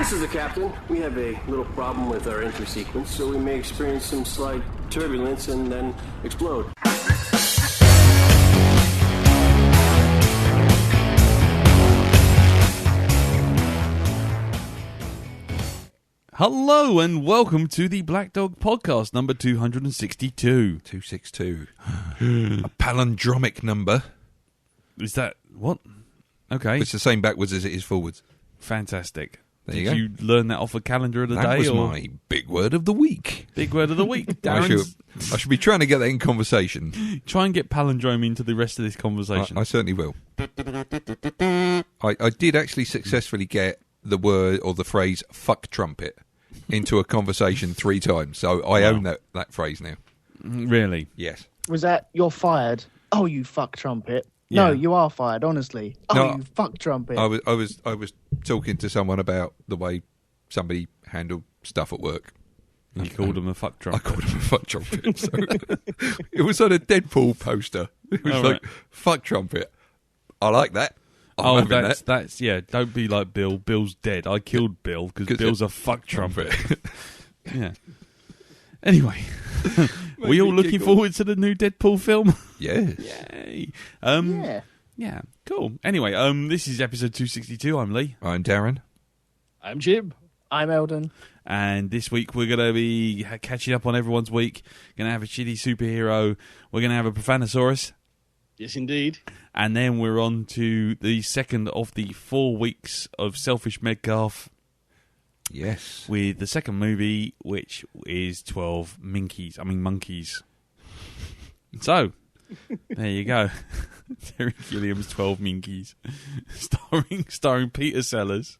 This is the captain. We have a little problem with our entry sequence, so we may experience some slight turbulence and then explode. Hello and welcome to the Blackdog podcast, number 262. 262. A palindromic number. Is that what? Okay, It's the same backwards as it is forwards. fantastic. There you Did go. you learn that off a calendar of the That day? was or my big word of the week. big word of the week? I Darren's, should be trying to get that in conversation. try and get palindrome into the rest of this conversation. I certainly will. I did actually successfully get the word or the phrase "fuck trumpet" into a conversation 3 times, so I own that phrase now. Really? Yes. Was that, you're fired? Oh, you fuck trumpet. No, Yeah. you are fired, honestly. Oh, No, you fuck trumpet. I was talking to someone about the way somebody handled stuff at work. You called him a fuck I trumpet. called him a fuck trumpet. So it was on a Deadpool poster. It was Oh, like, right. fuck trumpet. I like that. I'm having that's yeah. Don't be like Bill. Bill's dead. I killed Bill because 'Cause Bill's it- a fuck trumpet. Yeah. Anyway, we all me looking giggle. forward to the new Deadpool film. Yes. Yay. Yeah. Cool. Anyway, this is episode 262. I'm Lee. I'm Darren. I'm Jim. I'm Eldon. And this week we're going to be catching up on everyone's week. Going to have a shitty superhero. We're going to have a profanosaurus. Yes, indeed. And then we're on to the second of the 4 weeks of Selfish Medcalf Yes. with the second movie, which is 12 monkeys. So, there you go. Terry Gilliam's 12 Minkies. starring Peter Sellers.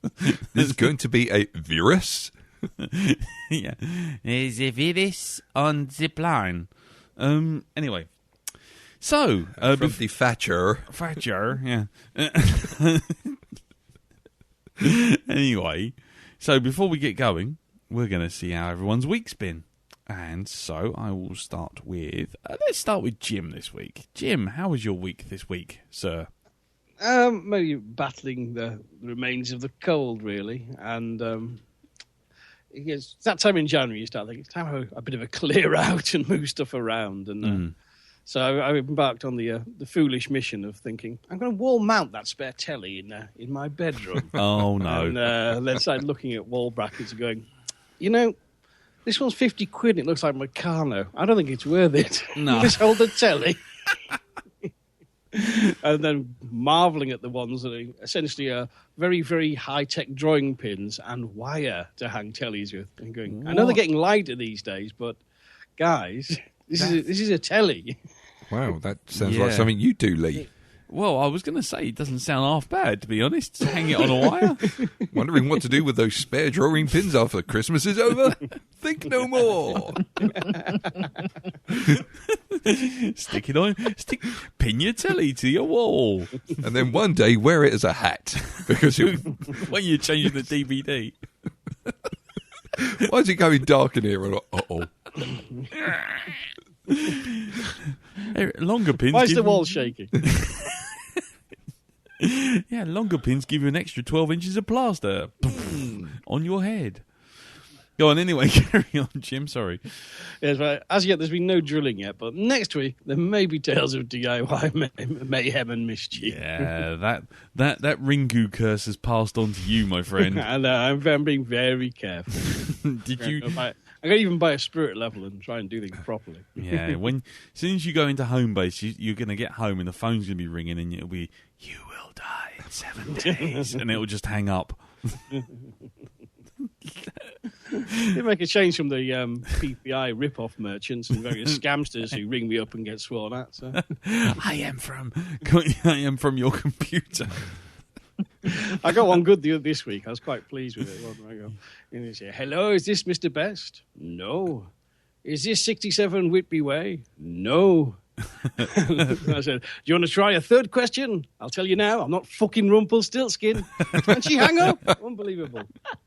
This is going to be a virus. Yeah. There's a virus on the plane. Anyway. So, From the Thatcher. Thatcher, yeah. Anyway, so before we get going, we're going to see how everyone's week's been. And so I will start with... let's start with Jim this week. Jim, how was your week this week, sir? Maybe battling the remains of the cold, really. And it's that time in January you start thinking, it's time to have a bit of a clear out and move stuff around. And so I embarked on the foolish mission of thinking, I'm going to wall mount that spare telly in my bedroom. Oh, no. And then started looking at wall brackets and going, this one's 50 quid and it looks like Meccano. I don't think it's worth it. No. Just hold the telly. And then marvelling at the ones that are essentially very, very high-tech drawing pins and wire to hang tellies with. And going, I know they're getting lighter these days, but guys, this is a telly. Wow, that sounds Yeah. like something you do, Lee. Well, I was going to say, it doesn't sound half bad, to be honest. Hang it on a wire. Wondering what to do with those spare drawing pins after Christmas is over? Think no more. Pin your telly to your wall And then one day wear it as a hat. Because when you're changing the DVD. why is it going dark in here? Uh-oh. Longer pins. Why is give the you- wall shaking? Yeah, longer pins give you an extra 12 inches of plaster on your head. Go on, anyway, carry on, Jim, sorry. Yes, right. As yet, there's been no drilling yet, but next week there may be tales of DIY mayhem and mischief. Yeah, that Ringu curse has passed on to you, my friend. And I'm being very careful. Did you? I'm going to even buy a spirit level and try and do things properly. Yeah, as soon as you go into home base, you're going to get home and the phone's going to be ringing and it'll be, you will die in 7 days, and it'll just hang up. They make a change from the PPI rip-off merchants and various scamsters who ring me up and get sworn at. So. I am from your computer. I got one good this week. I was quite pleased with it. I go, and they say, hello, is this Mr. Best? No. Is this 67 Whitby Way? No. I said, do you want to try a third question? I'll tell you now, I'm not fucking Rumpelstiltskin. And she hung up. Unbelievable.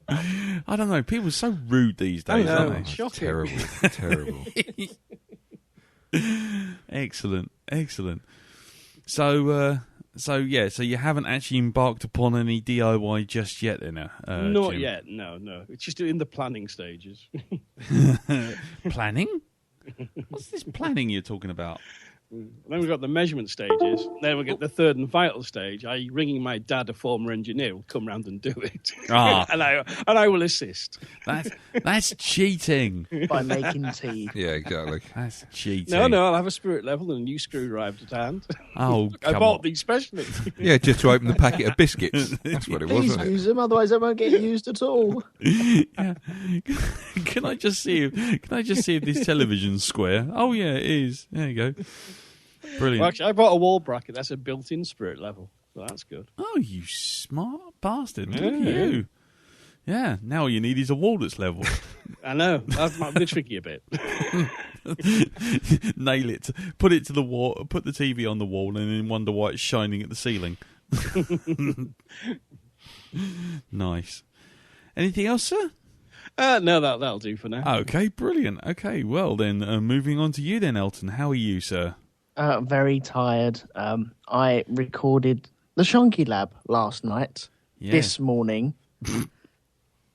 I don't know. People are so rude these days, I know. aren't they? Shocking. Terrible. Excellent. So So you haven't actually embarked upon any DIY just yet, then? Not Jim? yet. No. It's just in the planning stages. Planning? What's this planning you're talking about? Then we've got the measurement stages. Then we get the third and final stage. Ringing my dad, a former engineer, will come round and do it. Ah. and I will assist. That's cheating. By making tea. Yeah, exactly. That's cheating. No, I'll have a spirit level and a new screwdriver to hand. Oh, I come bought on. these specially. Yeah, just to open the packet of biscuits. That's what it was, Please wasn't it? use them, otherwise they won't get used at all. Yeah. Can I just see if this television's square? Oh yeah, it is. There you go. Brilliant. Well, actually, I bought a wall bracket. That's a built-in spirit level. So that's good. Oh, you smart bastard. Look at Yeah. you. Yeah, now all you need is a wall that's level. I know. That might be tricky a bit. Nail it. Put it to the wall. Put the TV on the wall and then wonder why it's shining at the ceiling. Nice. Anything else, sir? No, that'll do for now. Okay, brilliant. Okay, well then, moving on to you then, Elton. How are you, sir? Very tired. I recorded the Shonky Lab last night. Yeah. This morning.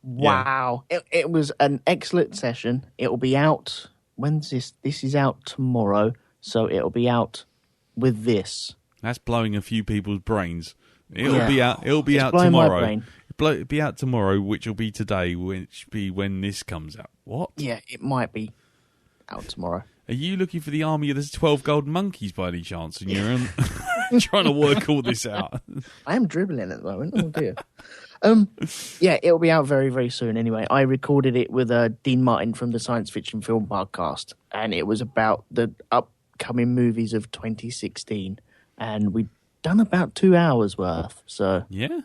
Wow. It was an excellent session. It'll be out. When's this? This is out tomorrow. So it'll be out with this. That's blowing a few people's brains. It'll Yeah. be out. It'll be It's out blowing my tomorrow. brain. It'll be out tomorrow, which will be today, which be when this comes out. What? Yeah, it might be out tomorrow. Are you looking for the army of the 12 golden monkeys by any chance? And you're trying to work all this out. I am dribbling at the moment. Oh dear. Yeah, it'll be out very, very soon. Anyway, I recorded it with Dean Martin from the Science Fiction Film Podcast, and it was about the upcoming movies of 2016, and we'd done about 2 hours worth. So Yeah?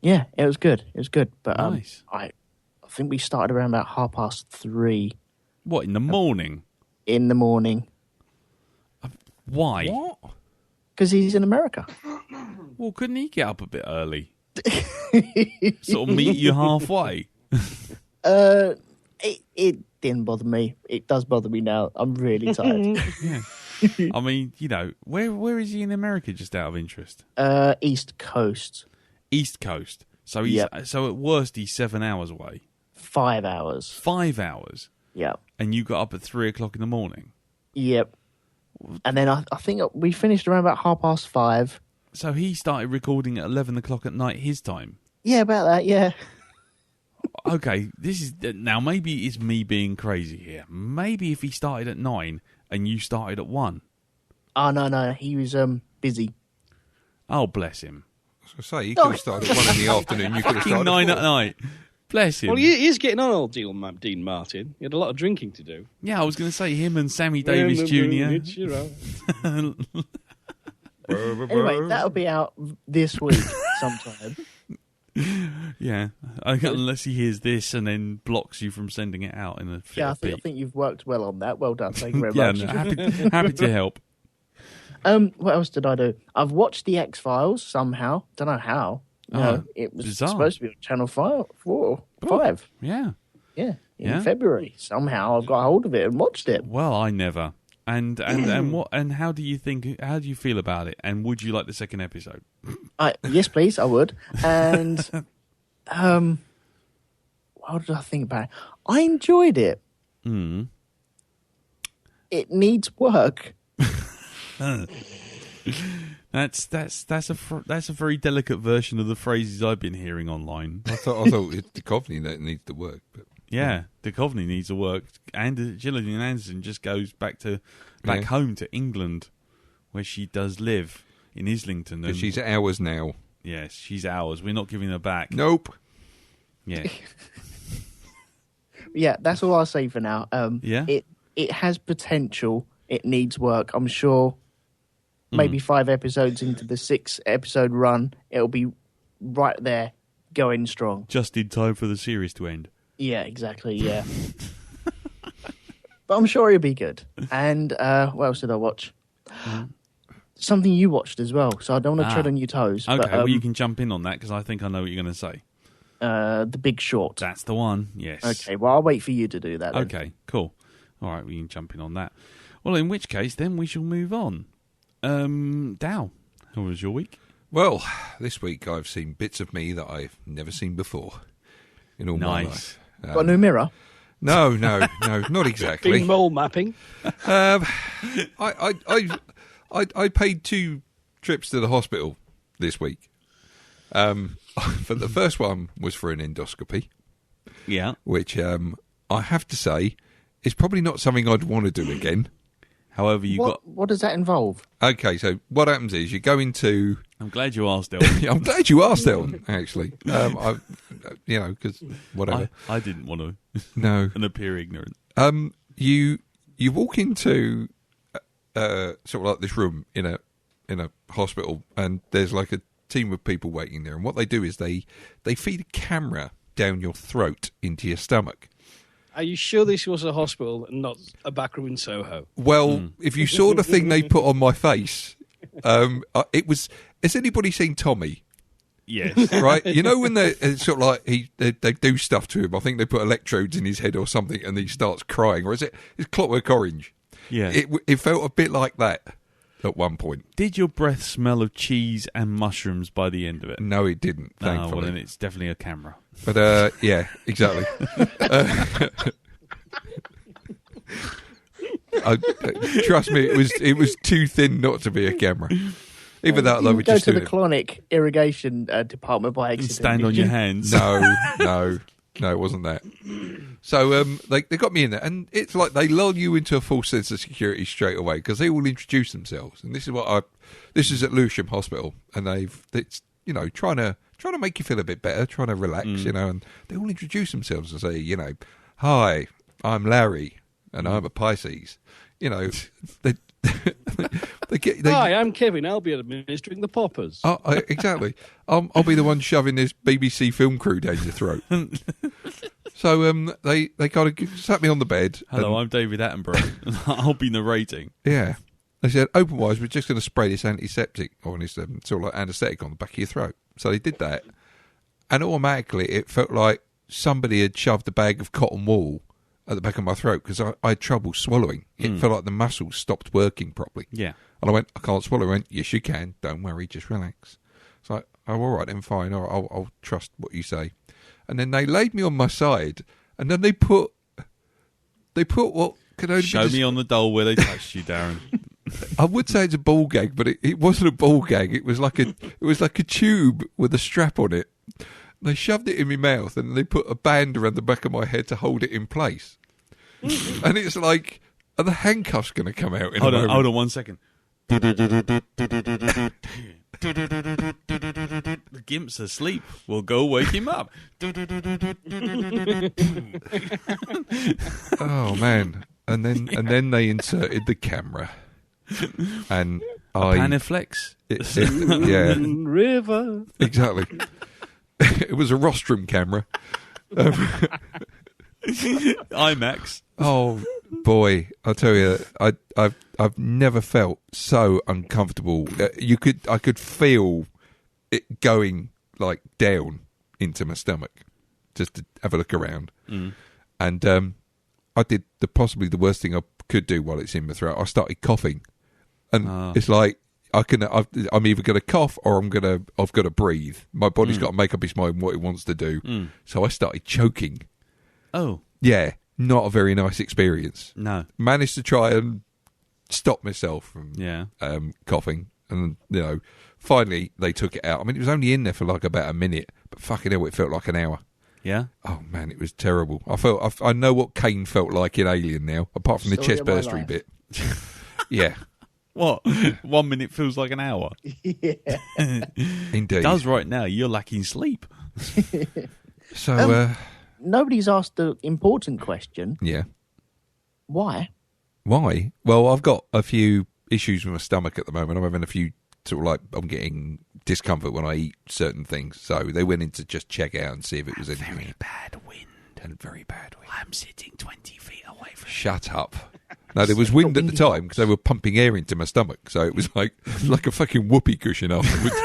yeah, it was good. It was good. But Nice. I think we started around about 3:30 What, in the morning? in the morning Why? What? because he's in America. Well, couldn't he get up a bit early? Sort of meet you halfway? It didn't bother me. It does bother me now. I'm really tired. Yeah. I mean, where is he in America, just out of interest? East Coast, East Coast. So so at worst he's 7 hours away. 5 hours. 5 hours. Yep. And you got up at 3 o'clock in the morning. Yep. And then I think we finished around about 5:30. So he started recording at 11 o'clock at night his time. Yeah, about that. Yeah. Okay, this is now maybe it's me being crazy here. Maybe if he started at 9 and you started at 1. Oh no, he was busy. Oh, bless him. I was going to say, he could have started at 1 in the afternoon. You could have Fucking started 9 at at 4. night. Bless him. Well, he is getting on, old Dean Martin. He had a lot of drinking to do. Yeah, I was going to say him and Sammy Davis Jr. Anyway, that'll be out this week sometime. Yeah, unless he hears this and then blocks you from sending it out in a fit Yeah, I of think pique. you've worked well on that. Well done. Thank you very Yeah, much. no, happy to help. What else did I do? I've watched the X-Files somehow. Don't know how. No, it was bizarre. supposed to be on Channel 5. Yeah. Yeah, in Yeah. February. Somehow I've got hold of it and watched it. Well, I never. And what and how do you think? How do you feel about it? And would you like the second episode? Yes, please, I would. And what did I think about it? I enjoyed it. Mm. It needs work. That's a very delicate version of the phrases I've been hearing online. I thought it's the Duchovny that needs to work. But Yeah, Duchovny needs to work, and Gillian Anderson just goes back home to England, where she does live in Islington. And she's ours now. yes, she's ours. We're not giving her back. Nope. Yeah, Yeah, that's all I'll say for now. Yeah? It has potential. It needs work. I'm sure maybe 5 episodes into the 6-episode run, it'll be right there, going strong. just in time for the series to end. Yeah, exactly, yeah. But I'm sure it'll be good. And what else did I watch? Something you watched as well, so I don't want to tread on your toes. Okay, but, well you can jump in on that because I think I know what you're going to say. The Big Short. That's the one. Yes. Okay, well, I'll wait for you to do that then. Okay, cool. All right, we can jump in on that. Well, in which case, then we shall move on. Dow, how was your week? Well, this week I've seen bits of me that I've never seen before in all my life. Got a new mirror? No, not exactly. Big mole mapping. I paid 2 trips to the hospital this week. For the first one was for an endoscopy. Yeah. Which I have to say is probably not something I'd want to do again. However, What does that involve? Okay, so what happens is you go into... I'm glad you asked, Elton. I'm glad you asked, Elton, actually. Because whatever. I didn't want to. No. And appear ignorant. You walk into sort of like this room in a hospital, and there's like a team of people waiting there. And what they do is they feed a camera down your throat into your stomach. Are you sure this was a hospital and not a back room in Soho? Well, if you saw the thing they put on my face, it was... Has anybody seen Tommy? Yes. Right? You know when it's sort of like they do stuff to him. I think they put electrodes in his head or something and he starts crying. Or is it Clockwork Orange? Yeah. It felt a bit like that at one point. Did your breath smell of cheese and mushrooms by the end of it? No, it didn't, thankfully. Oh, well, then it's definitely a camera. But, yeah, exactly. Trust me, it was too thin not to be a camera. Even that, you though, we go just to do the it. colonic irrigation department by accident. Stand on your hands. No, it wasn't that. So they got me in there, and it's like they lull you into a false sense of security straight away because they all introduce themselves, and this is at Lewisham Hospital, and it's trying to make you feel a bit better, trying to relax, and they all introduce themselves and say, hi, I'm Larry, and I'm a Pisces. Hi, I'm Kevin. I'll be administering the poppers. Exactly. I'll be the one shoving this BBC film crew down your throat. So they kind of sat me on the bed. Hello, I'm David Attenborough. I'll be narrating. Yeah. They said, open wise, we're just going to spray this antiseptic or this sort of like anaesthetic on the back of your throat. So they did that. And automatically it felt like somebody had shoved a bag of cotton wool at the back of my throat because I had trouble swallowing. It felt like the muscles stopped working properly. Yeah. And I went, I can't swallow. I went, yes, you can. Don't worry, just relax. It's like, oh, all right, then fine. I'll trust what you say. And then they laid me on my side, and then they put what could only Show me on the doll where they touched you, Darren. I would say it's a ball gag, but it wasn't a ball gag. It was like a tube with a strap on it. They shoved it in my mouth and they put a band around the back of my head to hold it in place. And it's like, are the handcuffs going to come out in a moment? Hold on 1 second. The gimp's asleep. We'll go wake him up. Oh, man. And then they inserted the camera. And Panaflex. Yeah. River. Exactly. It was a rostrum camera. IMAX. Oh boy, I'll tell you, I've never felt so uncomfortable. I could feel it going like down into my stomach just to have a look around. And I did possibly the worst thing I could do while it's in my throat. I started coughing, and it's like I'm either going to cough or I've got to breathe. My body's got to make up its mind what it wants to do. So I started choking. Oh. Yeah, not a very nice experience. No. Managed to try and stop myself from coughing. And, finally they took it out. I mean, it was only in there for like about a minute, but fucking hell, it felt like an hour. Yeah? Oh, man, it was terrible. I know what Kane felt like in Alien now, apart from the chest burstery bit. Yeah. What? 1 minute feels like an hour. Yeah. Indeed. It does right now. You're lacking sleep. So, Nobody's asked the important question. yeah. Why? Why? Well, I've got a few issues with my stomach at the moment. I'm having a few I'm getting discomfort when I eat certain things. So they went in to just check out and see if it was anything. Very bad wind. And very bad wind. I'm sitting 20 feet away from Shut up. No, there was wind at the time because they were pumping air into my stomach. So it was like a fucking whoopee cushion afterwards.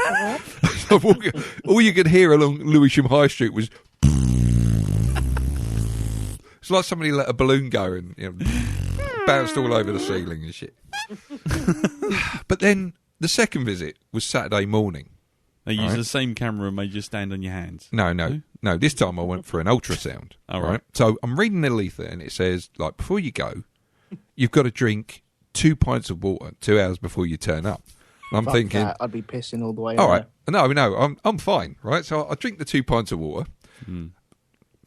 All you could hear along Lewisham High Street was... It's like somebody let a balloon go and bounced all over the ceiling and shit. But then the second visit was Saturday morning. They use Right. the same camera and made you stand on your hands. No. This time I went for an ultrasound. All right. So I'm reading the leaflet and it says, like, before you go, you've got to drink 2 pints of water 2 hours before you turn up. And I'm Fuck thinking, that, I'd be pissing all the way. all there. right, no, I'm fine, right? So I drink the 2 pints of water.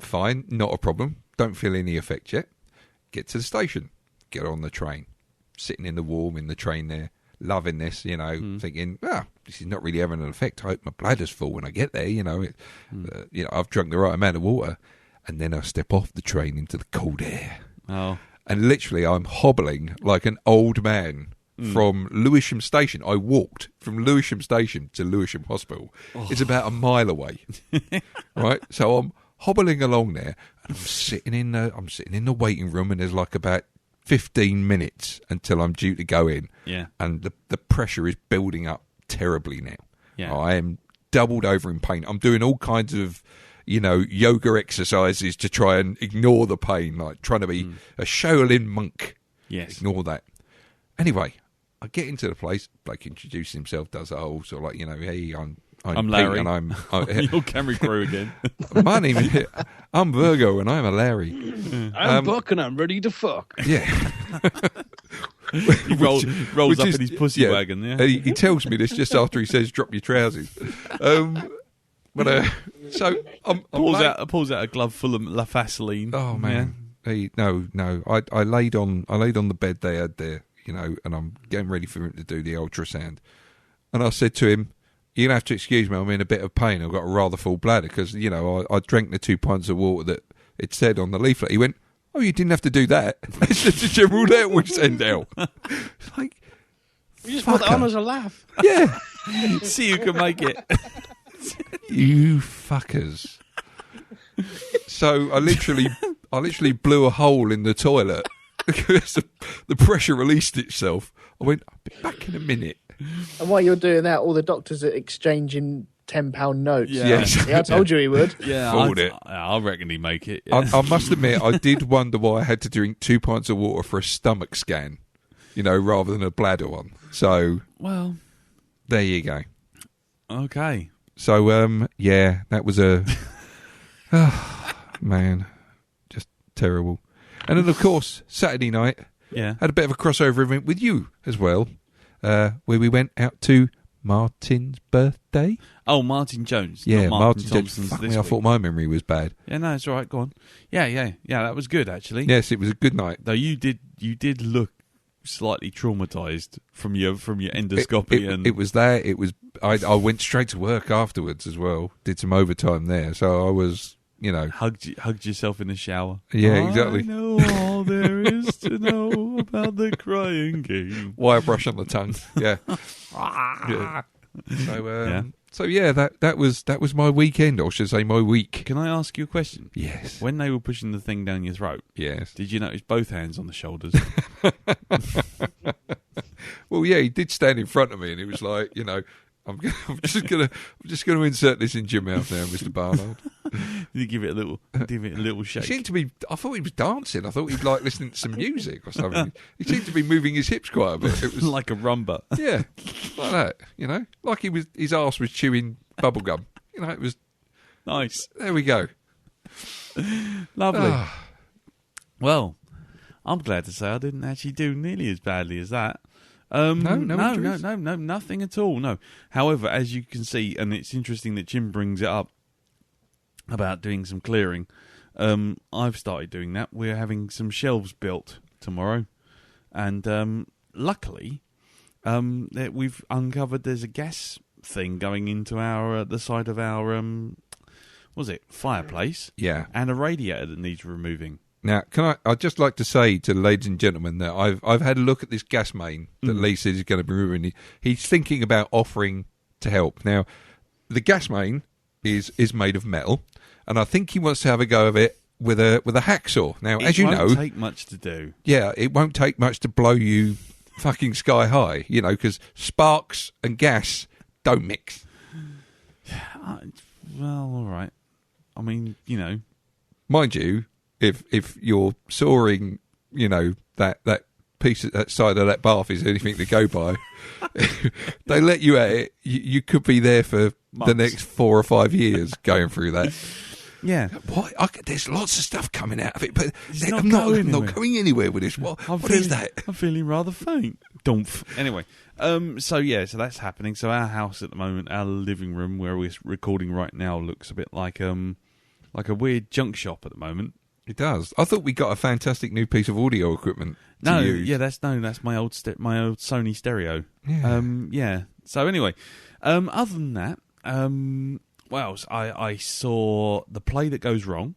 Fine, not a problem. Don't feel any effect yet. Get to the station, get on the train, sitting in the warm in the train there, loving this, thinking, this is not really having an effect. I hope my bladder's full when I get there. I've drunk the right amount of water, and then I step off the train into the cold air, and literally I'm hobbling like an old man. From Lewisham Station. I walked from Lewisham Station to Lewisham Hospital. It's about a mile away. Right? So I'm hobbling along there and I'm sitting in the waiting room, and there's like about 15 minutes until I'm due to go in. Yeah. And the pressure is building up terribly now. Yeah. I am doubled over in pain. I'm doing all kinds of yoga exercises to try and ignore the pain, like trying to be a Shaolin monk. Yes. Ignore that. Anyway, I get into the place. Blake introduces himself, does the whole sort of like, hey, I'm I'm Pete, Larry. and I'm Your camera crew again. my name is I'm Virgo, and I'm a Larry. I'm Buck and I'm ready to fuck. Yeah. He rolls which up is- in his pussy wagon, yeah? He tells me this just after he says, "Drop your trousers." So I'm Pulls out a glove full of La Vaseline. Oh man, no. I laid on the bed they had there, and I'm getting ready for him to do the ultrasound, and I said to him, "You're gonna have to excuse me. I'm in a bit of pain. I've got a rather full bladder because I drank the 2 pints of water that it said on the leaflet." He went, "Oh, you didn't have to do that. It's just a general letter we send out." It's like, You just put that on as a laugh. yeah, See who can make it. you fuckers. So I literally blew a hole in the toilet because the pressure released itself. I went, "I'll be back in a minute." And while you're doing that, all the doctors are exchanging £10 notes. Yeah. Yes. Yeah, I told you he would. Yeah, Fooled it. I reckon he'd make it. Yeah. I must admit, I did wonder why I had to drink 2 pints of water for a stomach scan, rather than a bladder one. So, Well, there you go. okay. So, that was a... man, just terrible. And then, of course, Saturday night, Yeah. had a bit of a crossover event with you as well, where we went out to Martin's birthday. Oh, Martin Jones. Yeah, not Martin Jones. Thompson's Fuck this me, I week. thought my memory was bad. Yeah, no, it's all right. Go on. Yeah. That was good actually. Yes, it was a good night. Though you did look slightly traumatized from your endoscopy and It was that. It was. I went straight to work afterwards as well. Did some overtime there, so I was, hugged yourself in the shower. Yeah, exactly. I know all there is to know about the crying game. wire brush on the tongue. Yeah. Yeah. So, Yeah. that was my weekend, or should I say my week. Can I ask you a question? Yes. When they were pushing the thing down your throat, Yes. did you notice both hands on the shoulders? Well, yeah, he did stand in front of me, and he was like, I'm just gonna insert this into your mouth now, Mr. Barnard. Did you give it a little He shake? seemed to be. I thought he was dancing. I thought he'd like listening to some music or something. He seemed to be moving his hips quite a bit. It was like a rumba. yeah, like that. Like his arse was chewing bubble gum. It was. Nice. There we go. Lovely. Ah. Well, I'm glad to say I didn't actually do nearly as badly as that. No injuries? no, nothing at all. No. However, as you can see, and it's interesting that Jim brings it up about doing some clearing. I've started doing that. We're having some shelves built tomorrow, and luckily, that we've uncovered there's a gas thing going into the side of our fireplace, Yeah. and a radiator that needs removing. Now, I'd just like to say to the ladies and gentlemen that I've had a look at this gas main that Lee says is going to be ruined. He's thinking about offering to help. Now, the gas main is made of metal, and I think he wants to have a go of it with a hacksaw. Now, as you know, it won't take much to do. yeah, it won't take much to blow you fucking sky high, because sparks and gas don't mix. Well, all right. I mean, Mind you, if you're sawing, that piece of that side of that bath is anything to go by, they let you at it. You could be there for the next 4 or 5 years going through that. Yeah. What? There's lots of stuff coming out of it, but It's I'm not not going anywhere with this. What is that? I'm feeling rather faint. Dumph. Anyway, so that's happening. So our house at the moment, our living room where we're recording right now, looks a bit like a weird junk shop at the moment. It does. I thought we got a fantastic new piece of audio equipment to use. That's my old Sony stereo. Yeah. So anyway, other than that, what else? I saw The Play That Goes Wrong,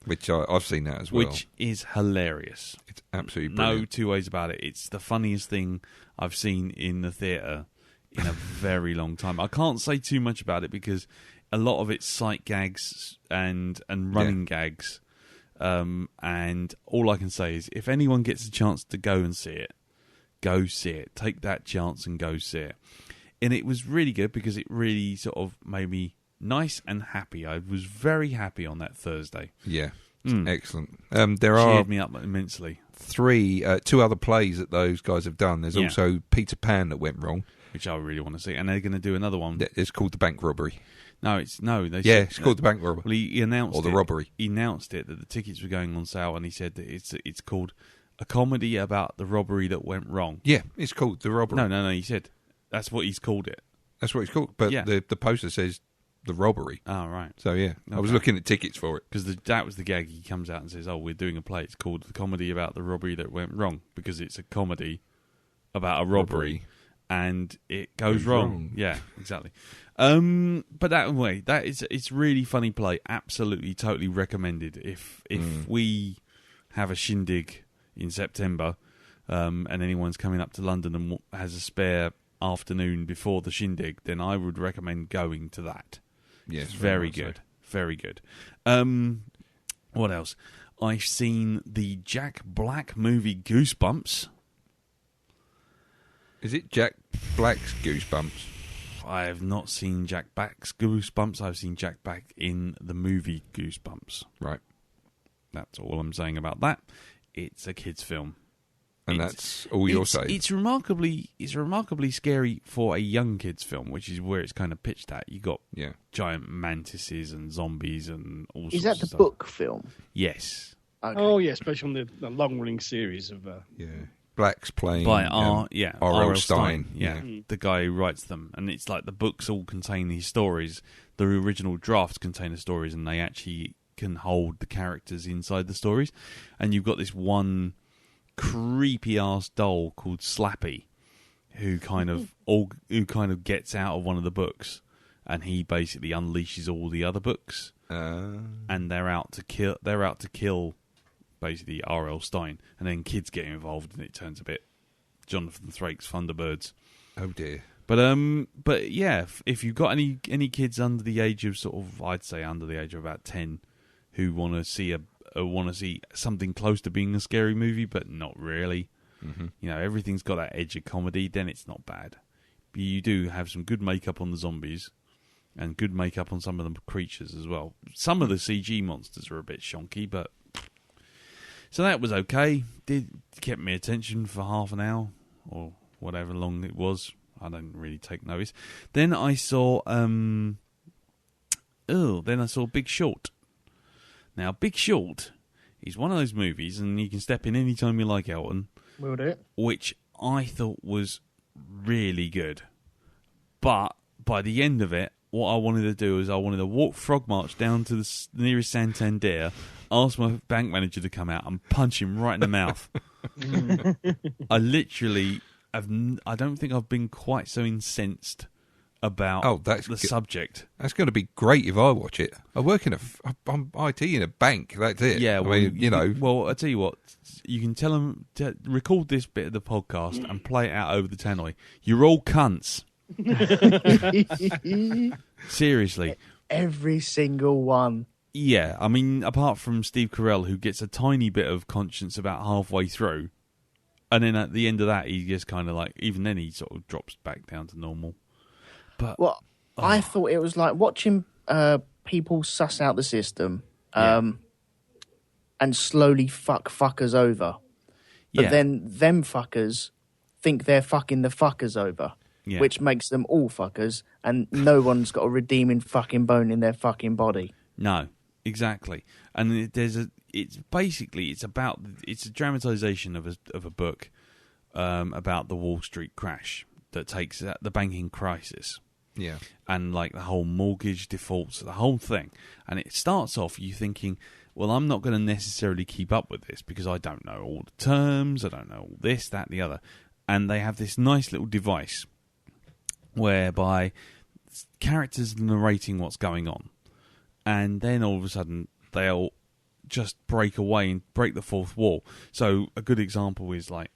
Which I've seen that as well. which is hilarious. It's absolutely brilliant. No two ways about it. It's the funniest thing I've seen in the theatre in a very long time. I can't say too much about it because a lot of it's sight gags and running gags. And all I can say is if anyone gets a chance to go and see it, go see it. Take that chance and go see it. And it was really good because it really sort of made me nice and happy. I was very happy on that Thursday. Yeah. Mm. Excellent. There Cheered are me up immensely. two other plays that those guys have done. There's also Peter Pan that went wrong. Which I really want to see. And they're going to do another one. It's called The Bank Robbery. It's It's called The Bank Robbery. Well, he announced Or The it. Robbery. He announced it that the tickets were going on sale, and he said that it's called A Comedy About the Robbery That Went Wrong. Yeah, it's called The Robbery. No. He said that's what he's called it. That's what it's called. But the poster says The Robbery. Oh, right. So, yeah. I was looking at tickets for it. Because that was the gag. He comes out and says, we're doing a play. It's called The Comedy About the Robbery That Went Wrong. Because it's a comedy about a robbery. And it goes wrong. Yeah, exactly. But it's really funny play. Absolutely, totally recommended. If we have a shindig in September, and anyone's coming up to London and has a spare afternoon before the shindig, then I would recommend going to that. Yes, it's very good. Very good. What else? I've seen the Jack Black movie Goosebumps. Is it Jack Black's Goosebumps? I have not seen Jack Black's Goosebumps. I've seen Jack Black in the movie Goosebumps. Right. That's all I'm saying about that. It's a kid's film. And that's all you're saying? It's remarkably scary for a young kid's film, which is where it's kind of pitched at. You got giant mantises and zombies and all sorts of stuff. Is that the book film? Yes. Okay. Oh, yeah, especially on the long-running series of... Black's playing by R.L. Stein. Yeah, the guy who writes them. And it's like the books all contain these stories. The original drafts contain the stories, and they actually can hold the characters inside the stories. And you've got this one creepy-ass doll called Slappy, who kind of gets out of one of the books, and he basically unleashes all the other books, and they're out to kill basically R.L. Stein, and then kids get involved, and it turns a bit Jonathan Thrake's Thunderbirds. Oh dear. But yeah, if you've got any kids under the age of I'd say under the age of about 10, who want to see something close to being a scary movie, but not really. Mm-hmm. Everything's got that edge of comedy. Then it's not bad. But you do have some good makeup on the zombies, and good makeup on some of the creatures as well. Some of the CG monsters are a bit shonky, but. So that was okay. Kept me attention for half an hour or whatever long it was. I don't really take notice. Then I saw Big Short. Now, Big Short is one of those movies, and you can step in any time you like, Elton. Will do. Which I thought was really good. But by the end of it, what I wanted to do is I wanted to walk Frog March down to the nearest Santander, ask my bank manager to come out and punch him right in the mouth. I literally I don't think I've been quite so incensed about the subject. That's going to be great if I watch it. I work I'm IT in a bank. That's it. Yeah, well, Well, I tell you what, you can tell them to record this bit of the podcast and play it out over the tannoy. You're all cunts. Seriously, every single one. Yeah, I mean, apart from Steve Carell, who gets a tiny bit of conscience about halfway through, and then at the end of that, he just kind of even then he sort of drops back down to normal. But I thought it was like watching people suss out the system and slowly fuckers over. But then them fuckers think they're fucking the fuckers over. Yeah. which makes them all fuckers, and no one's got a redeeming fucking bone in their fucking body. No, exactly. And it's a dramatization of a book about the Wall Street crash that takes the banking crisis. Yeah. And like the whole mortgage defaults, the whole thing. And it starts off you thinking, well, I'm not going to necessarily keep up with this because I don't know all the terms, I don't know all this, that, the other. And they have this nice little device whereby characters are narrating what's going on. And then all of a sudden they'll just break away and break the fourth wall. So a good example is like,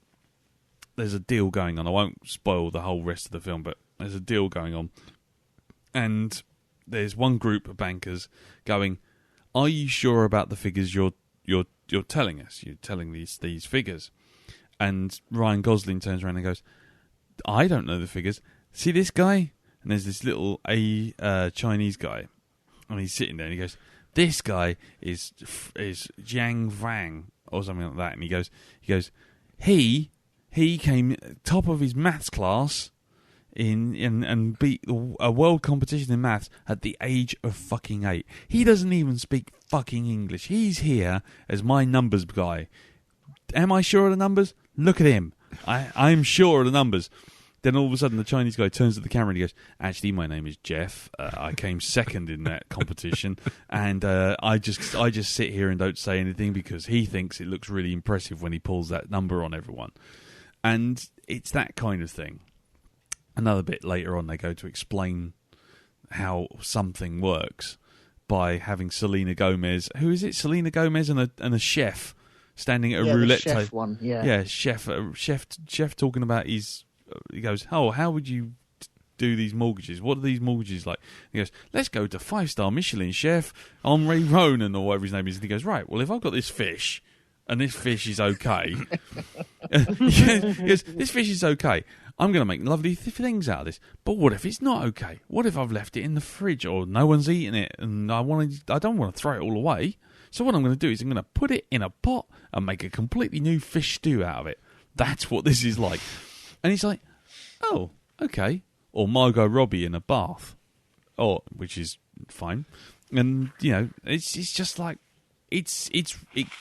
there's a deal going on. I won't spoil the whole rest of the film, but there's a deal going on. And there's one group of bankers going, are you sure about the figures you're telling us? You're telling these figures. And Ryan Gosling turns around and goes, I don't know the figures. See this guy? And there's this little Chinese guy. And he's sitting there and he goes, this guy is Jiang Wang or something like that. And he goes, he came top of his maths class and beat a world competition in maths at the age of fucking 8. He doesn't even speak fucking English. He's here as my numbers guy. Am I sure of the numbers? Look at him. I'm sure of the numbers. Then all of a sudden the Chinese guy turns to the camera and he goes, actually, my name is Jeff. I came second in that competition. And I just sit here and don't say anything because he thinks it looks really impressive when he pulls that number on everyone. And it's that kind of thing. Another bit later on, they go to explain how something works by having Selena Gomez. Who is it? Selena Gomez and a chef standing at a roulette table. One, yeah. Yeah, chef talking about his. He goes, oh, how would you do these mortgages? What are these mortgages like? He goes, let's go to 5-star Michelin chef Henri Ronan or whatever his name is. And he goes, right, well, if I've got this fish and this fish is okay, he goes, this fish is okay. I'm going to make lovely things out of this. But what if it's not okay? What if I've left it in the fridge or no one's eating it and I don't want to throw it all away? So what I'm going to do is I'm going to put it in a pot and make a completely new fish stew out of it. That's what this is like. And he's like, oh, okay. Or Margot Robbie in a bath. Which is fine. And, you know, it's just like, it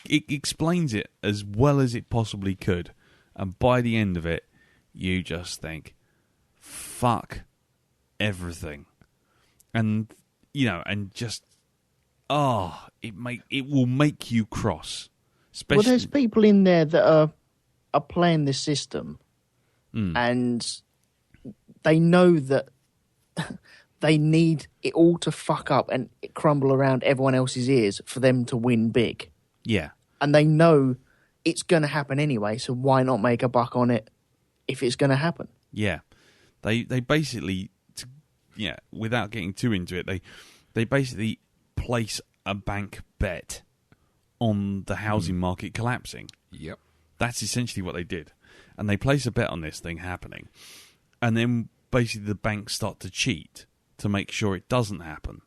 explains it as well as it possibly could. And by the end of it, you just think, fuck everything. And, you know, and just, it will make you cross. Especially, well, there's people in there that are playing this system and they know that they need it all to fuck up and crumble around everyone else's ears for them to win big. Yeah. And they know it's going to happen anyway, so why not make a buck on it if it's going to happen? Yeah. They basically, without getting too into it, they basically place a bank bet on the housing market collapsing. Yep. That's essentially what they did. And they place a bet on this thing happening. And then basically the banks start to cheat to make sure it doesn't happen.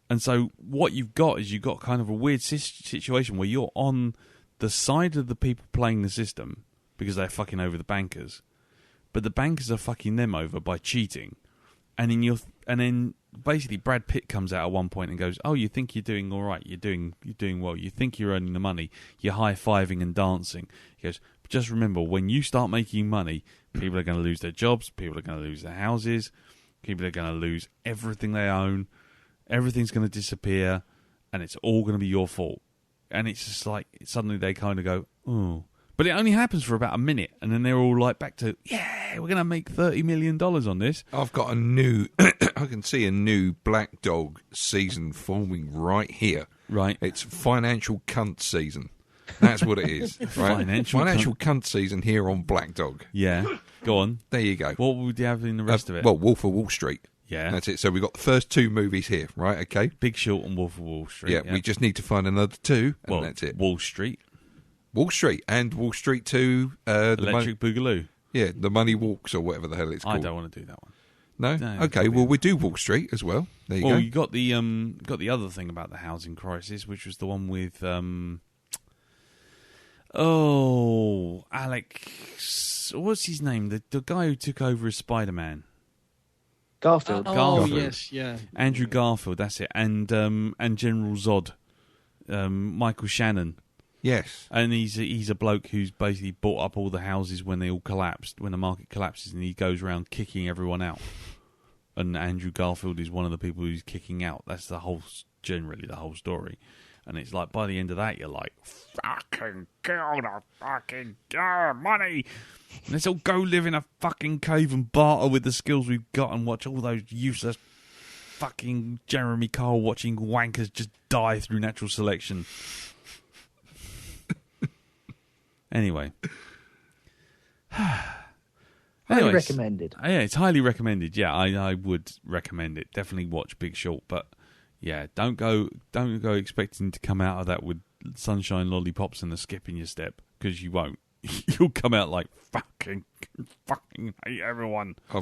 And so what you've got is you've got kind of a weird situation where you're on the side of the people playing the system because they're fucking over the bankers. But the bankers are fucking them over by cheating. And then basically Brad Pitt comes out at one point and goes, oh, you think you're doing all right, you're doing well, you think you're earning the money, you're high-fiving and dancing. He goes, but just remember, when you start making money, people are going to lose their jobs, people are going to lose their houses, people are going to lose everything they own, everything's going to disappear, and it's all going to be your fault. And it's just like, suddenly they kind of go, oh. But it only happens for about a minute, and then they're all like back to, yeah, we're going to make $30 million on this. I've got a new, I can see a new Blackdog season forming right here. Right. It's financial cunt season. That's what it is. Right? Financial cunt season here on Blackdog. Yeah. Go on. There you go. What would you have in the rest of it? Well, Wolf of Wall Street. Yeah. That's it. So we've got the first two movies here, right? Okay. Big Short and Wolf of Wall Street. Yeah, we just need to find another two, and that's it. Wall Street. Wall Street and Wall Street 2. Electric Boogaloo. Yeah, The Money Walks or whatever the hell it's called. I don't want to do that one. No? Okay, well, we do Wall Street as well. There you go. You got the other thing about the housing crisis, which was the one with Alex what's his name? The guy who took over as Spider-Man. Garfield. Garfield. Yes, yeah. Andrew Garfield, that's it. And General Zod, Michael Shannon. Yes. And he's a bloke who's basically bought up all the houses when they all collapsed, when the market collapses, and he goes around kicking everyone out. And Andrew Garfield is one of the people who's kicking out. That's generally the whole story. And it's like, by the end of that, you're like, fucking kill the fucking money. Let's all go live in a fucking cave and barter with the skills we've got and watch all those useless fucking Jeremy Kyle watching wankers just die through natural selection. Anyway. Highly recommended. Yeah, it's highly recommended. Yeah, I would recommend it. Definitely watch Big Short, but yeah, don't go expecting to come out of that with sunshine lollipops and a skip in your step, because you won't. You'll come out like fucking hate everyone. I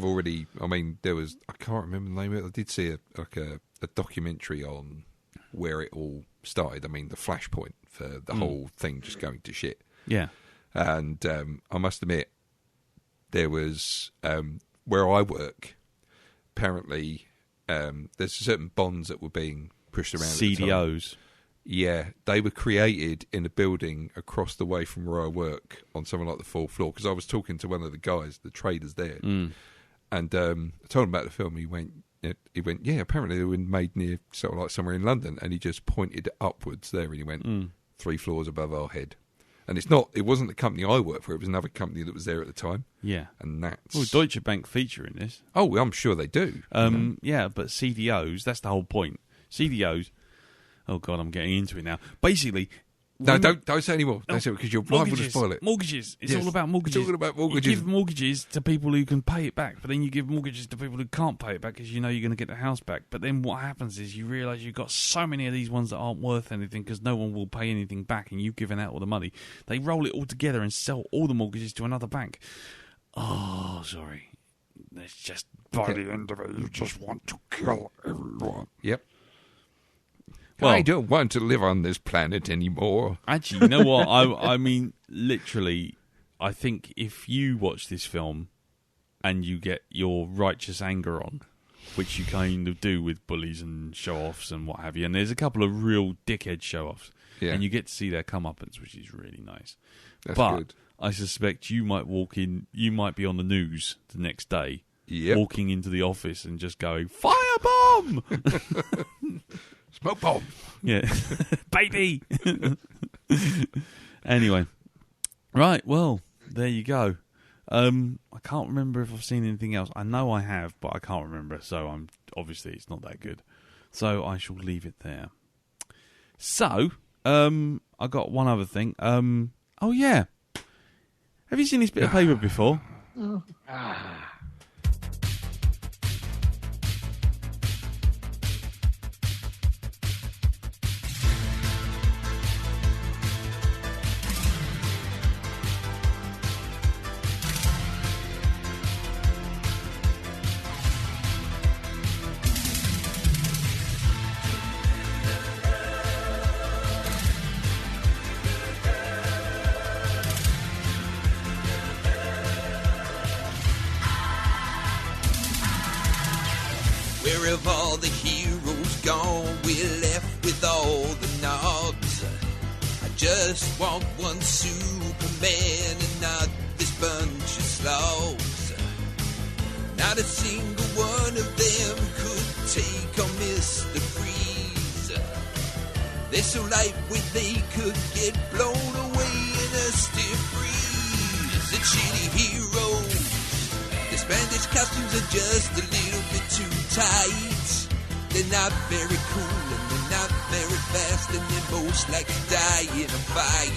mean, there was, I can't remember the name of it. I did see a documentary on where it all started. I mean, the flashpoint for the whole thing just going to shit. Yeah. And I must admit, there was, where I work, apparently there's certain bonds that were being pushed around. CDOs. Yeah, they were created in a building across the way from where I work on something like the 4th floor, because I was talking to one of the guys, the traders there, and I told him about the film. He went, yeah, apparently they were made near sort of like somewhere in London, and he just pointed upwards there, and he went 3 floors above our head. And it wasn't the company I worked for, it was another company that was there at the time. Yeah. And that's... Well, Deutsche Bank feature in this. Oh, I'm sure they do. Yeah, but CDOs, that's the whole point. CDOs... Oh, God, I'm getting into it now. Basically... No, don't say any more. Don't say it, because you're liable to spoil it. Mortgages. It's all about mortgages. It's all about mortgages. You give mortgages to people who can pay it back, but then you give mortgages to people who can't pay it back because you know you're going to get the house back. But then what happens is you realise you've got so many of these ones that aren't worth anything because no one will pay anything back, and you've given out all the money. They roll it all together and sell all the mortgages to another bank. Oh, sorry. It's just by the end of it, you just want to kill everyone. Yep. Well, I don't want to live on this planet anymore. Actually, you know what? I mean, literally, I think if you watch this film and you get your righteous anger on, which you kind of do with bullies and show-offs and what have you, and there's a couple of real dickhead show-offs, and you get to see their comeuppance, which is really nice. That's but good. I suspect you might be on the news the next day, walking into the office and just going, firebomb! Smoke bomb. Yeah. Baby. Anyway. Right, well, there you go. I can't remember if I've seen anything else. I know I have, but I can't remember, so obviously it's not that good. So I shall leave it there. So, I got one other thing. Oh yeah. Have you seen this bit of paper before? Where have all the heroes gone? We're left with all the knobs. I just want one Superman and not this bunch of slobs. Not a single one of them could take on Mr. Freeze. They're so lightweight they could get blown away in a stiff breeze. The shitty heroes, their Spanish costumes are just a little bit too tight. They're not very cool and they're not very fast, and they're most likely die in a fight.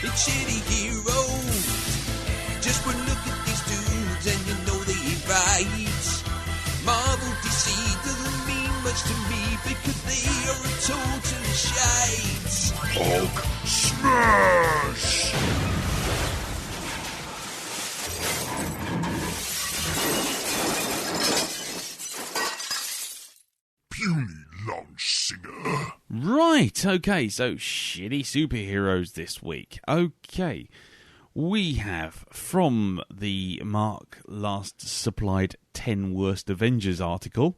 It's shitty heroes. Just one look at these dudes and you know they ain't right. Marvel DC doesn't mean much to me because they are a total shite. Hulk smash! Puny lunch singer. Right, okay, so shitty superheroes this week. Okay, we have, from the Mark last supplied 10 Worst Avengers article,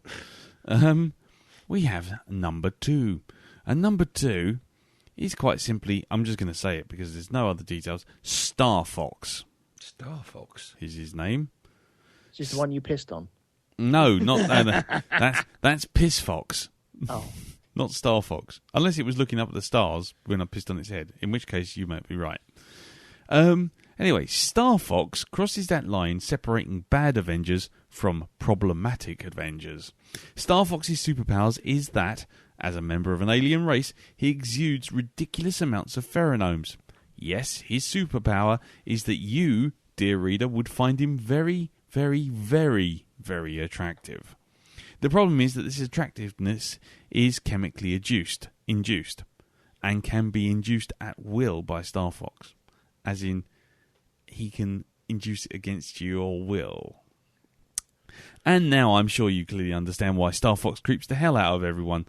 we have number 2. And number 2 is quite simply, I'm just going to say it because there's no other details, Star Fox. Star Fox is his name. Is this the one you pissed on? No, not that. That's Piss Fox. Oh. Not Star Fox. Unless it was looking up at the stars when I pissed on its head, in which case you might be right. Anyway, Star Fox crosses that line separating bad Avengers from problematic Avengers. Star Fox's superpowers is that, as a member of an alien race, he exudes ridiculous amounts of pheromones. Yes, his superpower is that you, dear reader, would find him very, very, very, very attractive. The problem is that this attractiveness is chemically induced, and can be induced at will by Star Fox. As in, he can induce it against your will. And now I'm sure you clearly understand why Star Fox creeps the hell out of everyone.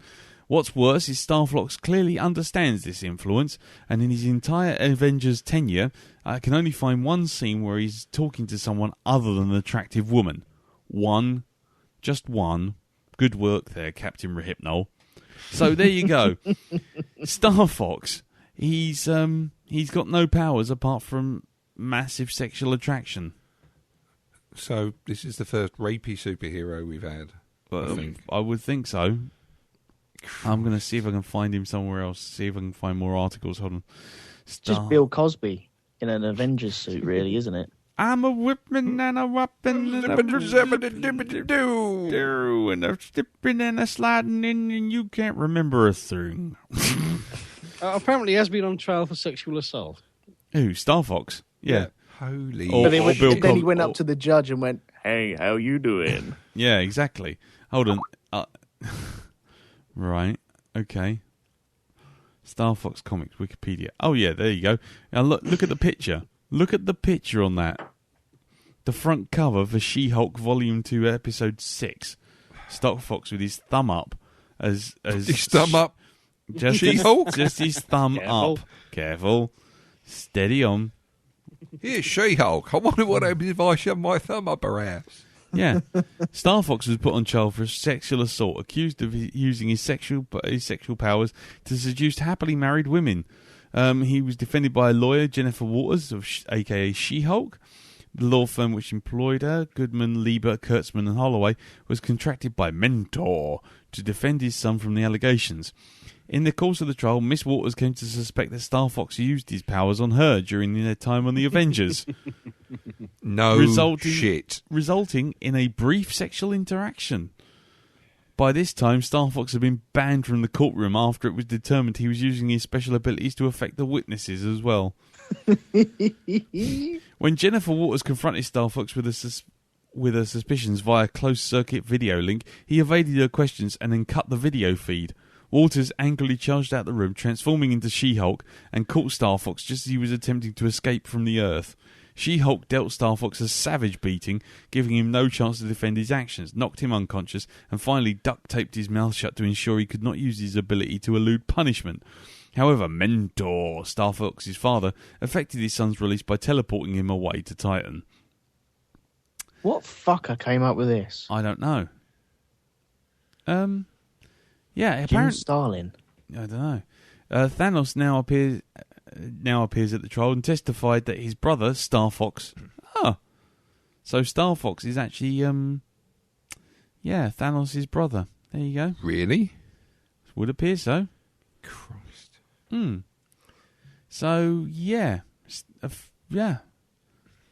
What's worse is Star Fox clearly understands this influence, and in his entire Avengers tenure, I can only find one scene where he's talking to someone other than an attractive woman. One. Just one. Good work there, Captain Rehypnol. So there you go. Star Fox, he's got no powers apart from massive sexual attraction. So this is the first rapey superhero we've had. I would think so. I'm going to see if I can find him somewhere else. See if I can find more articles. Hold on. Just Bill Cosby in an Avengers suit, really, isn't it? I'm a whipping and a whopping and a do and a stepping and a sliding in, and you can't remember a thing. Apparently, he has been on trial for sexual assault. Who? Star Fox? Yeah. Holy. Or then he went up to the judge and went, "Hey, how you doing?" Yeah, exactly. Hold on. Right. Okay. Star Fox Comics Wikipedia. Oh yeah, there you go. Now look at the picture. Look at the picture on that. The front cover for She-Hulk Volume 2, Episode 6. Star Fox with his thumb up as his thumb up. Just She-Hulk. Just his thumb up. Careful. Steady on. Here's She-Hulk. I wonder what happens if I shove my thumb up her ass. Yeah. Star Fox was put on trial for sexual assault, accused of using his sexual powers to seduce happily married women. He was defended by a lawyer, Jennifer Waters, aka She-Hulk. The law firm which employed her, Goodman, Lieber, Kurtzman and Holloway, was contracted by Mentor to defend his son from the allegations. In the course of the trial, Miss Waters came to suspect that Star Fox used his powers on her during their time on the Avengers. Resulting in a brief sexual interaction. By this time, Star Fox had been banned from the courtroom after it was determined he was using his special abilities to affect the witnesses as well. When Jennifer Waters confronted Star Fox with her suspicions via closed-circuit video link, he evaded her questions and then cut the video feed. Waters angrily charged out the room, transforming into She-Hulk, and caught Star Fox just as he was attempting to escape from the Earth. She-Hulk dealt Star Fox a savage beating, giving him no chance to defend his actions, knocked him unconscious, and finally duct-taped his mouth shut to ensure he could not use his ability to elude punishment. However, Mentor, Star Fox's father, effected his son's release by teleporting him away to Titan. What fucker came up with this? I don't know. Yeah, Jim Starlin. I don't know. Thanos now appears at the trial and testified that his brother, Star Fox... So Star Fox is actually, Thanos' brother. There you go. Really? Would appear so. Christ. So, yeah.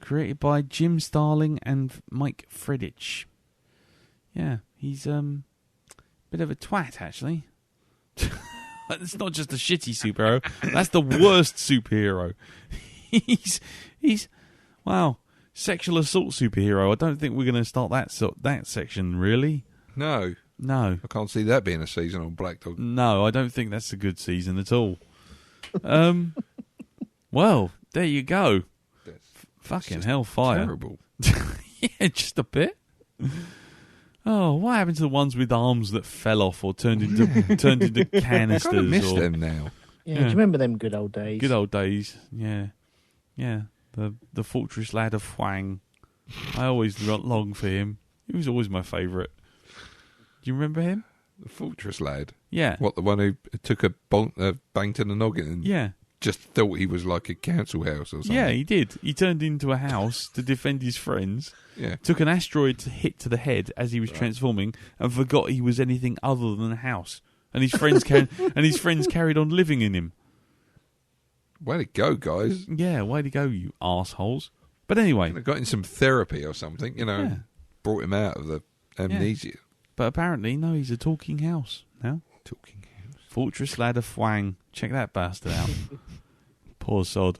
Created by Jim Starlin and Mike Friedrich. Yeah, he's bit of a twat, actually. It's not just a shitty superhero. That's the worst superhero. He's wow, sexual assault superhero. I don't think we're going to start that section, really. No. I can't see that being a season on Blackdog. No, I don't think that's a good season at all. Well, there you go. Fucking hellfire. Terrible. Yeah, just a bit. Oh, what happened to the ones with arms that fell off or turned into canisters? I kind of miss them now. Yeah, do you remember them good old days? Good old days, yeah. the fortress lad of Huang. I always long for him. He was always my favourite. Do you remember him? The fortress lad. Yeah. What, the one who took a bang to the noggin and Yeah. just thought he was like a council house or something? Yeah, he did. He turned into a house to defend his friends. Yeah. Took an asteroid to hit to the head as he was transforming, and forgot he was anything other than a house. And his friends carried on living in him. Way to go, guys. Yeah, way to go, you arseholes. But anyway, I got in some therapy or something, Yeah. brought him out of the amnesia. but apparently, no, he's a talking house now. Talking house. Fortress lad of Huang. Check that bastard out. Poor sod.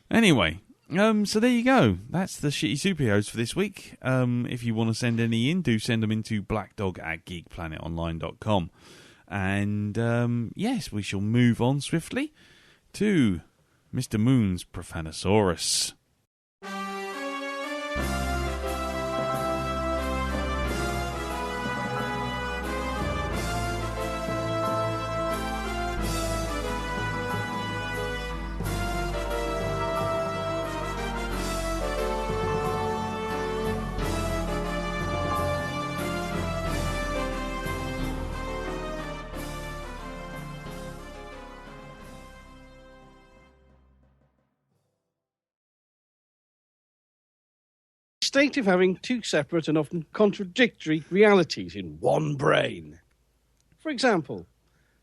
Anyway, so there you go. That's the shitty superheroes for this week. If you want to send any in, do send them into blackdog@geekplanetonline.com. And yes, we shall move on swiftly to Mr. Moon's Profanosaurus. State of having two separate and often contradictory realities in one brain. For example,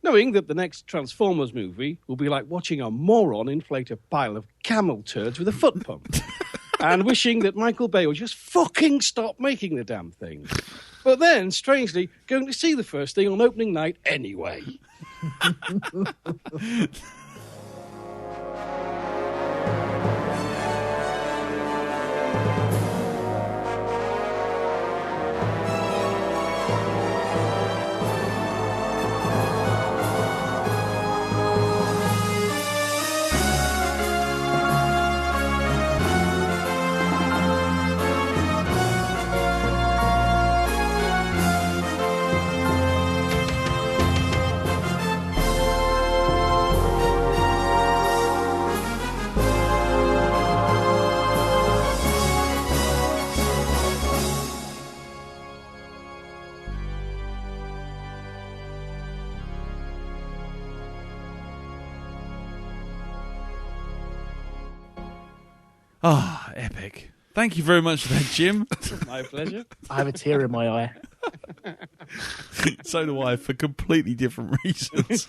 knowing that the next Transformers movie will be like watching a moron inflate a pile of camel turds with a foot pump, and wishing that Michael Bay would just fucking stop making the damn thing. But then, strangely, going to see the first thing on opening night anyway. Ah, epic. Thank you very much for that, Jim. My pleasure. I have a tear in my eye. So do I, for completely different reasons.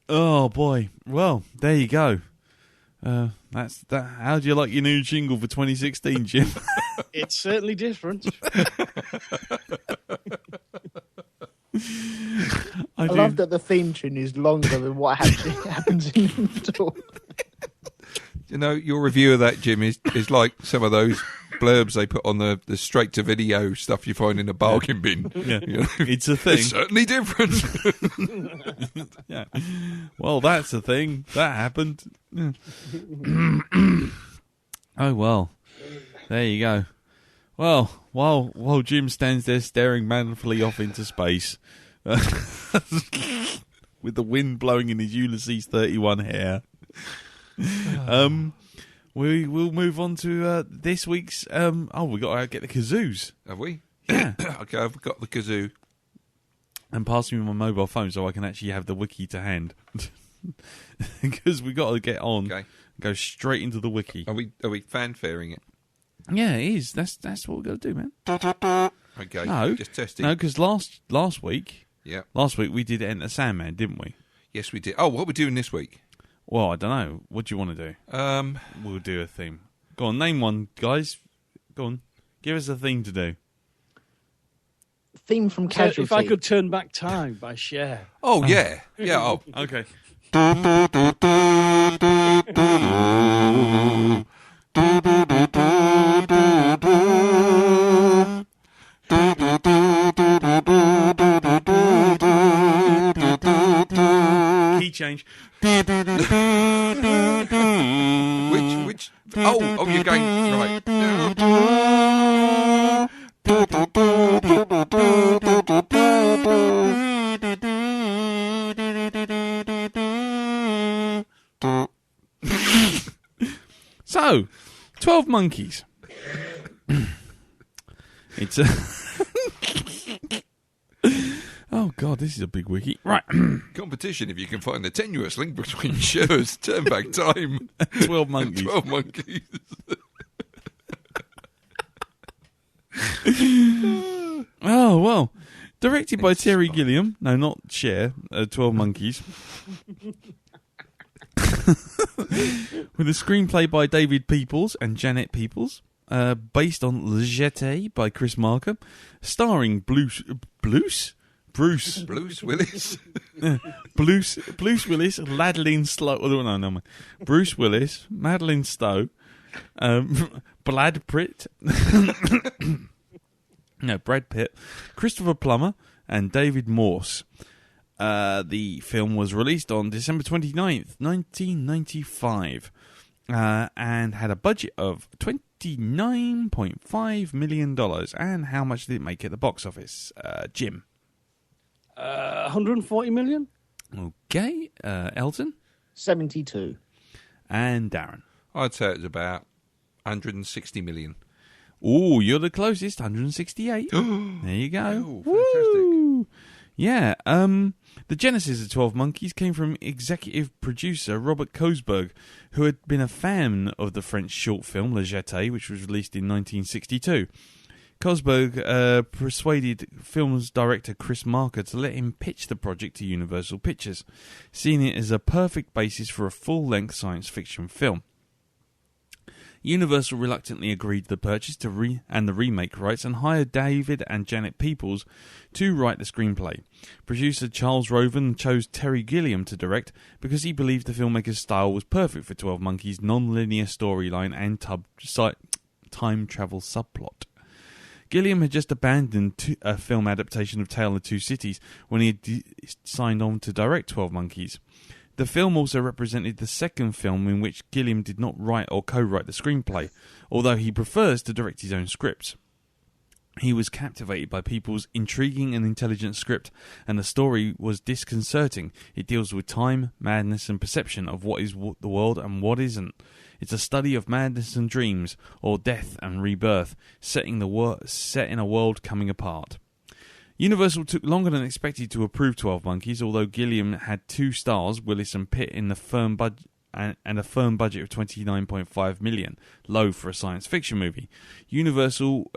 Oh, boy. Well, there you go. That's that. How do you like your new jingle for 2016, Jim? It's certainly different. I love that the theme tune is longer than what actually happens in the talk. You know, your review of that, Jim, is like some of those blurbs they put on the straight-to-video stuff you find in a bargain bin. Yeah. You know? It's a thing. It's certainly different. Yeah. Well, that's a thing. That happened. Yeah. Oh, well. There you go. Well, while Jim stands there staring manfully off into space, with the wind blowing in his Ulysses 31 hair, we will move on to this week's. We got to get the kazoos. Have we? Yeah. Okay, I've got the kazoo. And pass me my mobile phone so I can actually have the wiki to hand. Because we got to get on. Okay. Go straight into the wiki. Are we fanfaring it? Yeah, it is. That's what we're going to do, man. Okay. No, Just testing. No, because last week Yeah. we did Enter Sandman, didn't we? Yes, we did. Oh, what are we doing this week? Well, I don't know. What do you want to do? We'll do a theme. Go on, name one, guys. Go on. Give us a theme to do. Theme from So Casualty. if I could turn back time by Cher. Oh, yeah. Yeah. Oh, Okay. Key change. which? Oh, you're going right. So, 12 Monkeys. It's a... Oh, God, this is a big wiki. Right. Competition if you can find the tenuous link between shows, turn back time, 12 Monkeys. 12 monkeys. Oh, well. Directed by Terry Gilliam. No, not Cher. 12 Monkeys. With a screenplay by David Peoples and Janet Peoples. Based on Le Jeté by Chris Marker. Starring Bruce Willis. Bruce Willis. Bruce Willis, Madeline Stowe. Oh, no. Bruce Willis, Madeline Stowe, Brad Pitt, Brad Pitt, Christopher Plummer, and David Morse. The film was released on December 29th, 1995, and had a budget of $29.5 million. And how much did it make at the box office? Jim? 140 million? Okay. Elton? 72. And Darren? I'd say it's about 160 million. Oh, you're the closest, 168. There you go. Oh, fantastic. Woo! Yeah, the genesis of 12 Monkeys came from executive producer Robert Kosberg, who had been a fan of the French short film Le Jeté, which was released in 1962. Kosberg persuaded film's director Chris Marker to let him pitch the project to Universal Pictures, seeing it as a perfect basis for a full-length science fiction film. Universal reluctantly agreed to the purchase and the remake rights and hired David and Janet Peoples to write the screenplay. Producer Charles Roven chose Terry Gilliam to direct because he believed the filmmaker's style was perfect for 12 Monkeys' non-linear storyline and time travel subplot. Gilliam had just abandoned a film adaptation of Tale of Two Cities when he had signed on to direct 12 Monkeys. The film also represented the second film in which Gilliam did not write or co-write the screenplay, although he prefers to direct his own scripts. He was captivated by People's intriguing and intelligent script, and the story was disconcerting. It deals with time, madness, and perception of what is the world and what isn't. It's a study of madness and dreams, or death and rebirth, set in a world coming apart. Universal took longer than expected to approve 12 Monkeys, although Gilliam had two stars, Willis and Pitt, in the firm budget and a firm budget of $29.5 million, low for a science fiction movie. Universal's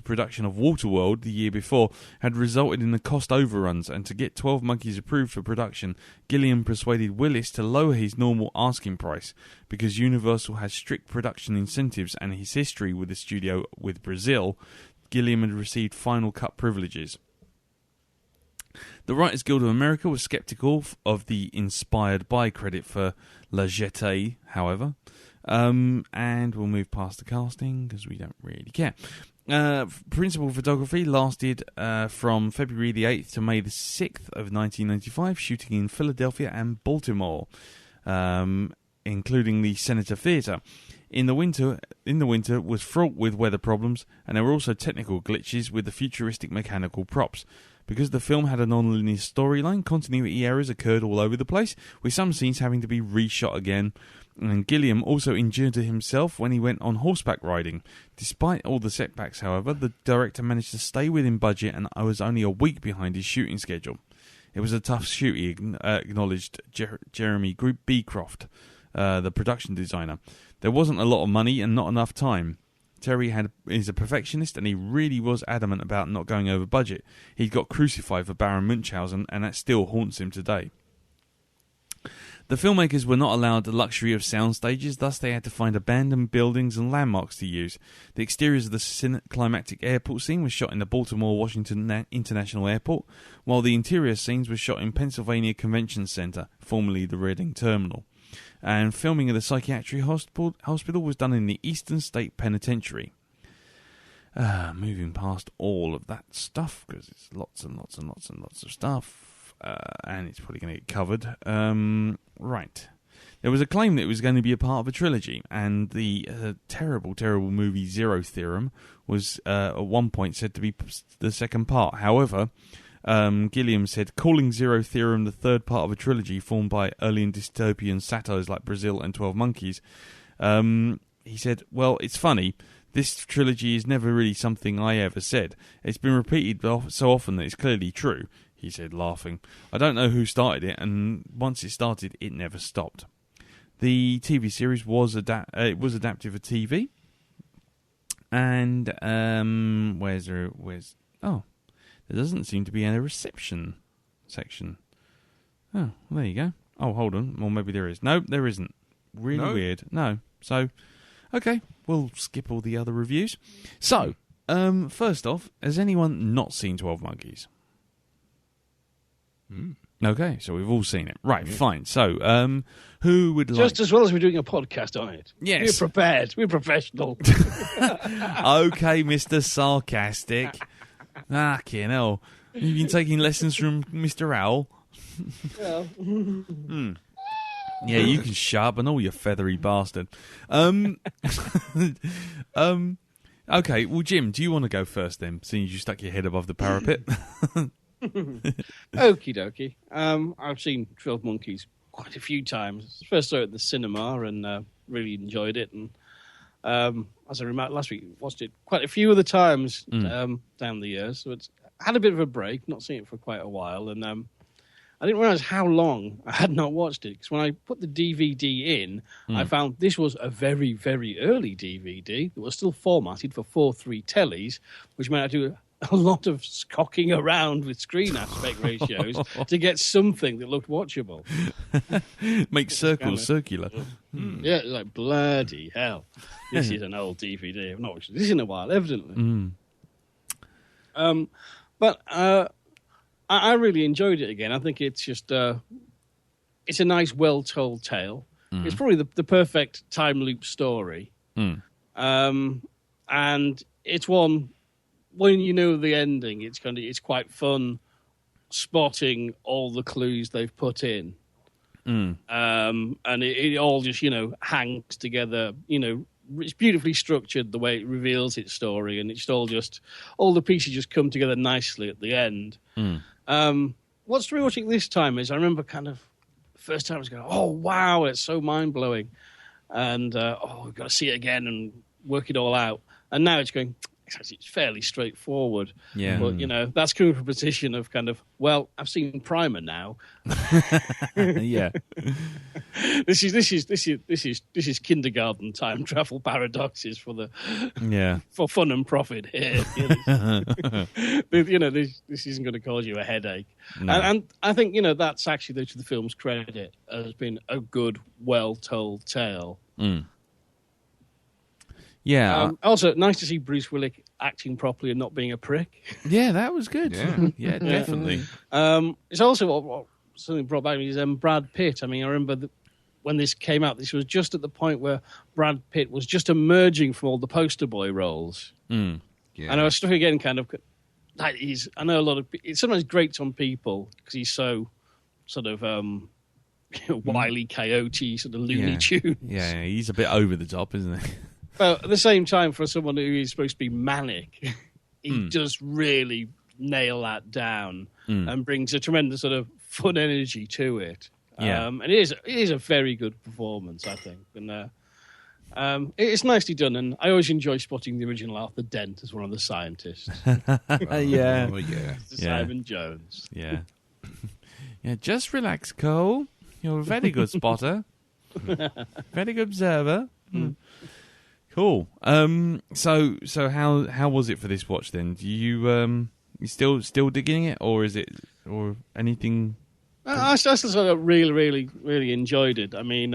production of Waterworld the year before had resulted in the cost overruns, and to get 12 Monkeys approved for production, Gilliam persuaded Willis to lower his normal asking price, because Universal had strict production incentives and his history with the studio with Brazil. Gilliam had received final cut privileges. The Writers Guild of America was sceptical of the inspired by credit for La Jetée, however. And we'll move past the casting because we don't really care. Principal photography lasted from February the 8th to May the 6th of 1995, shooting in Philadelphia and Baltimore, including the Senator Theatre. In the winter was fraught with weather problems, and there were also technical glitches with the futuristic mechanical props. Because the film had a non-linear storyline, continuity errors occurred all over the place, with some scenes having to be reshot again. And Gilliam also injured himself when he went on horseback riding. Despite all the setbacks, however, the director managed to stay within budget and was only a week behind his shooting schedule. It was a tough shoot, he acknowledged Jeremy Beecroft, the production designer. There wasn't a lot of money and not enough time. Terry is a perfectionist, and he really was adamant about not going over budget. He got crucified for Baron Munchausen, and that still haunts him today. The filmmakers were not allowed the luxury of sound stages, thus they had to find abandoned buildings and landmarks to use. The exteriors of the climactic airport scene was shot in the Baltimore-Washington International Airport, while the interior scenes were shot in Pennsylvania Convention Center, formerly the Reading Terminal. And filming of the psychiatric hospital was done in the Eastern State Penitentiary. Moving past all of that stuff, because it's lots and lots and lots and lots of stuff, and it's probably going to get covered. Right. There was a claim that it was going to be a part of a trilogy, and the terrible, terrible movie Zero Theorem was at one point said to be the second part. However, Gilliam said, calling Zero Theorem the third part of a trilogy formed by early and dystopian satires like Brazil and 12 Monkeys He said, well, it's funny. This trilogy is never really something I ever said. It's been repeated so often that it's clearly true, he said, laughing. I don't know who started it, and once it started, it never stopped. The TV series was adapted for TV. And there doesn't seem to be any reception section. Oh, well, there you go. Oh, hold on. Well, maybe there is. No, there isn't. Really weird. No. So, okay, we'll skip all the other reviews. So, first off, has anyone not seen 12 Monkeys? Okay, so we've all seen it. Right, fine. So, who would like... Just as well as we're doing a podcast on it. Yes. We're prepared. We're professional. Okay, Mr. Sarcastic. Fucking hell. You've been taking lessons from Mr. Owl? Well. Yeah, you can sharpen all, you feathery bastard. Okay, well, Jim, do you want to go first then, seeing as you stuck your head above the parapet? Okie dokie. I've seen 12 Monkeys quite a few times. First saw it at the cinema and really enjoyed it. And as I remarked last week, watched it quite a few other times down the years. So it's had a bit of a break, not seen it for quite a while. And I didn't realise how long I had not watched it, because when I put the DVD in, I found this was a very, very early DVD that was still formatted for 4:3 tellies, which meant I do a lot of cocking around with screen aspect ratios to get something that looked watchable. Make circles circular. Yeah, it's like, bloody hell. This is an old DVD. I've not watched this in a while, evidently. But I really enjoyed it again. I think it's just it's a nice, well-told tale. It's probably the perfect time loop story. And it's one, when you know the ending, it's quite fun spotting all the clues they've put in. And it all just, hangs together, it's beautifully structured the way it reveals its story, and it's all the pieces just come together nicely at the end. What's rewatching this time is I remember kind of first time I was going, oh wow, it's so mind blowing, and we've got to see it again and work it all out. And now it's going, it's fairly straightforward. Yeah. But that's coming from a position of kind of, well, I've seen Primer now. Yeah. This is kindergarten time travel paradoxes for fun and profit here. This isn't going to cause you a headache. No. And I think that's actually to the film's credit, has been a good, well told tale. Yeah. Also, nice to see Bruce Willis acting properly and not being a prick. Yeah, that was good. Yeah, definitely. It's also something brought back is Brad Pitt. I mean, I remember when this came out, this was just at the point where Brad Pitt was just emerging from all the poster boy roles. And I was struck again, kind of, like I know a lot of, it sometimes grates on people because he's so sort of Wile E. Coyote, sort of Looney Tunes. Yeah, he's a bit over the top, isn't he? But at the same time, for someone who is supposed to be manic, he does really nail that down and brings a tremendous sort of fun energy to it. And it is a very good performance, I think. And it's nicely done, and I always enjoy spotting the original Arthur Dent as one of the scientists. Simon Jones. Yeah. Yeah, just relax, Cole. You're a very good spotter. Very good observer. Cool. So how was it for this watch then? Do you still digging it, or is it, or anything? I still really enjoyed it. I mean,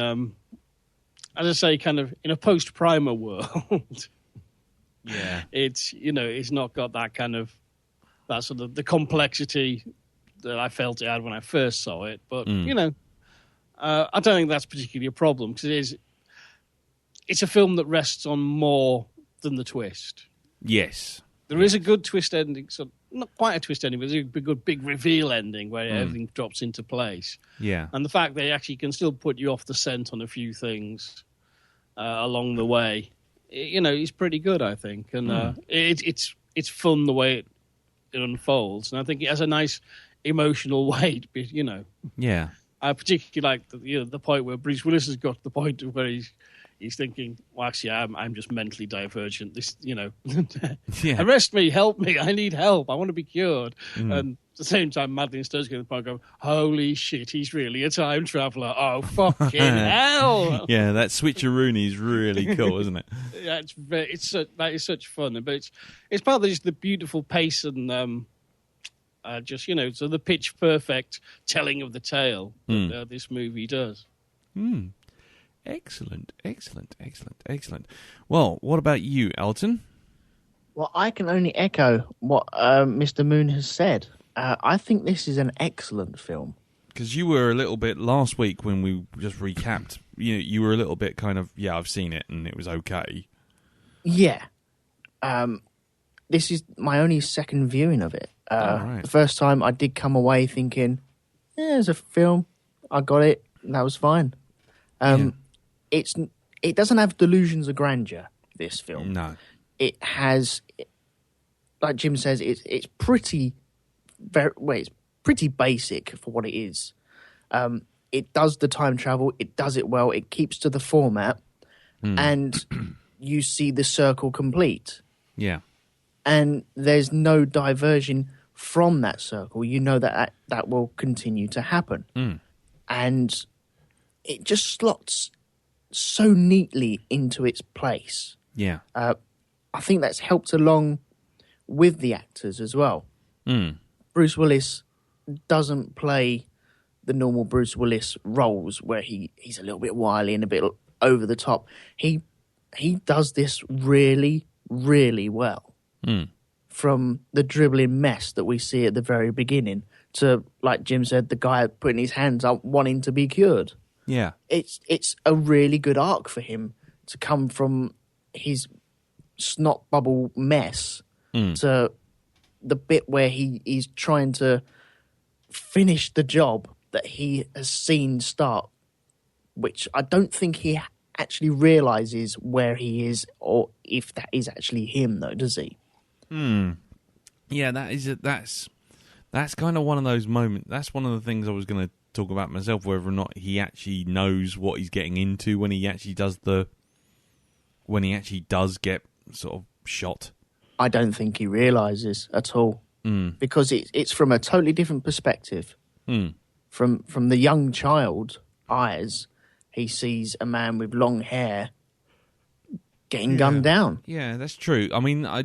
as I say, kind of in a post-Primer world, it's not got that kind of that sort of the complexity that I felt it had when I first saw it. But I don't think that's particularly a problem, because it's a film that rests on more than the twist. Yes. There is a good twist ending, so not quite a twist ending, but there's a good big reveal ending where everything drops into place. Yeah. And the fact they actually can still put you off the scent on a few things along the way, is pretty good, I think. And it's fun the way it unfolds. And I think it has a nice emotional weight, Yeah. I particularly like the point where Bruce Willis has got to the point of where he's thinking, well, actually, I'm just mentally divergent. This, arrest me, help me, I need help, I want to be cured. And at the same time, Madeline Stowe's going to the point going, holy shit, he's really a time traveller. Oh, fucking hell. Yeah, that switcheroonie is really cool, isn't it? Yeah, that is such fun. But it's part of just the beautiful pace and so the pitch perfect telling of the tale that this movie does. Excellent. Well, what about you, Elton? Well, I can only echo what Mr. Moon has said. I think this is an excellent film. Because you were a little bit last week when we just recapped. You were a little bit kind of I've seen it and it was okay. Yeah, this is my only second viewing of it. Right. The first time I did come away thinking, it's a film. I got it. And that was fine. It doesn't have delusions of grandeur. This film, no. It has, like Jim says, it's pretty. It's pretty basic for what it is. It does the time travel. It does it well. It keeps to the format, and you see the circle complete. Yeah, and there's no diversion from that circle. You know that will continue to happen, and it just slots so neatly into its place. Yeah, I think that's helped along with the actors as well. Bruce Willis doesn't play the normal Bruce Willis roles where he's a little bit wily and a bit over the top. He does this really, really well. From the dribbling mess that we see at the very beginning to, like Jim said, the guy putting his hands up wanting to be cured. Yeah. It's a really good arc for him to come from his snot bubble mess to the bit where he's trying to finish the job that he has seen start, which I don't think he actually realizes where he is or if that is actually him, though, does he? Yeah, that's kind of one of those moments. That's one of the things I was going to talk about myself, whether or not he actually knows what he's getting into when he actually does get sort of shot. I don't think he realizes at all because it's from a totally different perspective. From the young child eyes, he sees a man with long hair getting gunned down. Yeah, that's true. I mean, I'll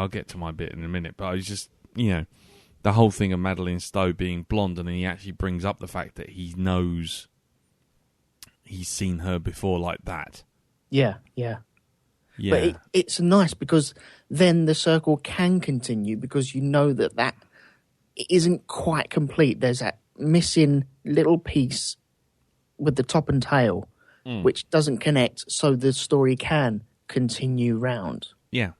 get to my bit in a minute, but I was just, the whole thing of Madeline Stowe being blonde, and then he actually brings up the fact that he knows he's seen her before like that. Yeah. But it's nice because then the circle can continue because you know that it isn't quite complete. There's that missing little piece with the top and tail which doesn't connect, so the story can continue round. Yeah.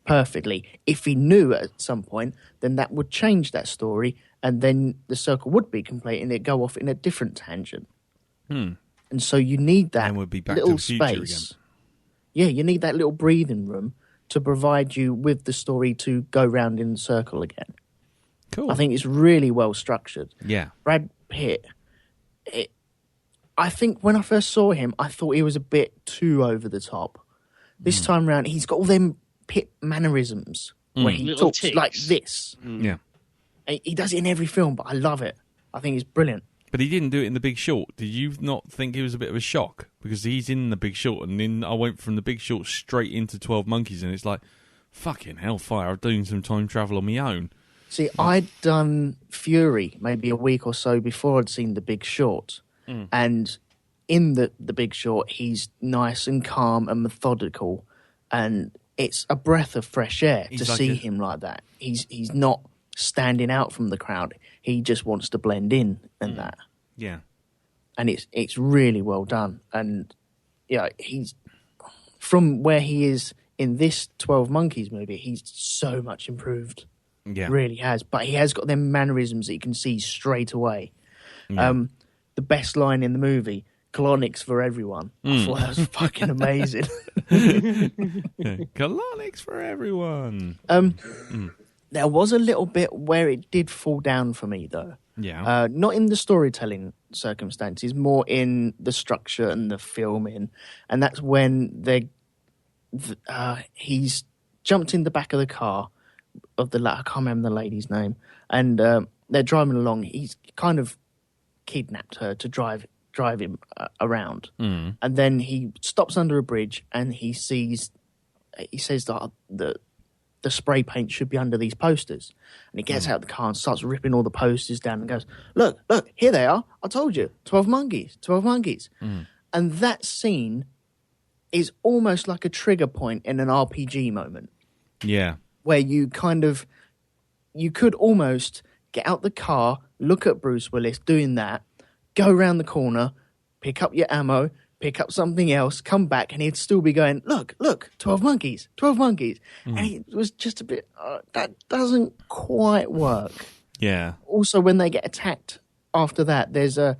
Perfectly. If he knew at some point, then that would change that story, and then the circle would be complete and it'd go off in a different tangent. And so you need that we'll be back little to the future space. Again. Yeah, you need that little breathing room to provide you with the story to go round in the circle again. Cool. I think it's really well structured. Yeah. Brad Pitt, I think when I first saw him, I thought he was a bit too over the top. This time round, he's got all them Pitt mannerisms where he Little talks ticks. like this. Yeah. And he does it in every film, but I love it. I think it's brilliant. But he didn't do it in The Big Short. Did you not think it was a bit of a shock? Because he's in The Big Short, and then I went from The Big Short straight into 12 Monkeys, and it's like, fucking hellfire, I'm doing some time travel on my own. See, I'd done Fury maybe a week or so before I'd seen The Big Short. And in the Big Short, he's nice and calm and methodical, and it's a breath of fresh air to see him like that. He's not standing out from the crowd. He just wants to blend in and that. Yeah. And it's really well done. And he's from where he is in this 12 Monkeys movie, he's so much improved. Yeah. Really has. But he has got them mannerisms that you can see straight away. Yeah. The best line in the movie, colonics for everyone. I thought that was fucking amazing. Colonics for everyone. There was a little bit where it did fall down for me, though. Yeah. Not in the storytelling circumstances, more in the structure and the filming. And that's when he's jumped in the back of the car of I can't remember the lady's name, and they're driving along. He's kind of kidnapped her to drive him around, and then he stops under a bridge and he says that the spray paint should be under these posters, and he gets out of the car and starts ripping all the posters down and goes, look, here they are, I told you, 12 monkeys. And that scene is almost like a trigger point in an RPG moment. Yeah. Where you could almost get out the car, look at Bruce Willis doing that, go around the corner, pick up your ammo, pick up something else, come back, and he'd still be going, look, 12 monkeys. And it was just a bit, that doesn't quite work. Yeah. Also, when they get attacked after that, there's a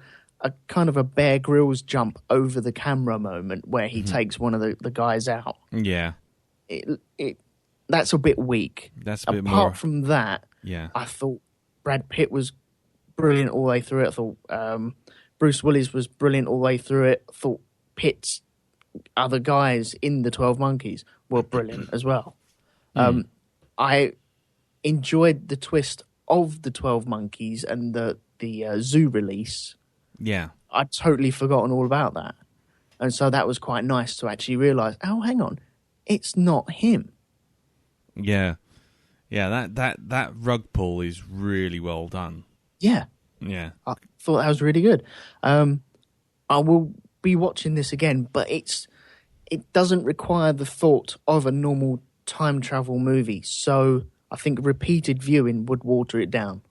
kind of a Bear Grylls jump over the camera moment where he takes one of the guys out. Yeah. That's a bit weak. That's a bit Apart more. from that, Yeah. I thought Brad Pitt was brilliant all the way through it. I thought Bruce Willis was brilliant all the way through it. I thought Pitt's other guys in the 12 Monkeys were brilliant as well. I enjoyed the twist of the 12 Monkeys and the Zoo release. Yeah. I'd totally forgotten all about that. And so that was quite nice to actually realise, oh, hang on, it's not him. Yeah. Yeah, that rug pull is really well done. Yeah. Yeah. I thought that was really good. I will be watching this again, but it doesn't require the thought of a normal time travel movie. So I think repeated viewing would water it down.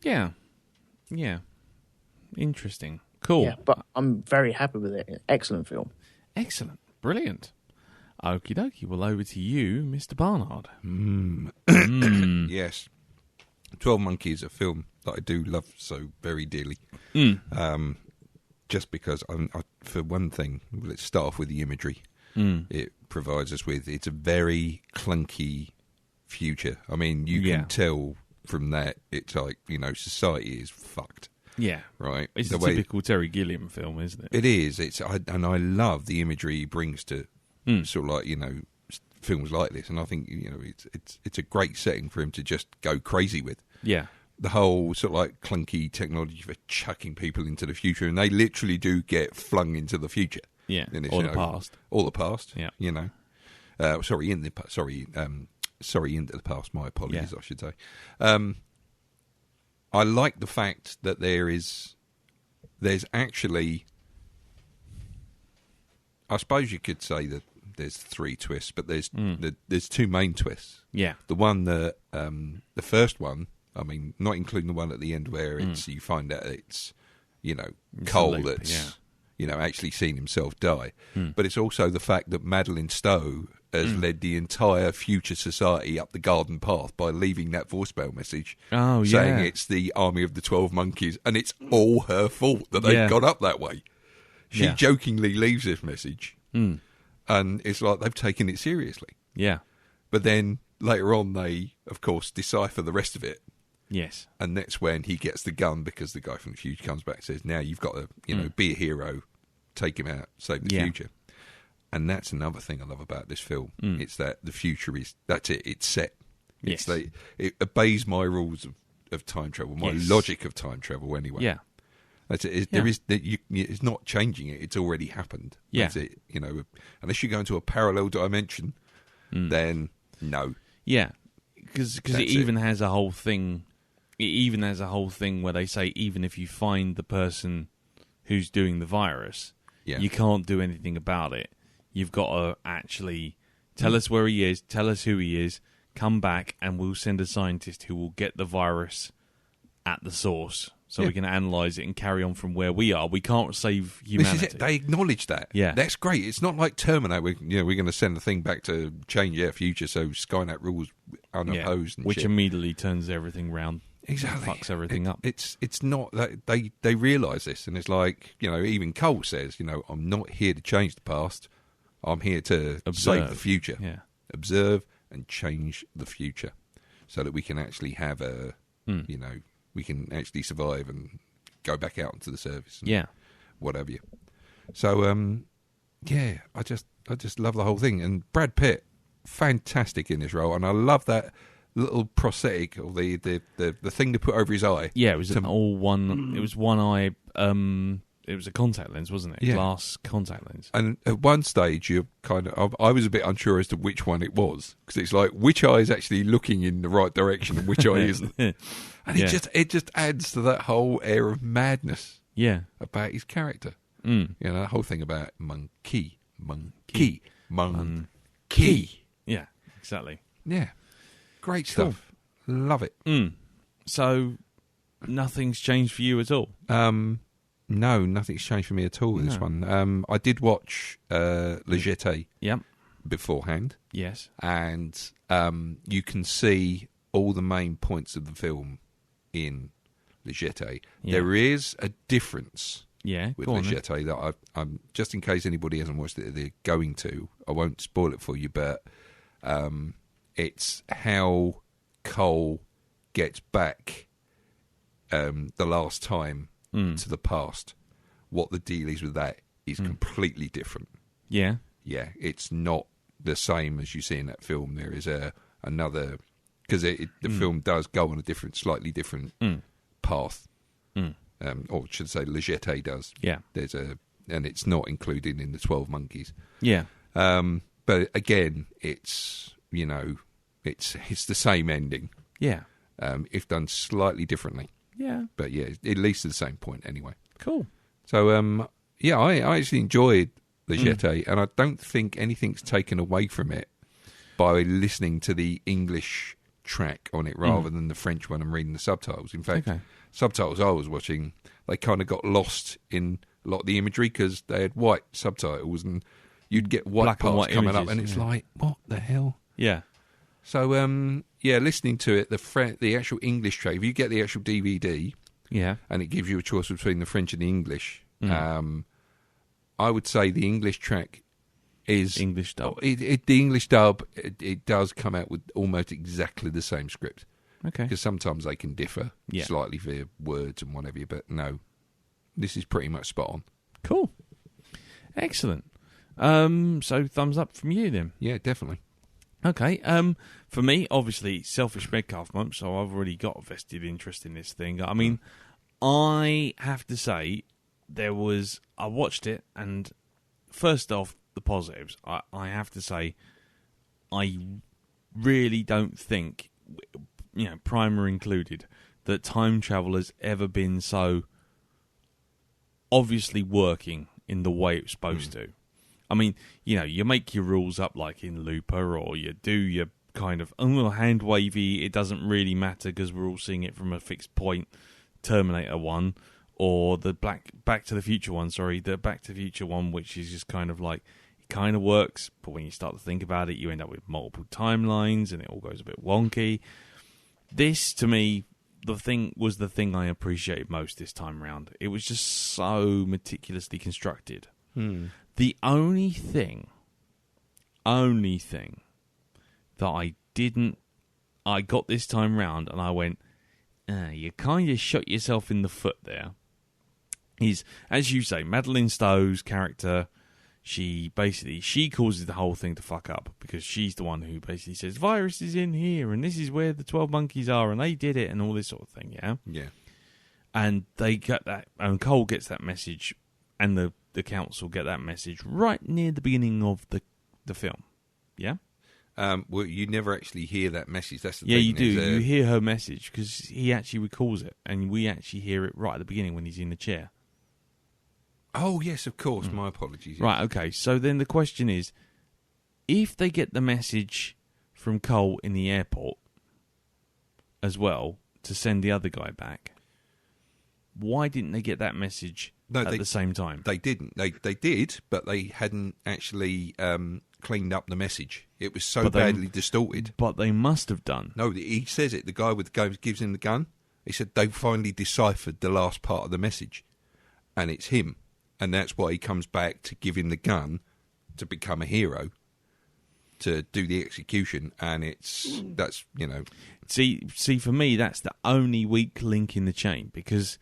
Yeah. Yeah. Interesting. Cool. Yeah, but I'm very happy with it. Excellent film. Excellent. Brilliant. Okie dokie. Well, over to you, Mr. Barnard. Yes. 12 Monkeys, a film that I do love so very dearly. Just because, for one thing, let's start off with the imagery. It provides us with, it's a very clunky future. I mean, you can tell from that, it's like, society is fucked. Yeah. Right? It's a typical Terry Gilliam film, isn't it? It is. And I love the imagery he brings to sort of like, films like this. And I think, it's a great setting for him to just go crazy with. Yeah. The whole sort of like clunky technology for chucking people into the future, and they literally do get flung into the future. Yeah, and or the past. Or the past. Yeah. Sorry, into the past. My apologies, I should say. I like the fact that there's actually, I suppose you could say that there's 3 twists, but there's 2 main twists. Yeah. The one that the first one, I mean, not including the one at the end where it's you find out it's Cole that's actually seen himself die, but it's also the fact that Madeline Stowe has led the entire future society up the garden path by leaving that voicemail message saying it's the army of the 12 monkeys, and it's all her fault that they've got up that way. She jokingly leaves this message, and it's like they've taken it seriously. Yeah. But then later on, they, of course, decipher the rest of it. Yes. And that's when he gets the gun, because the guy from the future comes back and says, now you've got to, be a hero, take him out, save the future. And that's another thing I love about this film. It's that the future that's it, it's set. Yes. It obeys my rules of time travel, my logic of time travel anyway. Yeah. That's it. It's not changing it, it's already happened. Yeah. That's it. Unless you go into a parallel dimension, then no. Yeah. Because it even has a whole thing. It even has a whole thing where they say even if you find the person who's doing the virus, you can't do anything about it. You've got to actually tell us where he is, tell us who he is, come back, and we'll send a scientist who will get the virus at the source so we can analyse it and carry on from where we are. We can't save humanity. This is it. They acknowledge that. Yeah. That's great. It's not like Terminator. We're going to send the thing back to change our future so Skynet rules unopposed and which shit. immediately turns everything round. Exactly. Fucks everything up. It's not that they realise this, and it's like, even Cole says, I'm not here to change the past. I'm here to save the future. Yeah. Observe and change the future. so that we can actually have you know, we can actually survive and go back out into the service. And what have you. So, yeah, I just love the whole thing. And Brad Pitt, fantastic in this role, and I love that little prosthetic or the thing to put over his eye. Yeah, it was all one. It was one eye. It was a contact lens, wasn't it? Yeah. Glass contact lens. And at one stage, you're I was a bit unsure as to which one it was, because it's like which eye is actually looking in the right direction and which eye isn't. And it just adds to that whole air of madness. Yeah, about his character. Mm. You know, that whole thing about monkey. Yeah, exactly. Yeah, great stuff. Love it. So nothing's changed for you at all? No, nothing's changed for me at all with this one. I did watch Le Jeté beforehand. Yes. And you can see all the main points of the film in Le Jeté. Yeah. There is a difference with Le on, Jeté that I'm just in case anybody hasn't watched it, they're going to. I won't spoil it for you, but it's how Cole gets back the last time to the past. What the deal is with that is completely different. Yeah. Yeah, it's not the same as you see in that film. There is another, because the film does go on a slightly different path, or should I say, Le Jeté does. Yeah, and it's not included in the 12 Monkeys. Yeah, but again, it's it's the same ending. Yeah, if done slightly differently. Yeah, but yeah, at least to the same point anyway. Cool. So I actually enjoyed Le Jeté, and I don't think anything's taken away from it by listening to the English track on it rather than the French one and reading the subtitles. In fact, subtitles I was watching, they kind of got lost in a lot of the imagery because they had white subtitles, and you'd get white parts coming up, and it's like, what the hell? Yeah. So, listening to it, the actual English track, if you get the actual DVD, and it gives you a choice between the French and the English, I would say the English track is English dub. The English dub, it does come out with almost exactly the same script. Okay. Because sometimes they can differ slightly via words and whatever, but no, this is pretty much spot on. Cool. Excellent. So thumbs up from you then. Yeah, definitely. Okay. For me, obviously, Selfish Medcalf Month, so I've already got a vested interest in this thing. I mean, I have to say, I watched it, and first off, the positives. I have to say, I really don't think, Primer included, that time travel has ever been so obviously working in the way it's supposed to. I mean, you make your rules up like in Looper, or you do your kind of hand wavy, it doesn't really matter because we're all seeing it from a fixed point, Terminator 1, or the Back to the Future one, which is just kind of like, it kind of works, but when you start to think about it, you end up with multiple timelines and it all goes a bit wonky. This, to me, the thing I appreciated most this time around. It was just so meticulously constructed. The only thing that I got this time round, and I went, you kind of shot yourself in the foot there, is, as you say, Madeleine Stowe's character, she causes the whole thing to fuck up, because she's the one who basically says, virus is in here, and this is where the 12 monkeys are, and they did it, and all this sort of thing, yeah? Yeah. And they get that, and Cole gets that message, and the council get that message right near the beginning of the film. Yeah? Well, you never actually hear that message. That's the thing. Yeah, you do. You hear her message because he actually recalls it, and we actually hear it right at the beginning when he's in the chair. Oh, yes, of course. My apologies. Yes. Right, okay. So then the question is, if they get the message from Cole in the airport as well to send the other guy back, why didn't they get that message at the same time? They didn't. They did, but they hadn't actually cleaned up the message. It was so badly distorted. But they must have done. No, he says it. The guy with the gun gives him the gun. He said they finally deciphered the last part of the message, and it's him. And that's why he comes back to give him the gun to become a hero. to do the execution, and that's See, for me, that's the only weak link in the chain, because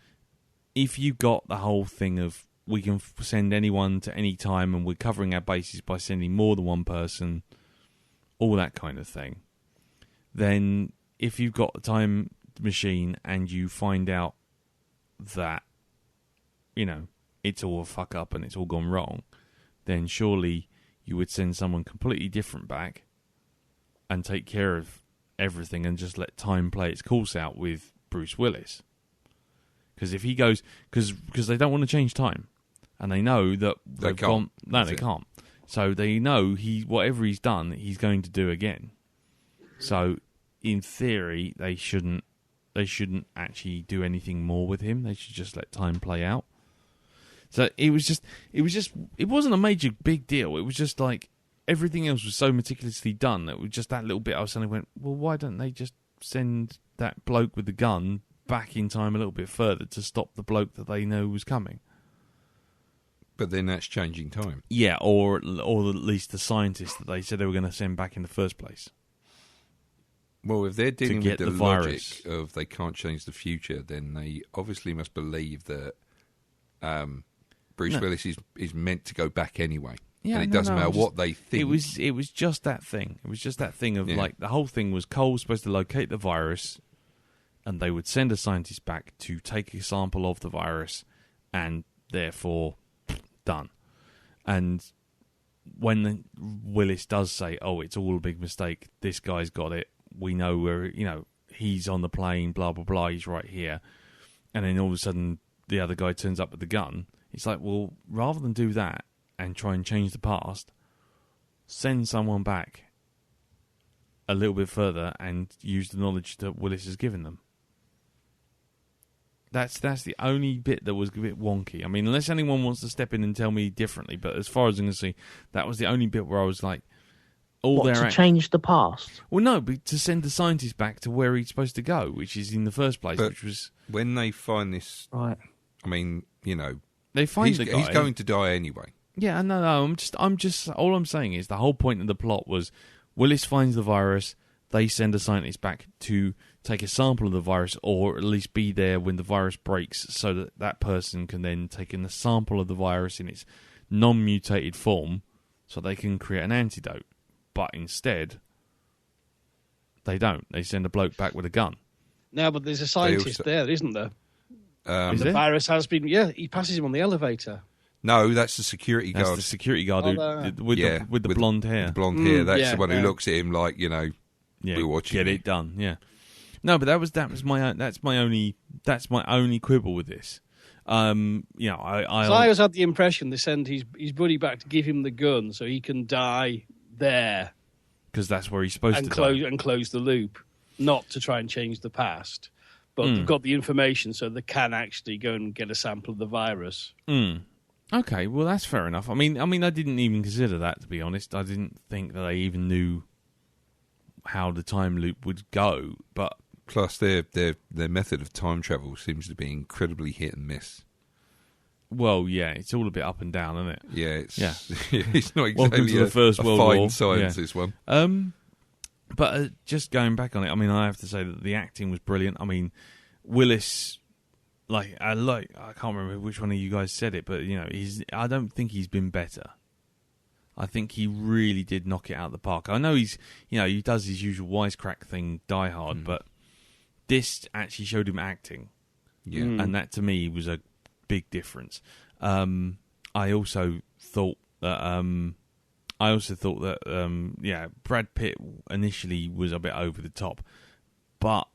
if you got the whole thing of we can send anyone to any time and we're covering our bases by sending more than one person, all that kind of thing, then if you've got a time machine and you find out that, it's all a fuck up and it's all gone wrong, then surely you would send someone completely different back and take care of everything and just let time play its course out with Bruce Willis. Because if he goes, because they don't want to change time, and they know that they've gone. No, they can't. So they know whatever he's done, he's going to do again. So in theory, they shouldn't actually do anything more with him. They should just let time play out. So it wasn't a major big deal. It was just like everything else was so meticulously done that it was just that little bit I suddenly went, well, why don't they just send that bloke with the gun back in time a little bit further to stop the bloke that they know was coming? But then that's changing time. Yeah, or at least the scientists that they said they were going to send back in the first place. Well, if they're dealing with the virus logic of they can't change the future, then they obviously must believe that Bruce Willis is meant to go back anyway. Yeah, and it doesn't matter what they think. It was just that thing. It was just that thing of like the whole thing was Cole was supposed to locate the virus, and they would send a scientist back to take a sample of the virus, and therefore done. And when Willis does say, "Oh, it's all a big mistake. This guy's got it. We know where he's on the plane. Blah blah blah. He's right here." And then all of a sudden, the other guy turns up with the gun. It's like, well, rather than do that and try and change the past, send someone back a little bit further and use the knowledge that Willis has given them. That's the only bit that was a bit wonky. I mean, unless anyone wants to step in and tell me differently, but as far as I'm going to see, that was the only bit where I was like, change the past? Well, no, but to send the scientist back to where he's supposed to go, which is in the first place, but which was when they find this. Right. I mean, they find the guy. He's going to die anyway. Yeah, no. I'm just. All I'm saying is the whole point of the plot was Willis finds the virus. They send a scientist back to take a sample of the virus, or at least be there when the virus breaks, so that that person can then take in a sample of the virus in its non-mutated form, so they can create an antidote. But instead, they don't. They send a bloke back with a gun. No, but there's a scientist there, isn't there? Is the there? virus has been. Yeah, he passes him on the elevator. No, that's the security guard. That's the security guard with the blonde hair. The blonde hair. That's the one who looks at him like, we're watching. Get it done. Yeah. No, but that was my only quibble with this. I always had the impression they send his buddy back to give him the gun so he can die there, because that's where he's supposed to die and close the loop, not to try and change the past. But they've got the information so they can actually go and get a sample of the virus. Okay, well that's fair enough. I mean, I didn't even consider that, to be honest. I didn't think that they even knew how the time loop would go. But plus, their method of time travel seems to be incredibly hit and miss. Well, yeah, it's all a bit up and down, isn't it? Yeah, it's not exactly Welcome to the First World fine War. science, this one. But just going back on it, I mean, I have to say that the acting was brilliant. I mean, Willis, I can't remember which one of you guys said it, but I don't think he's been better. I think he really did knock it out of the park. I know he does his usual wisecrack thing, Die Hard, but this actually showed him acting. Yeah, and that to me was a big difference. I also thought that Brad Pitt initially was a bit over the top, but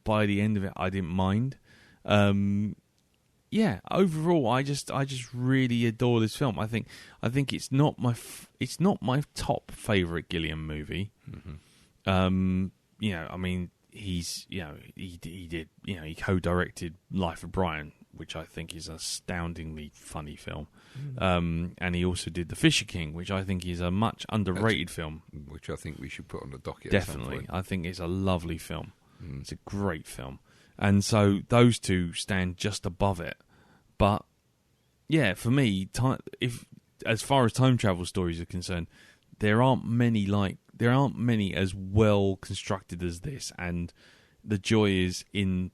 by the end of it, I didn't mind. Overall, I just really adore this film. I think it's not my top favorite Gilliam movie. Mm-hmm. I mean, he co-directed Life of Brian, which I think is an astoundingly funny film. And he also did The Fisher King, which I think is a much underrated film. Which I think we should put on the docket. Definitely. At some point. I think it's a lovely film. It's a great film. And so those two stand just above it. But, yeah, for me, as far as time travel stories are concerned, there aren't many like there aren't many as well constructed as this, and the joy is in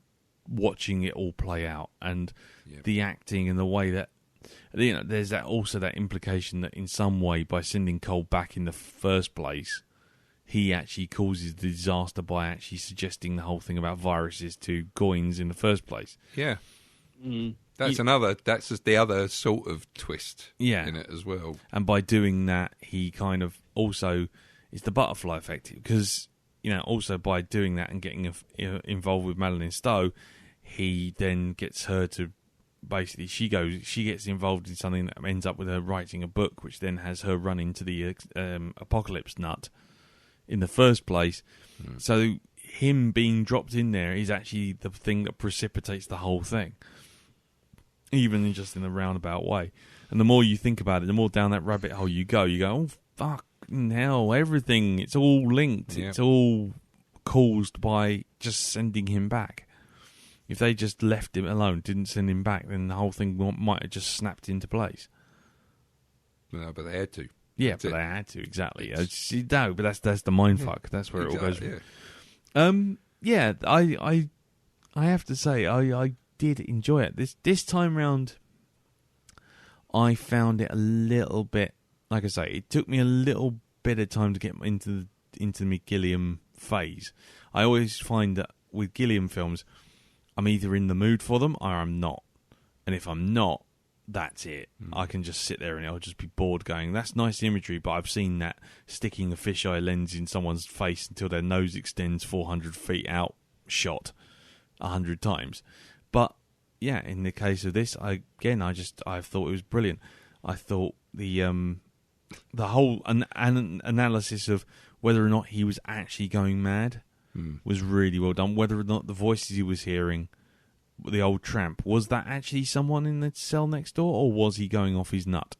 watching it all play out, and the acting and the way that there's that implication that in some way by sending Cole back in the first place, he actually causes the disaster by actually suggesting the whole thing about viruses to Goins in the first place. Yeah. That's just the other sort of twist in it as well. And by doing that, he kind of also, it's the butterfly effect, because, also by doing that and getting involved with Madeline Stowe, he then gets her to, basically, she gets involved in something that ends up with her writing a book, which then has her run into the apocalypse nut in the first place. So him being dropped in there is actually the thing that precipitates the whole thing, even just in a roundabout way. And the more you think about it, the more down that rabbit hole you go, oh, fucking hell, everything, it's all linked. Yep. It's all caused by just sending him back. If they just left him alone, didn't send him back, then the whole thing might have just snapped into place. No, but they had to. Yeah, but they had to, exactly. No, but that's the mindfuck. That's where it all goes. Yeah. I have to say, I did enjoy it. This time round, I found it a little bit, like I say, it took me a little bit of time to get into the Gilliam phase. I always find that with Gilliam films, I'm either in the mood for them or I'm not. And if I'm not, that's it. I can just sit there and I'll just be bored going, that's nice imagery, but I've seen that sticking a fisheye lens in someone's face until their nose extends 400 feet out shot 100 times. But yeah, in the case of this, I thought it was brilliant. I thought the whole analysis of whether or not he was actually going mad was really well done. Whether or not the voices he was hearing, the old tramp, was that actually someone in the cell next door, or was he going off his nut?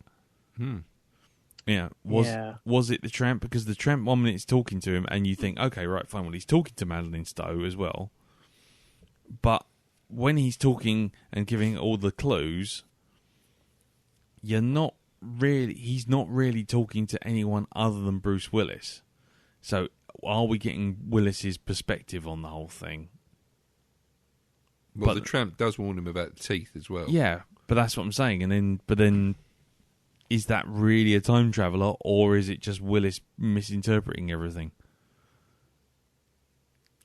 Yeah, was it the tramp? Because the tramp 1 minute is talking to him, and you think, okay, right, fine, well, he's talking to Madeline Stowe as well. But when he's talking and giving all the clues, he's not really talking to anyone other than Bruce Willis. So are we getting Willis's perspective on the whole thing? Well, the tramp does warn him about the teeth as well. Yeah, but that's what I'm saying. But then, is that really a time traveller, or is it just Willis misinterpreting everything?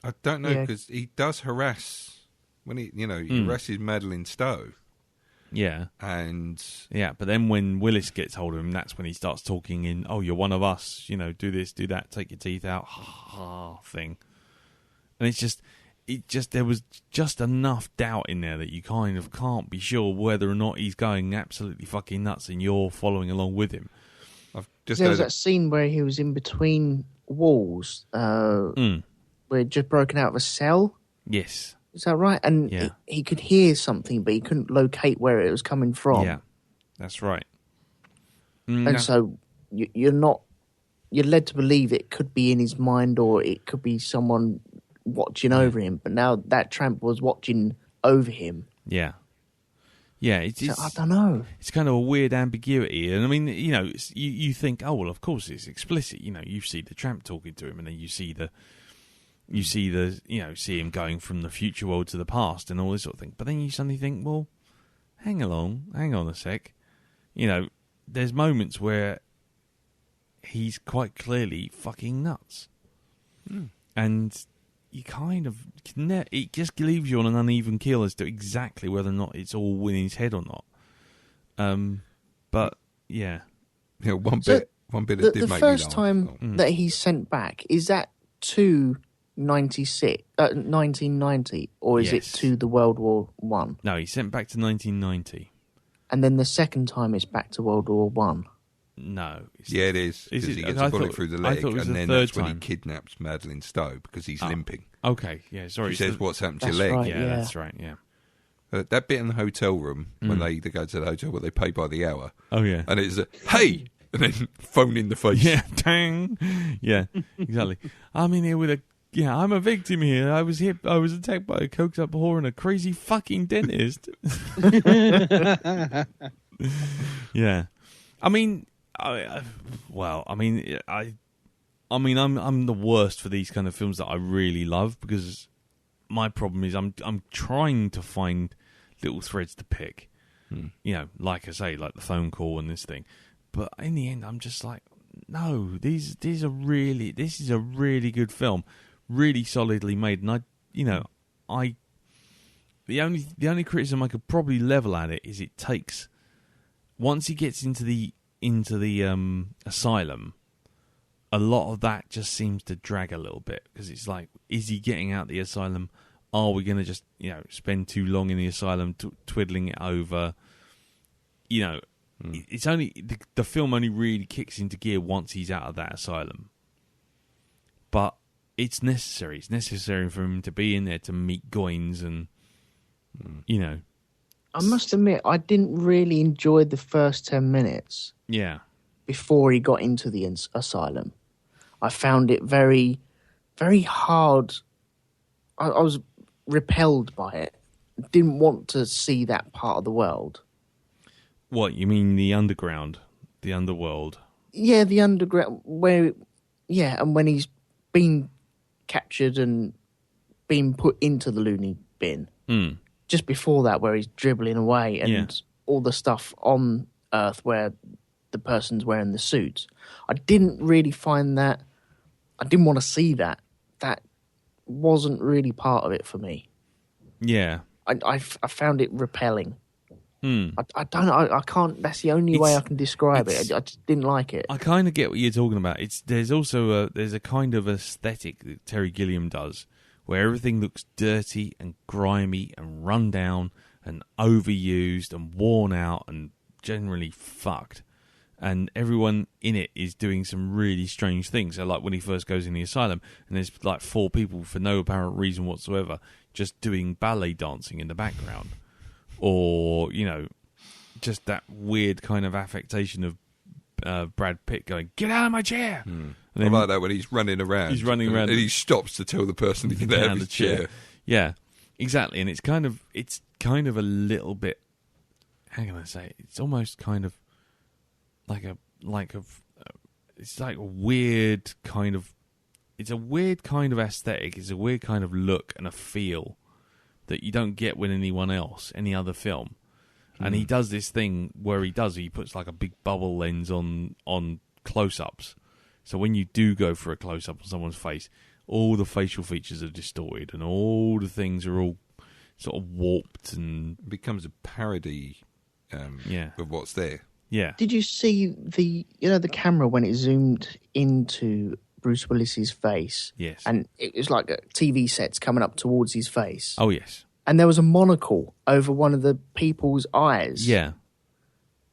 I don't know, because he does harass when he harasses Madeline Stowe. Yeah, but then when Willis gets hold of him, that's when he starts talking in, "Oh, you're one of us. Do this, do that, take your teeth out," thing. And there was just enough doubt in there that you kind of can't be sure whether or not he's going absolutely fucking nuts and you're following along with him. There was that scene where he was in between walls, where he'd just broken out of a cell. Yes. Is that right? And he could hear something, but he couldn't locate where it was coming from. Yeah, that's right. And so you're led to believe it could be in his mind, or it could be someone watching over him. But now that tramp was watching over him. Yeah. Yeah, I don't know. It's kind of a weird ambiguity. And I mean, you think, oh, well, of course it's explicit. You see the tramp talking to him, and then you see him going from the future world to the past and all this sort of thing. But then you suddenly think, well, hang on a sec. There's moments where he's quite clearly fucking nuts. And you kind of, it just leaves you on an uneven keel as to exactly whether or not it's all in his head or not. But, yeah. One bit that did make me laugh. The first time that he's sent back, is that to 1990, or is it to the World War One? No, he's sent back to 1990. And then the second time it's back to World War One. No. Yeah, it is. Because he gets a bullet through the leg, and then that's when he kidnaps Madeline Stowe because he's limping. Okay, yeah, sorry. He says, "What's happened to your leg?" Right, yeah, that's right, yeah. That bit in the hotel room, when they go to the hotel where they pay by the hour. Oh, yeah. And it's hey! And then phone in the face. Yeah, dang. Yeah, exactly. I'm in here with I'm a victim here. I was attacked by a coked up whore and a crazy fucking dentist. Yeah. I mean, I I mean, I'm the worst for these kind of films that I really love, because my problem is I'm trying to find little threads to pick. You know, like I say, like the phone call and this thing. But in the end, I'm just like, no, this is a really good film, really solidly made. And the only criticism I could probably level at it is it takes, once he gets into the asylum, a lot of that just seems to drag a little bit, because it's like, is he getting out the asylum? Are we going to just, spend too long in the asylum twiddling it over? It's only the film only really kicks into gear once he's out of that asylum. But it's necessary. It's necessary for him to be in there to meet Goins and, I must admit, I didn't really enjoy the first 10 minutes. Yeah. Before he got into the asylum. I found it very, very hard. I was repelled by it. Didn't want to see that part of the world. What, you mean the underground? The underworld? Yeah, the underground, and when he's been captured and been put into the loony bin. Just before that, where he's dribbling away and all the stuff on Earth where the person's wearing the suit. I didn't really find that. I didn't want to see that. That wasn't really part of it for me. Yeah. I found it repelling. I don't know. I can't. That's the only way I can describe it. I just didn't like it. I kind of get what you're talking about. There's also a kind of aesthetic that Terry Gilliam does, where everything looks dirty and grimy and run down and overused and worn out and generally fucked. And everyone in it is doing some really strange things. So, like when he first goes in the asylum, and there's like 4 people for no apparent reason whatsoever just doing ballet dancing in the background. Or, just that weird kind of affectation of Brad Pitt going, "Get out of my chair!" And then, I like that when he's running around. He's running around. And he stops to tell the person to get out of his chair. Yeah, exactly. And it's kind of a little bit, how can I say it? It's almost kind of it's like a weird kind of, it's a weird kind of aesthetic. It's a weird kind of look and a feel that you don't get with any other film. And he does this thing where he puts like a big bubble lens on close-ups. So when you do go for a close-up on someone's face, all the facial features are distorted and all the things are all sort of warped, and it becomes a parody of what's there. Yeah. Did you see the camera when it zoomed into Bruce Willis's face? Yes. And it was like TV sets coming up towards his face. Oh, yes. And there was a monocle over one of the people's eyes. Yeah.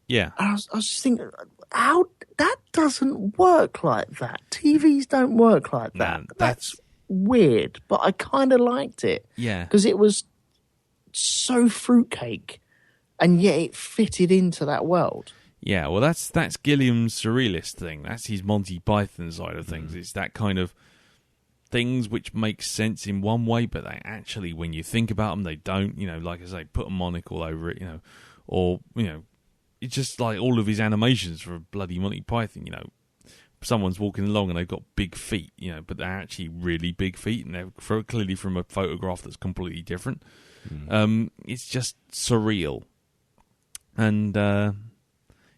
Yeah. And I was just thinking, how that doesn't work like that. TVs don't work like that. Man, that's weird, but I kind of liked it. Yeah. Because it was so fruitcake, and yet it fitted into that world. Yeah, well, that's Gilliam's surrealist thing. That's his Monty Python side of things. It's that kind of things which make sense in one way, but they actually, when you think about them, they don't. Like I say, put a monocle over it, or it's just like all of his animations for bloody Monty Python. Someone's walking along and they've got big feet, but they're actually really big feet, and they're clearly from a photograph that's completely different. It's just surreal, and.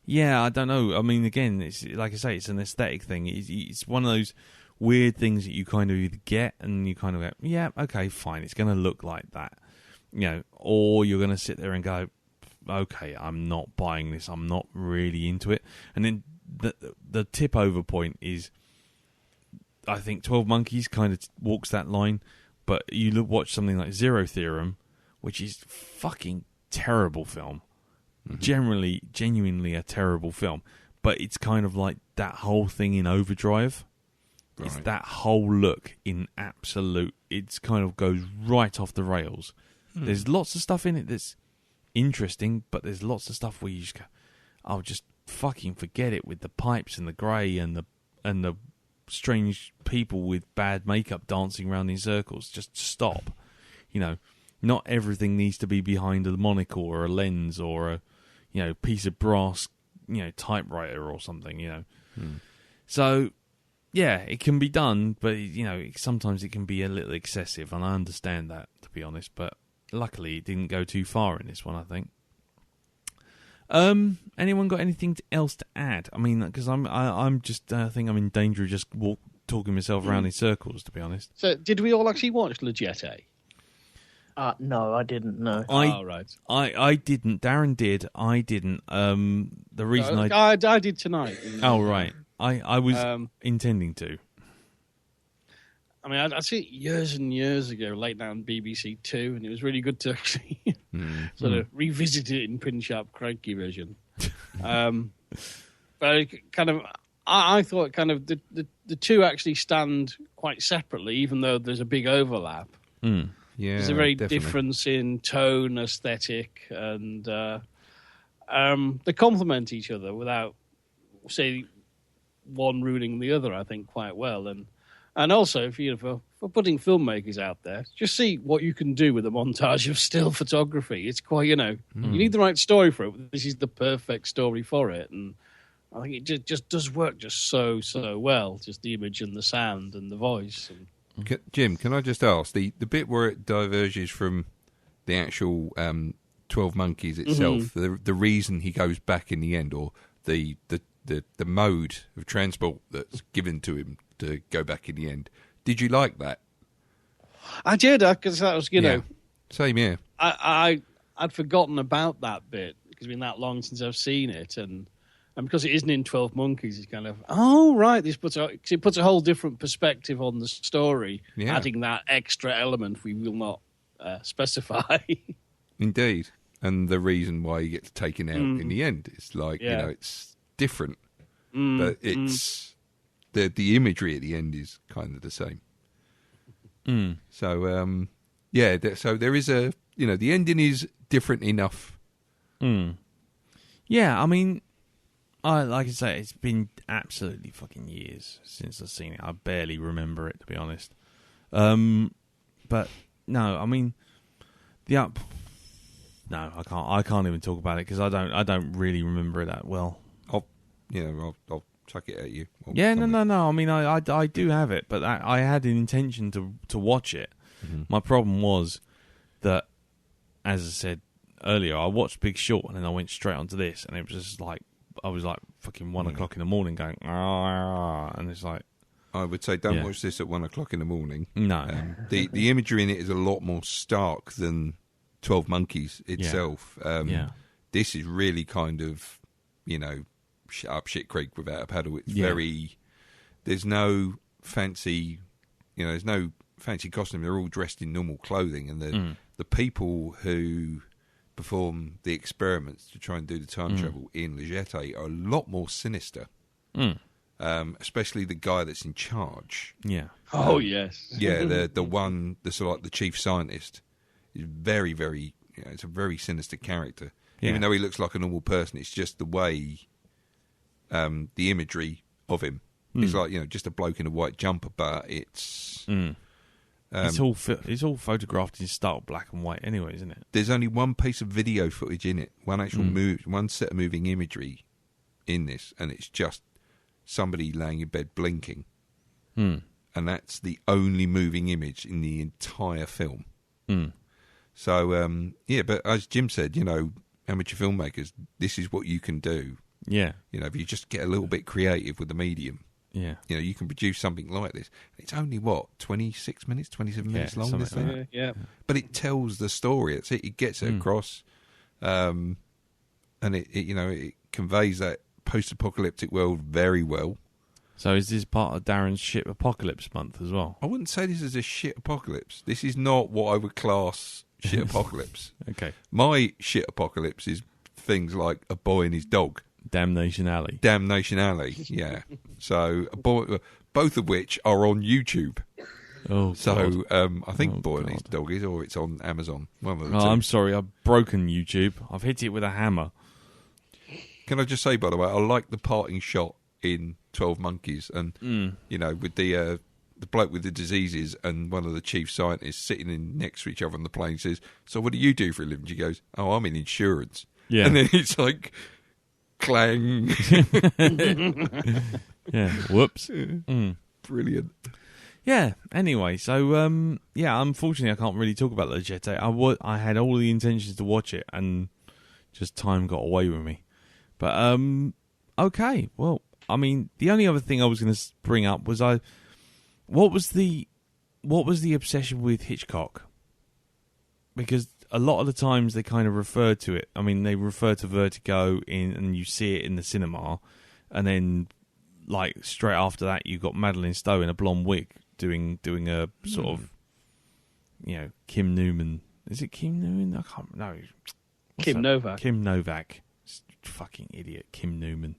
Yeah, I don't know. I mean, again, it's like I say, it's an aesthetic thing. It's one of those weird things that you kind of either get and you kind of go, yeah, okay, fine, it's going to look like that, or you're going to sit there and go, okay, I'm not buying this. I'm not really into it. And then the tip over point is, I think 12 Monkeys kind of walks that line, but you watch something like Zero Theorem, which is fucking terrible film. Genuinely a terrible film, but it's kind of like that whole thing in Overdrive. Right. It's that whole look in absolute. It's kind of goes right off the rails. There's lots of stuff in it that's interesting, but there's lots of stuff where you just go, "I'll just fucking forget it," with the pipes and the grey and the strange people with bad makeup dancing around in circles. Just stop. Not everything needs to be behind a monocle or a lens or a piece of brass, typewriter or something, So yeah, it can be done, but sometimes it can be a little excessive, and I understand that, to be honest. But luckily, it didn't go too far in this one, I think. Anyone got anything else to add? I mean, because I'm just I think I'm in danger of just talking myself around in circles, to be honest. So, did we all actually watch Leggete? No, I didn't. No. Right. I didn't. Darren did. I didn't. The reason I did tonight. Oh, right. I was intending to. I mean, I'd seen it years and years ago, late night on BBC Two, and it was really good to actually sort of revisit it in pin-sharp cranky version. But kind of, I thought kind of the two actually stand quite separately, even though there's a big overlap. Yeah, there's a very definitely. difference in tone, aesthetic, and they complement each other without, say, one ruining the other. I think quite well, and also for putting filmmakers out there, just see what you can do with a montage of still photography. It's quite you need the right story for it. This is the perfect story for it, and I think it just does work just so well. Just the image and the sound and the voice. Jim, can I just ask the bit where it diverges from the actual 12 Monkeys itself? The reason he goes back in the end, or the mode of transport that's given to him to go back in the end. Did you like that? I did, because that was same here. I'd forgotten about that bit because it's been that long since I've seen it, and because it isn't in 12 Monkeys, it's kind of right. It puts a whole different perspective on the story, adding that extra element we will not specify. Indeed, and the reason why he gets taken out in the end is like it's different, but it's the imagery at the end is kind of the same. So so there is a the ending is different enough. Yeah, I mean, like I say, it's been absolutely fucking years since I've seen it. I barely remember it, to be honest. But no, I mean, no, I can't even talk about it because I don't really remember it that well. I'll chuck it at you. No. I mean, I do have it, but I had an intention to watch it. My problem was that, as I said earlier, I watched Big Short and then I went straight onto this, and it was just like I was like fucking 1 o'clock in the morning going, and it's like, I would say don't watch this at 1 o'clock in the morning. No, the imagery in it is a lot more stark than 12 Monkeys itself. This is really kind of up shit creek without a paddle. It's very. There's no fancy, there's no fancy costume. They're all dressed in normal clothing, and the people who perform the experiments to try and do the time travel in Leggete are a lot more sinister. Especially the guy that's in charge. Yeah. Oh yes. Yeah, the one, the sort of like the chief scientist, is very, very. It's a very sinister character. Yeah. Even though he looks like a normal person, it's just the way. The imagery of him. It's like just a bloke in a white jumper, but it's it's all photographed in stark black and white anyway, isn't it? There's only one piece of video footage in it, one actual one set of moving imagery in this, and it's just somebody laying in bed blinking, and that's the only moving image in the entire film. So but as Jim said, amateur filmmakers, this is what you can do. Yeah. If you just get a little bit creative with the medium, you can produce something like this. It's only 26 minutes, 27 minutes long, this thing. Yeah. But it tells the story. It's it gets it across, and it conveys that post-apocalyptic world very well. So is this part of Darren's shit apocalypse month as well? I wouldn't say this is a shit apocalypse. This is not what I would class shit apocalypse. Okay. My shit apocalypse is things like A Boy and His Dog. Damnation Alley. Yeah. So both of which are on YouTube. Oh, so I think Boy and His Dog is, or it's on Amazon. One of the two. I'm sorry, I've broken YouTube. I've hit it with a hammer. Can I just say, by the way, I like the parting shot in 12 Monkeys, and with the bloke with the diseases and one of the chief scientists sitting in next to each other on the plane says, "So what do you do for a living?" She goes, "Oh, I'm in insurance." Yeah, and then it's like. Clang. Yeah, whoops. Mm. Brilliant. Yeah, anyway, so, unfortunately I can't really talk about La Jetée. I had all the intentions to watch it, and just time got away with me. But, okay, well, I mean, the only other thing I was going to bring up was what was the obsession with Hitchcock? Because a lot of the times they kind of refer to it. I mean, they refer to Vertigo and you see it in the cinema, and then like straight after that, you got Madeleine Stowe in a blonde wig doing a sort of, Kim Newman. Is it Kim Newman? I can't know. Kim Novak. Kim Novak. Fucking idiot, Kim Newman.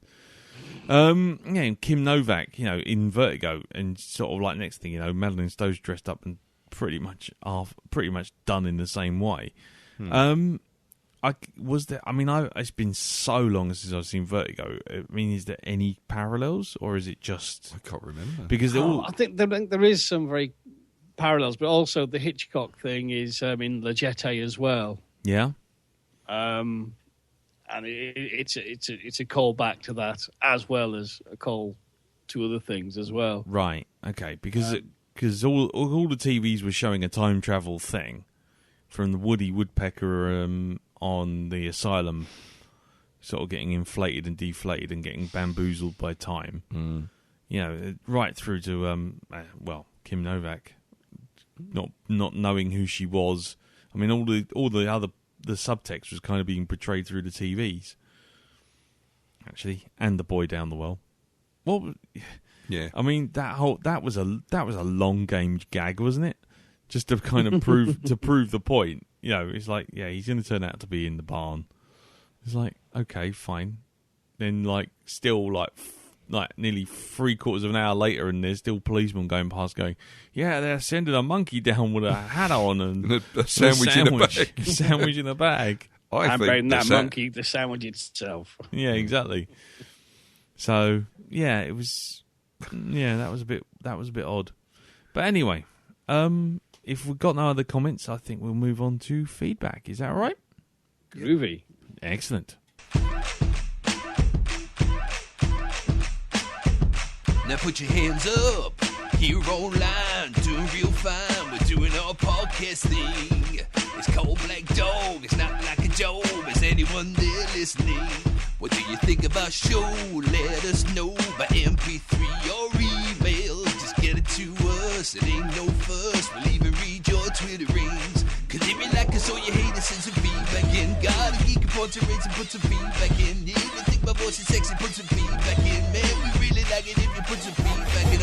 Kim Novak, in Vertigo, and sort of like next thing, Madeleine Stowe's dressed up and pretty much done in the same way. It's been so long since I've seen Vertigo. I mean, is there any parallels, or is it just? I can't remember. Because I think there is some very parallels, but also the Hitchcock thing is in La Jetée as well. Yeah. And it's a call back to that, as well as a call to other things as well. Right. Okay. Because all the TVs were showing a time travel thing, from the Woody Woodpecker on the asylum, sort of getting inflated and deflated and getting bamboozled by time. Right through to Kim Novak not knowing who she was. I mean, all the subtext was kind of being portrayed through the TVs, actually, and the boy down the well. Well, yeah. I mean, that was a long game gag, wasn't it? Just to kind of prove the point. It's like, yeah, he's going to turn out to be in the barn. It's like, okay, fine. Then, still, nearly 3/4 of an hour later, and there's still policemen going past going, yeah, they're sending a monkey down with a hat on and a sandwich in a bag. Sandwich in a bag. I'm betting that monkey the sandwich itself. Yeah, exactly. So, yeah, it was... Yeah, that was a bit odd. But anyway, if we've got no other comments, I think we'll move on to feedback. Is that all right? Groovy. Excellent. Now put your hands up, here online, doing real fine. We're doing our podcast thing. It's called Blackdog, it's not like a joke. Is anyone there listening? What do you think of our show? Let us know by MP3 or email. Just get it to us, it ain't no fuss. We'll even read your Twitter rings. Cause if you like us or you hate us, send some feedback in. Got a geek and punch and put some feedback in. If you think my voice is sexy, put some feedback in. Man, we really like it if you put some feedback in.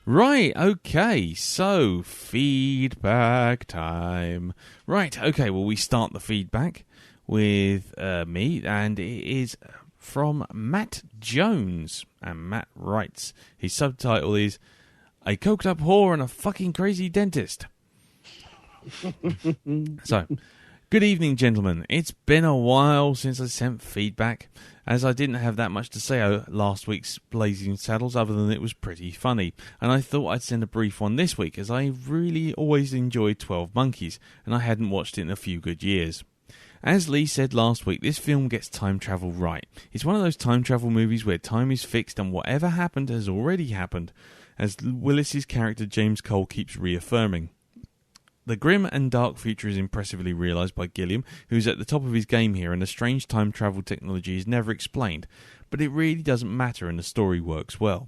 Right, okay, so feedback time. Right, okay, well, we start the feedback with me, and it is from Matt Jones. And Matt writes, his subtitle is, A Coked Up Whore and a Fucking Crazy Dentist. So, good evening, gentlemen. It's been a while since I sent feedback, as I didn't have that much to say last week's Blazing Saddles, other than it was pretty funny, and I thought I'd send a brief one this week, as I really always enjoyed 12 Monkeys, and I hadn't watched it in a few good years. As Lee said last week, this film gets time travel right. It's one of those time travel movies where time is fixed and whatever happened has already happened, as Willis's character James Cole keeps reaffirming. The grim and dark future is impressively realised by Gilliam, who's at the top of his game here, and the strange time travel technology is never explained, but it really doesn't matter and the story works well.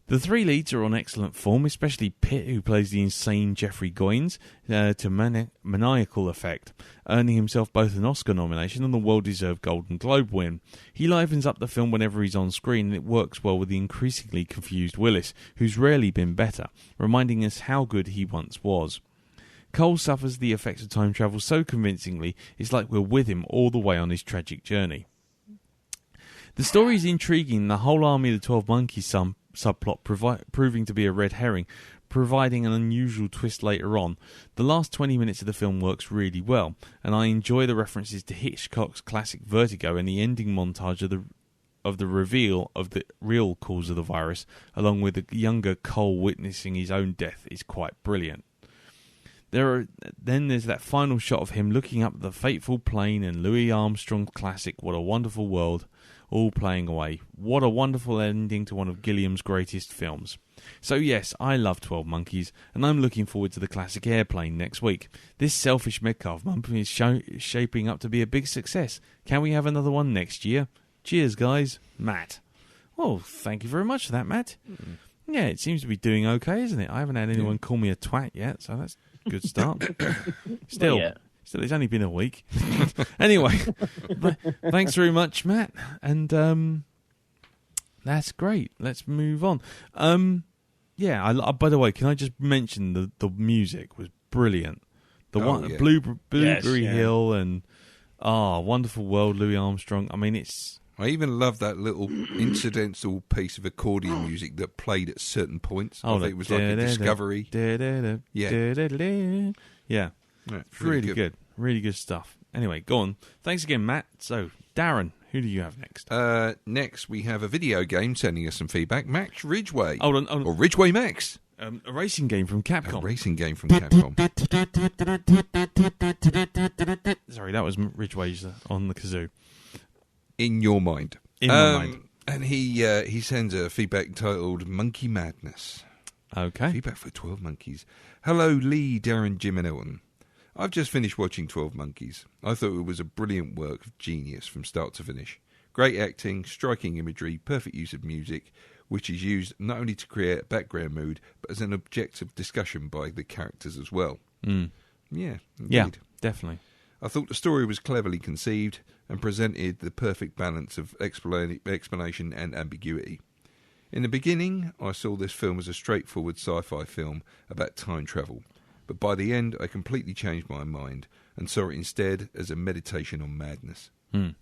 The three leads are on excellent form, especially Pitt, who plays the insane Jeffrey Goins, to maniacal effect, earning himself both an Oscar nomination and the well-deserved Golden Globe win. He livens up the film whenever he's on screen, and it works well with the increasingly confused Willis, who's rarely been better, reminding us how good he once was. Cole suffers the effects of time travel so convincingly, it's like we're with him all the way on his tragic journey. The story is intriguing, the whole Army of the 12 Monkeys subplot proving to be a red herring, providing an unusual twist later on. The last 20 minutes of the film works really well, and I enjoy the references to Hitchcock's classic Vertigo and the ending montage of the of the reveal of the real cause of the virus, along with the younger Cole witnessing his own death, is quite brilliant. Then there's that final shot of him looking up at the fateful plane and Louis Armstrong's classic "What a Wonderful World" all playing away. What a wonderful ending to one of Gilliam's greatest films. So yes, I love 12 Monkeys, and I'm looking forward to the classic Airplane next week. This Selfish Medcalf Month is shaping up to be a big success. Can we have another one next year? Cheers, guys. Matt. Oh, thank you very much for that, Matt. Yeah, it seems to be doing okay, isn't it? I haven't had anyone call me a twat yet, so that's a good start. Still, it's only been a week. Anyway, thanks very much, Matt. And that's great. Let's move on. By the way, can I just mention the music was brilliant. Blueberry Hill and Wonderful World, Louis Armstrong. I mean, I even love that little incidental piece of accordion music that played at certain points. I think it was like a discovery. Yeah. It's really good. Really good stuff. Anyway, go on. Thanks again, Matt. So, Darren, who do you have next? Next, we have a video game sending us some feedback. Max Ridgway. Hold on. Or Ridgway Max. A racing game from Capcom. Sorry, that was Ridgway's on the kazoo. In your mind. In my mind. And he sends a feedback entitled Monkey Madness. Okay. Feedback for 12 Monkeys. Hello, Lee, Darren, Jim and Elton. I've just finished watching 12 Monkeys. I thought it was a brilliant work of genius from start to finish. Great acting, striking imagery, perfect use of music, which is used not only to create a background mood, but as an objective discussion by the characters as well. Mm. Yeah, indeed. Yeah, definitely. I thought the story was cleverly conceived and presented the perfect balance of explanation and ambiguity. In the beginning, I saw this film as a straightforward sci-fi film about time travel, but by the end, I completely changed my mind and saw it instead as a meditation on madness. Mm.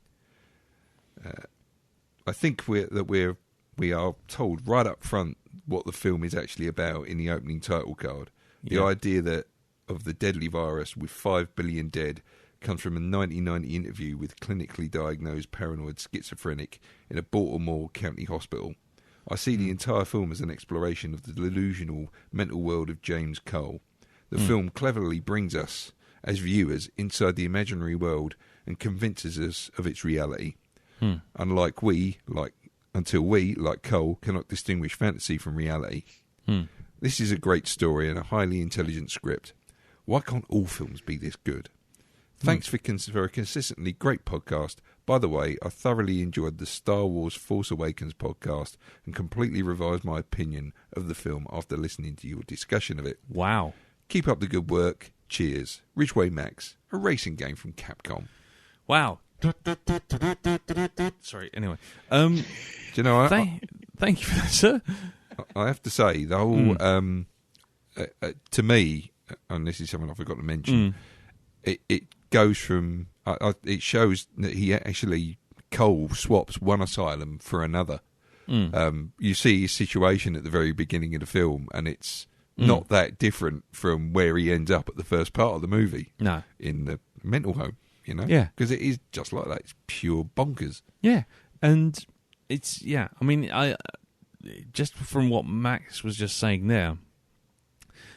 I think we are told right up front what the film is actually about in the opening title card. The idea that of the deadly virus with 5 billion dead comes from a 1990 interview with clinically diagnosed paranoid schizophrenic in a Baltimore County hospital. I see the entire film as an exploration of the delusional mental world of James Cole. The film cleverly brings us, as viewers, inside the imaginary world and convinces us of its reality. Until we, like Cole, cannot distinguish fantasy from reality. This is a great story and a highly intelligent script. Why can't all films be this good? Thanks for a consistently great podcast. By the way, I thoroughly enjoyed the Star Wars Force Awakens podcast and completely revised my opinion of the film after listening to your discussion of it. Wow. Keep up the good work. Cheers. Ridgway Max, a racing game from Capcom. Wow. Sorry, anyway. Do you know, thank you for that, sir. I have to say, the whole, to me, and this is something I forgot to mention, it goes from, it shows that Cole swaps one asylum for another. You see his situation at the very beginning of the film, and it's not that different from where he ends up at the first part of the movie. No. In the mental home, you know? Yeah. Because it is just like that. It's pure bonkers. Yeah. And it's, I mean, I just from what Max was just saying there,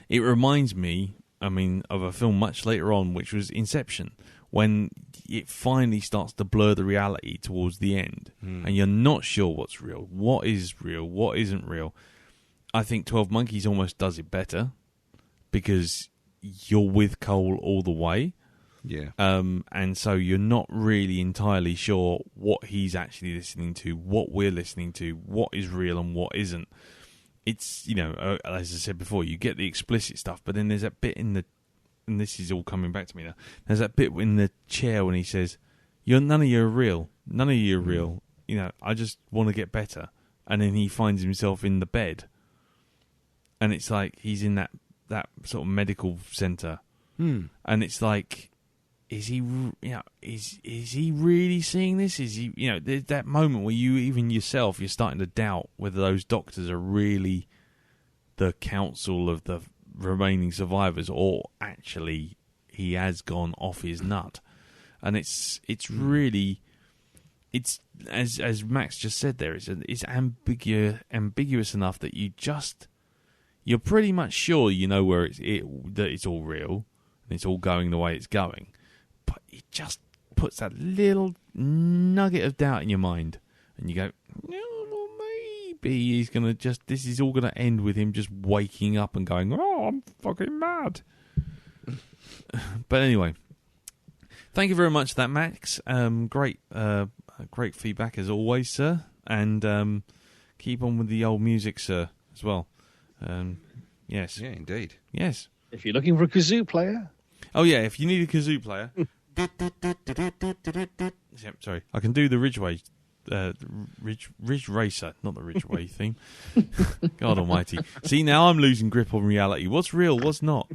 it reminds me, I mean, of a film much later on, which was Inception, when it finally starts to blur the reality towards the end, and you're not sure what's real, what isn't real. I think 12 Monkeys almost does it better, because you're with Cole all the way. Yeah. And so you're not really entirely sure what he's actually listening to, what we're listening to, what is real and what isn't. It's, as I said before, you get the explicit stuff, but then there's that bit in the, and this is all coming back to me now, there's that bit in the chair when he says, none of you are real. None of you are real. I just want to get better. And then he finds himself in the bed. And it's like he's in that sort of medical centre. And it's like, is he really seeing this? Is he, there's that moment where you're starting to doubt whether those doctors are really the counsel of the remaining survivors, or actually he has gone off his nut. And it's really it's as Max just said there. It's ambiguous enough that you're pretty much sure you know where that it's all real and it's all going the way it's going, but it just puts that little nugget of doubt in your mind, and you go, no, well, maybe he's gonna this is all gonna end with him just waking up and going, oh, I'm fucking mad. But anyway, thank you very much for that, Max. Great feedback as always, sir, and keep on with the old music, sir, as well. Yes. Yeah, indeed. Yes. If you're looking for a kazoo player. Oh, yeah, if you need a kazoo player. Sorry, I can do the Ridgeway, Ridge Racer, not the Ridgeway theme. God almighty. See, now I'm losing grip on reality. What's real, what's not?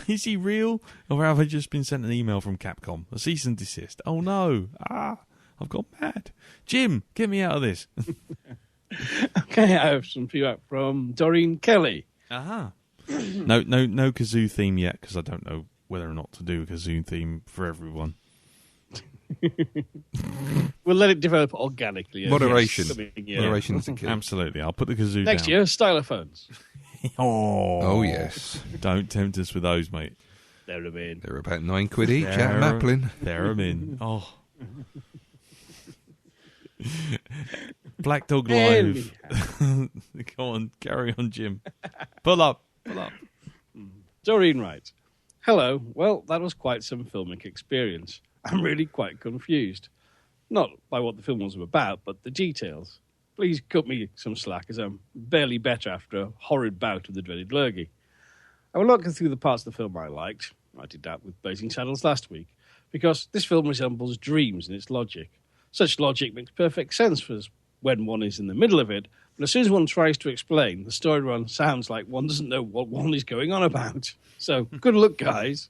Is he real, or have I just been sent an email from Capcom? A cease and desist. Oh, no. I've gone mad. Jim, get me out of this. Okay, I have some feedback from Doreen Kelly. No kazoo theme yet, because I don't know whether or not to do a kazoo theme for everyone. We'll let it develop organically. Moderation. Yes. Moderation is the key. Absolutely. I'll put the kazoo Next down. year, stylophones. Oh, yes. Don't tempt us with those, mate. They're in. They're about £9 each at Maplin. They're in. Oh. Blackdog Live. Go on, carry on, Jim. Pull up. Doreen writes, hello, well, that was quite some filmic experience. I'm really quite confused. Not by what the film was about, but the details. Please cut me some slack, as I'm barely better after a horrid bout of the dreaded lurgy. I will not go through the parts of the film I liked. I did that with Blazing Saddles last week, because this film resembles dreams in its logic. Such logic makes perfect sense for when one is in the middle of it, but as soon as one tries to explain, the story run sounds like one doesn't know what one is going on about. So, good luck, guys.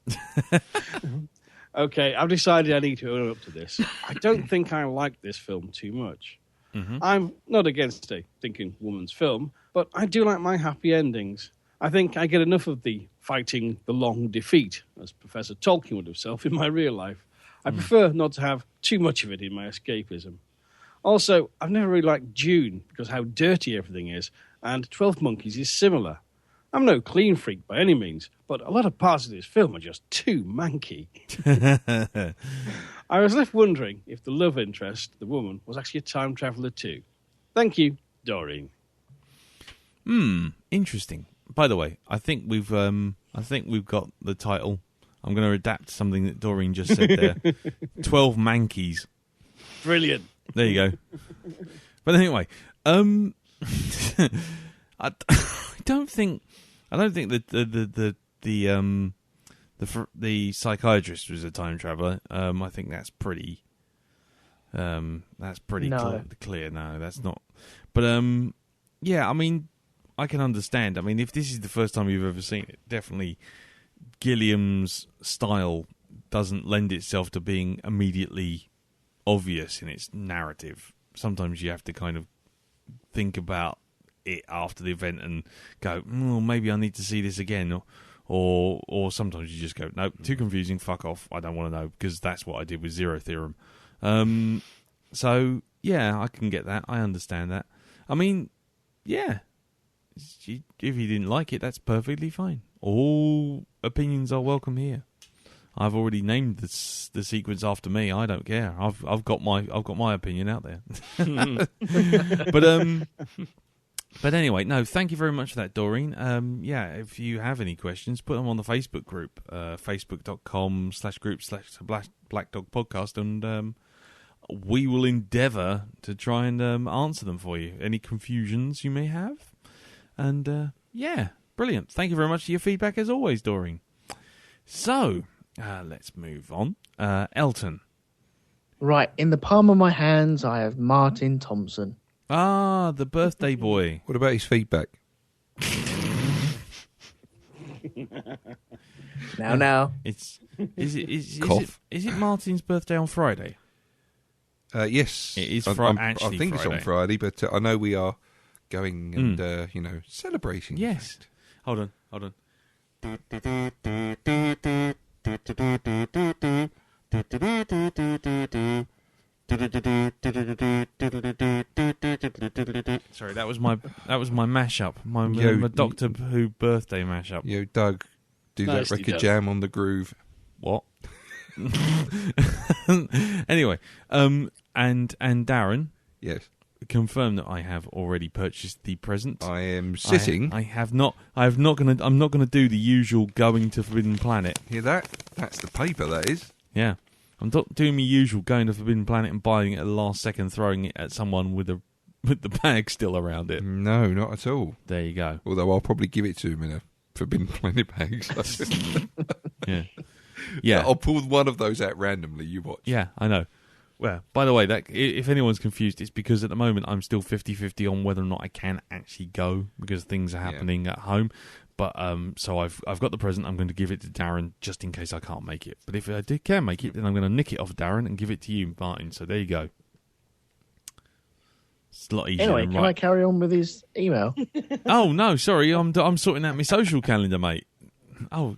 Okay, I've decided I need to own up to this. I don't think I like this film too much. Mm-hmm. I'm not against a thinking woman's film, but I do like my happy endings. I think I get enough of the fighting the long defeat, as Professor Tolkien would have said, in my real life. I prefer not to have too much of it in my escapism. Also, I've never really liked Dune because how dirty everything is, and 12 Monkeys is similar. I'm no clean freak by any means, but a lot of parts of this film are just too manky. I was left wondering if the love interest, the woman, was actually a time traveller too. Thank you, Doreen. Interesting. By the way, I think we've got the title. I'm going to adapt something that Doreen just said there. 12 Mankeys. Brilliant. There you go. But anyway, I don't think that the psychiatrist was a time traveller. I think that's pretty clear. No, that's not. But yeah, I mean, I can understand. I mean, if this is the first time you've ever seen it, definitely Gilliam's style doesn't lend itself to being immediately obvious in its narrative. Sometimes you have to kind of think about it after the event and go, maybe I need to see this again, or sometimes you just go, no, too confusing, fuck off, I don't want to know, because that's what I did with Zero Theorem. So yeah, I can get that, I understand that. I mean, yeah, if you didn't like it, that's perfectly fine. All opinions are welcome here. I've already named the sequence after me. I don't care. I've got my opinion out there. But anyway, no. Thank you very much for that, Doreen. Yeah, if you have any questions, put them on the Facebook group, facebook.com/group/Blackdog Podcast, and we will endeavour to try and answer them for you. Any confusions you may have, and yeah, brilliant. Thank you very much for your feedback as always, Doreen. So. Let's move on. Elton. Right, in the palm of my hands, I have Martin Thompson. Ah, the birthday boy. What about his feedback? Now. Is it Martin's birthday on Friday? Yes. It is I think it's on Friday, but I know we are going and, celebrating. Yes. Hold on. Sorry, that was my mashup. My Doctor Who birthday mashup. Yo, Doug, do that Nicely record done. jam on the groove. What? Anyway, and Darren Yes. confirmed that I have already purchased the present. I am sitting. I have not. I'm not gonna do the usual going to Forbidden Planet. Hear that? That's the paper, that is. Yeah, I'm not doing my usual going to Forbidden Planet and buying it at the last second, throwing it at someone with the bag still around it. No, not at all. There you go. Although I'll probably give it to him in a Forbidden Planet bag. So. Yeah, yeah. I'll pull one of those out randomly, you watch. Yeah, I know. Well, by the way, that if anyone's confused, it's because at the moment I'm still 50-50 on whether or not I can actually go because things are happening at home. But so I've got the present. I'm going to give it to Darren just in case I can't make it. But if I can make it, then I'm going to nick it off Darren and give it to you, Martin. So there you go. It's a lot easier. Anyway, than can I carry on with his email? Oh no, sorry, I'm sorting out my social calendar, mate. Me.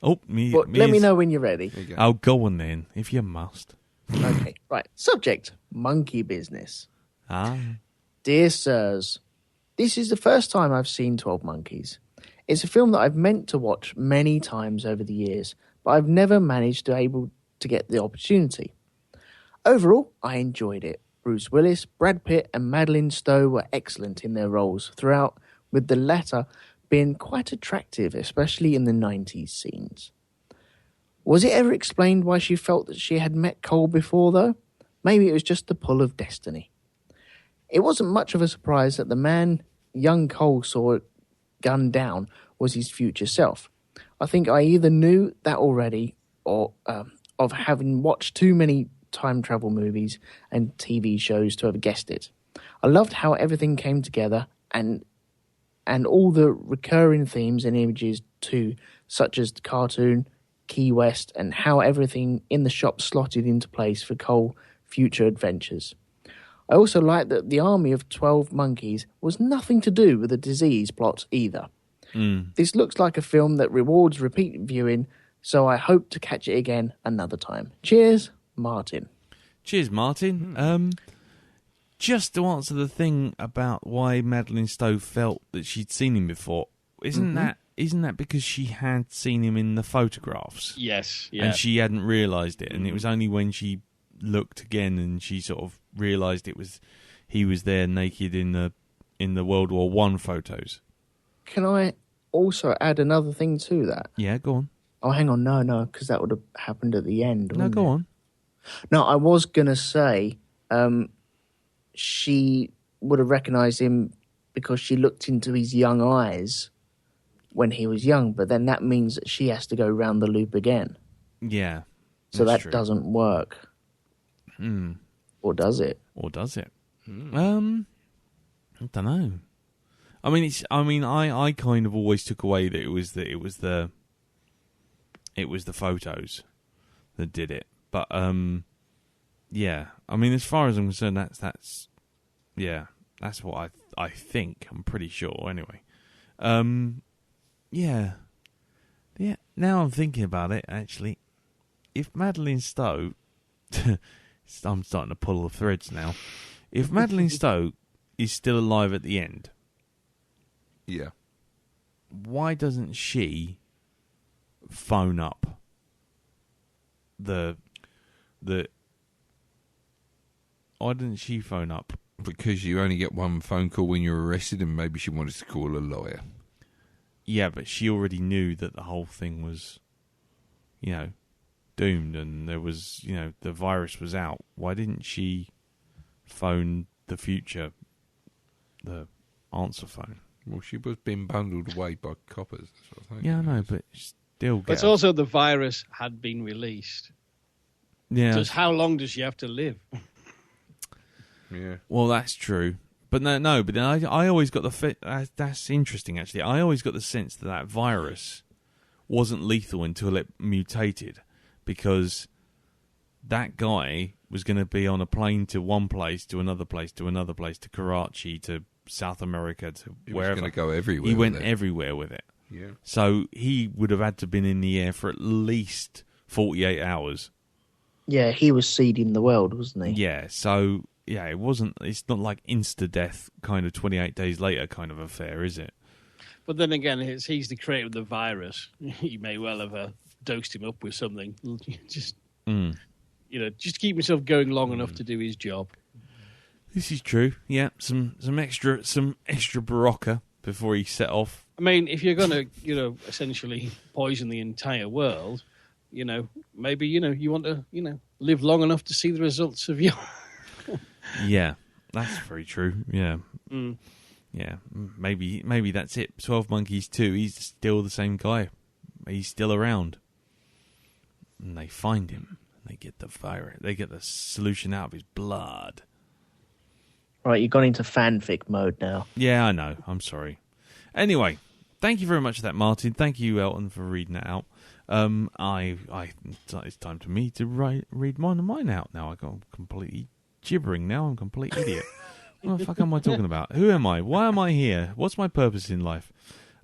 Well, let me know when you're ready. There you go. Oh, go on then, if you must. Okay, right. Subject, monkey business. Ah, Dear Sirs, this is the first time I've seen 12 Monkeys. It's a film that I've meant to watch many times over the years, but I've never managed to get the opportunity. Overall, I enjoyed it. Bruce Willis, Brad Pitt and Madeleine Stowe were excellent in their roles throughout, with the latter being quite attractive, especially in the 90s scenes. Was it ever explained why she felt that she had met Cole before, though? Maybe it was just the pull of destiny. It wasn't much of a surprise that the man young Cole saw gunned down was his future self. I think I either knew that already or of having watched too many time travel movies and TV shows to have guessed it. I loved how everything came together and all the recurring themes and images too, such as the cartoon, Key West, and how everything in the shop slotted into place for Cole's future adventures. I also liked that the army of 12 monkeys was nothing to do with the disease plot either. This looks like a film that rewards repeat viewing, so I hope to catch it again another time. Cheers, Martin. cheers, Martin. Just to answer the thing about why Madeleine Stowe felt that she'd seen him before, isn't that because she had seen him in the photographs? Yes, yeah. And she hadn't realised it, and it was only when she looked again and she sort of realised he was there naked in the World War One photos. Can I also add another thing to that? Yeah, go on. Oh, hang on. No, because that would have happened at the end. No, wouldn't go it? on. No, I was going to say she would have recognised him because she looked into his young eyes when he was young, but then that means that she has to go round the loop again. Yeah. So that's that true. doesn't work. Or does it? Or does it? I don't know. I kind of always took away that it was the photos that did it. But yeah. I mean, as far as I'm concerned, that's what I think. I'm pretty sure. Anyway, yeah. Now I'm thinking about it. Actually, if Madeleine Stowe, I'm starting to pull the threads now. If Madeleine Stowe is still alive at the end, Yeah. why doesn't she phone up the why didn't she phone up? Because you only get one phone call when you're arrested, and maybe she wanted to call a lawyer. Yeah, but she already knew that the whole thing was, doomed, and there was, the virus was out. Why didn't she phone the future, the answer phone? Well, she was being bundled away by coppers. Sort of thing. Yeah, I know, but still get But also the virus had been released. yeah. Just how long does she have to live? Yeah. Well, that's true. But no. But then I always got that's interesting, actually. I always got the sense that virus wasn't lethal until it mutated, because that guy was going to be on a plane to one place, to another place, to another place, to Karachi, to South America, to He wherever. was going to go everywhere. He went with it. everywhere with it. Yeah. So he would have had to been in the air for at least 48 hours. Yeah, he was seeding the world, wasn't he? Yeah, so yeah, it's not like insta-death kind of 28 days later kind of affair, is it? But then again, he's the creator of the virus. He may well have dosed him up with something. Just just keep himself going long enough to do his job. This is true. Yeah, some extra Barocca before he set off. I mean, if you're going to, essentially poison the entire world, maybe, you want to, live long enough to see the results of your... Yeah, that's very true. Yeah. Yeah, maybe that's it. 12 Monkeys 2, he's still the same guy. He's still around. And they find him. And they get the virus. They get the solution out of his blood. Right, you've gone into fanfic mode now. Yeah, I know. I'm sorry. Anyway, thank you very much for that, Martin. Thank you, Elton, for reading that out. It's time for me to read one of mine out now. I got completely gibbering now. I'm a complete idiot. What the fuck am I talking about? Who am I? Why am I here? What's my purpose in life?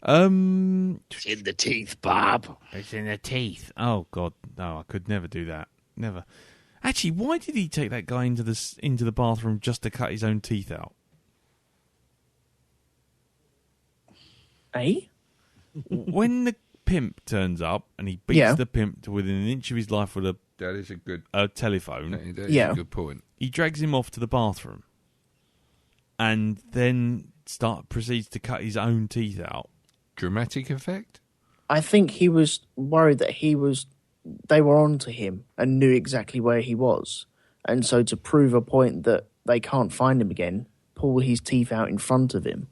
It's in the teeth, Bob. It's in the teeth. Oh God, no! I could never do that. Never. Actually, why did he take that guy into the bathroom just to cut his own teeth out? Eh? When the pimp turns up and he beats the pimp to within an inch of his life with That is a good telephone, that is a good point. he drags him off to the bathroom and then proceeds to cut his own teeth out. Dramatic effect? I think he was worried that they were onto him and knew exactly where he was. And so to prove a point that they can't find him again, pull his teeth out in front of him.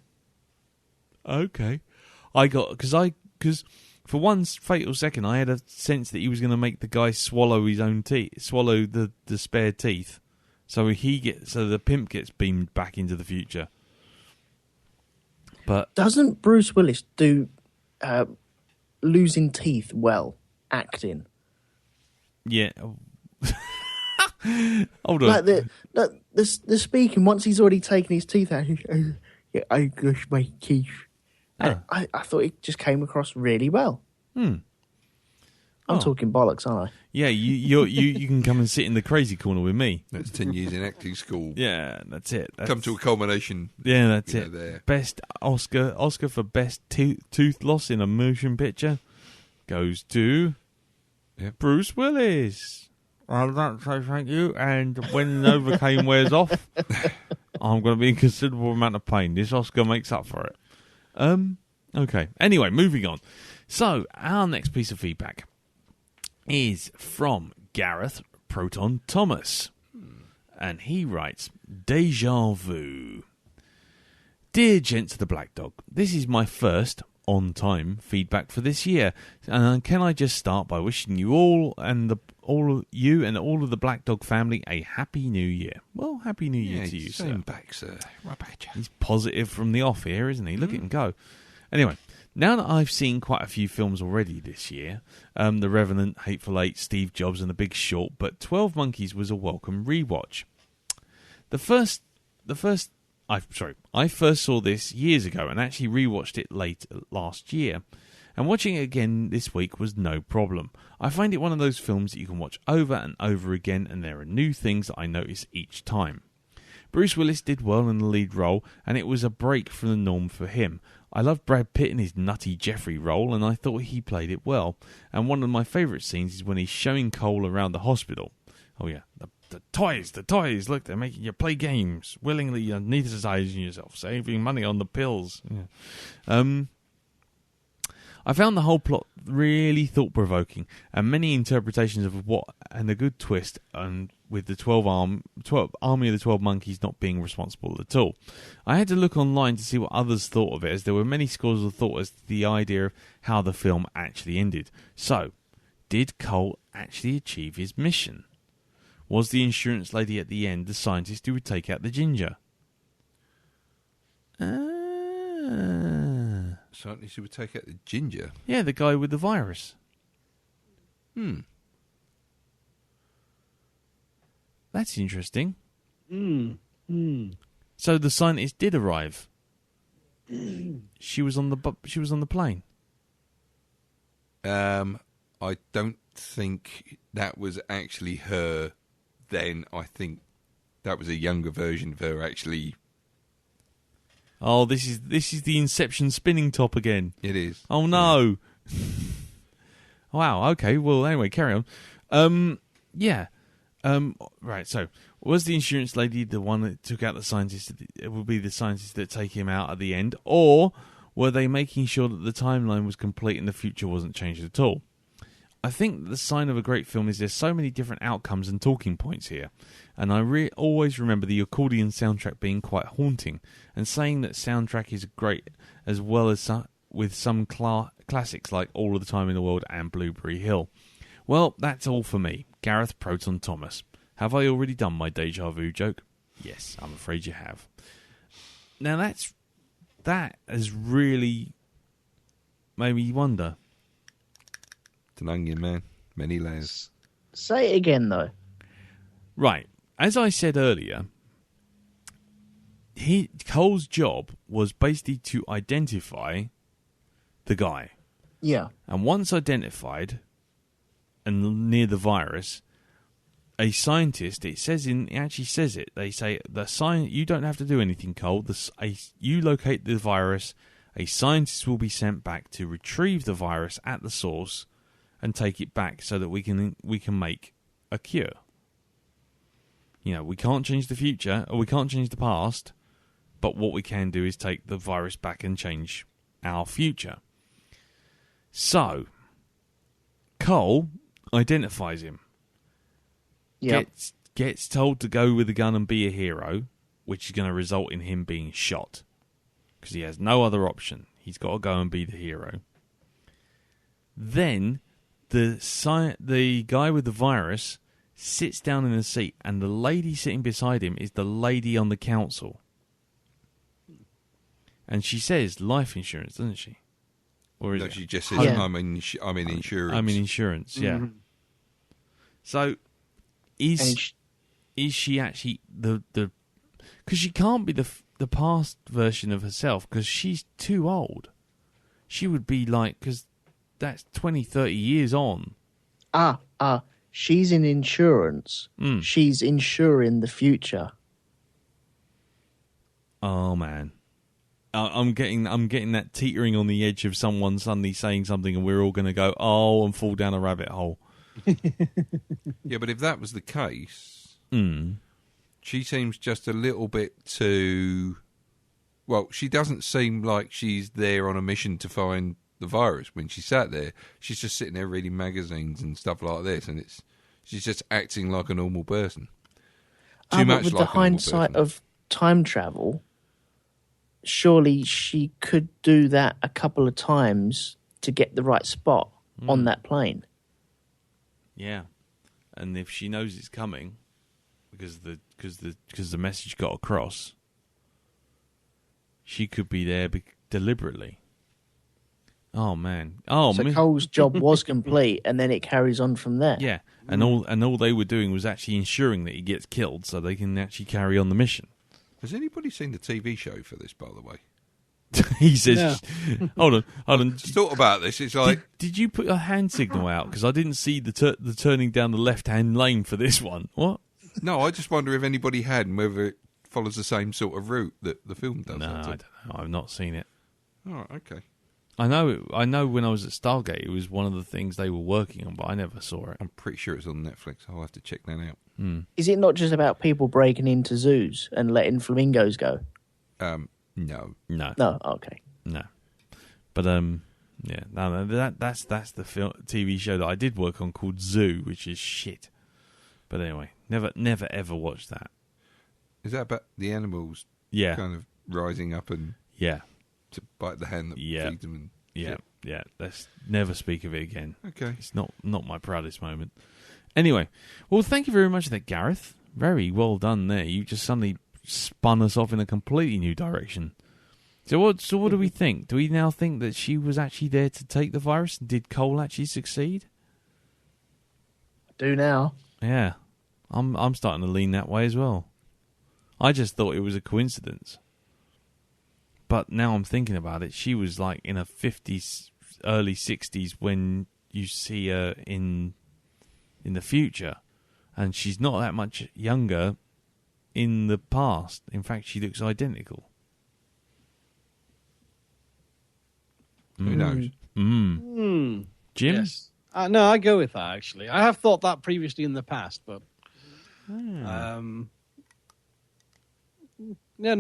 Okay. Because for one fatal second, I had a sense that he was going to make the guy swallow his own teeth, swallow the spare teeth, so the pimp gets beamed back into the future. But doesn't Bruce Willis do losing teeth well, acting? Yeah. Hold on. Like the speaking, once he's already taken his teeth out, I brush my teeth. And I thought it just came across really well. I'm talking bollocks, aren't I? Yeah, you can come and sit in the crazy corner with me. That's 10 years in acting school. Yeah, that's it. Come to a culmination. Yeah, that's it. There. Best Oscar for best tooth loss in a motion picture goes to Bruce Willis. I'd like to say thank you. And when Novocaine wears off, I'm going to be in considerable amount of pain. This Oscar makes up for it. Okay. Anyway, moving on. So, our next piece of feedback is from Gareth Proton Thomas. And he writes, Deja Vu. Dear Gents of the Blackdog, this is my first on-time feedback for this year. And can I just start by wishing you all and all of the Blackdog family a happy new year. Well, happy new year to you, sir. Back, sir. Right back, Jack. He's positive from the off here, isn't he? Look at him go. Anyway, now that I've seen quite a few films already this year, The Revenant, Hateful Eight, Steve Jobs and The Big Short, but 12 Monkeys was a welcome rewatch. I first saw this years ago and actually rewatched it late last year. And watching it again this week was no problem. I find it one of those films that you can watch over and over again, and there are new things that I notice each time. Bruce Willis did well in the lead role, and it was a break from the norm for him. I loved Brad Pitt in his nutty Jeffrey role, and I thought he played it well. And one of my favourite scenes is when he's showing Cole around the hospital. Oh yeah, the toys, look, they're making you play games, willingly anaesthetising yourself, saving money on the pills. Yeah. I found the whole plot really thought-provoking, and many interpretations of and a good twist, and with the Army of the 12 Monkeys not being responsible at all. I had to look online to see what others thought of it, as there were many schools of thought as to the idea of how the film actually ended. So, did Cole actually achieve his mission? Was the insurance lady at the end the scientist who would take out the ginger? Scientist who would take out the ginger? Yeah, the guy with the virus. That's interesting. So the scientist did arrive. She was on the plane. I don't think that was actually her then. I think that was a younger version of her actually. Oh, this is the Inception spinning top again. It is. Oh no. Wow, okay, well anyway, carry on. Right, so was the insurance lady the one that took out the scientist? It would be the scientists that take him out at the end, or were they making sure that the timeline was complete and the future wasn't changed at all? I think the sign of a great film is there's so many different outcomes and talking points here, and I always remember the accordion soundtrack being quite haunting, and saying that soundtrack is great as well as with some classics like All of the Time in the World and Blueberry Hill. Well, that's all for me. Gareth Proton Thomas. Have I already done my deja vu joke? Yes, I'm afraid you have. Now that has really made me wonder. It's an onion, man. Many layers. Say it again, though. Right. As I said earlier, Cole's job was basically to identify the guy. Yeah. And once identified and near the virus, a scientist, it actually says it. They say you don't have to do anything, Cole. You locate the virus, a scientist will be sent back to retrieve the virus at the source and take it back so that we can make a cure. You know, we can't change the future or we can't change the past, but what we can do is take the virus back and change our future. So, Cole identifies him. Yep. Gets told to go with a gun and be a hero, which is going to result in him being shot. Because he has no other option. He's got to go and be the hero. Then, the guy with the virus sits down in the seat, and the lady sitting beside him is the lady on the council. And she says life insurance, doesn't she? Or is No, it? she just says, Yeah. I'm in insurance. I'm in insurance, yeah. Mhm. So, is she actually the? Because she can't be the past version of herself because she's too old. She would be like, because that's 20, 30 years on. She's in insurance. Mm. She's insuring the future. Oh man, I'm getting that teetering on the edge of someone suddenly saying something, and we're all going to go and fall down a rabbit hole. Yeah, but if that was the case, Mm. she seems just a little bit too. Well, she doesn't seem like she's there on a mission to find the virus. When she sat there, she's just sitting there reading magazines and stuff like this, and she's just acting like a normal person. Too much but with like the a normal hindsight person. of time travel, surely she could do that a couple of times to get the right spot on that plane. Yeah, and if she knows it's coming, because the message got across, she could be there deliberately. Oh man! Oh, So Cole's job was complete, and then it carries on from there. yeah, and all they were doing was actually ensuring that he gets killed, so they can actually carry on the mission. Has anybody seen the TV show for this, by the way? He says, "Hold on." Just thought about this. It's like, Did you put a hand signal out? Because I didn't see the turning down the left-hand lane for this one. What? no, I just wonder if anybody had and whether it follows the same sort of route that the film does. No, I that's all. don't know. I've not seen it. All right, okay. I know when I was at Stargate, it was one of the things they were working on, but I never saw it. I'm pretty sure it's on Netflix. I'll have to check that out. Is it not just about people breaking into zoos and letting flamingos go? No. No, No, okay. no. But yeah, no, that's the TV show that I did work on called Zoo, which is shit. But anyway, never ever watched that. Is that about the animals Yeah, kind of rising up and yeah, to bite the hand that Yeah. feeds them? And yeah, shit? yeah. Let's never speak of it again. Okay. It's not my proudest moment. Anyway, well, thank you very much for that, Gareth. Very well done there. You just suddenly spun us off in a completely new direction. So what do we think? Do we now think that she was actually there to take the virus? Did Cole actually succeed? Do now. Yeah. I'm starting to lean that way as well. I just thought it was a coincidence. But now I'm thinking about it, she was like in her 50s, early 60s when you see her in in the future, and she's not that much younger in the past. In fact, she looks identical. Who knows? Jim? Yes. No, I go with that, actually. I have thought that previously in the past, but... No,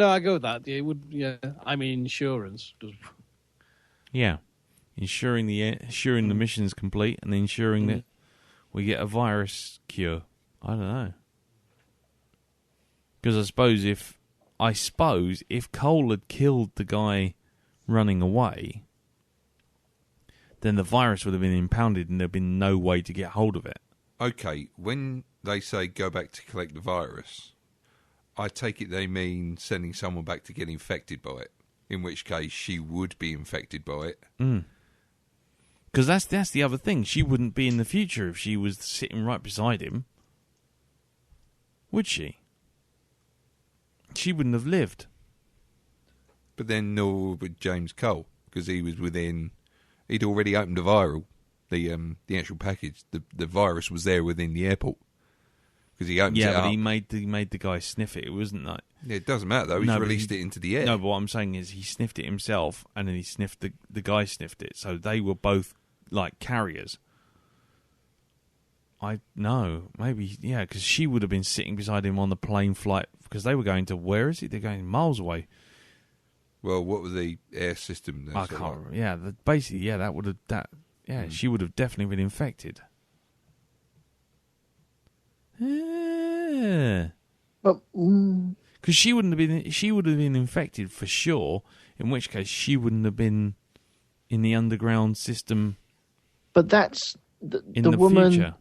I go with that. It would, insurance. Yeah. Ensuring the mission's complete and ensuring that we get a virus cure. I don't know. Because I suppose if Cole had killed the guy running away, then the virus would have been impounded and there'd been no way to get hold of it. Okay, when they say go back to collect the virus, I take it they mean sending someone back to get infected by it, in which case she would be infected by it. Because that's the other thing. She wouldn't be in the future if she was sitting right beside him. Would she? She wouldn't have lived. But then nor would James Cole, because he was within... He'd already opened the viral, the actual package. The virus was there within the airport. Because he opened it up. Yeah, but he made the guy sniff it. It wasn't like... Yeah, it doesn't matter, though. He's released it into the air. No, but what I'm saying is he sniffed it himself, and then he sniffed the guy sniffed it. So they were both, like, carriers. Maybe, yeah, because she would have been sitting beside him on the plane flight, because they were going to... Where is it? They're going miles away. Well, what was the air system? I can't remember. Yeah, basically, yeah, that would have... she would have definitely been infected. Yeah. But because she would have been infected for sure. In which case, she wouldn't have been in the underground system. But that's in the woman. Future.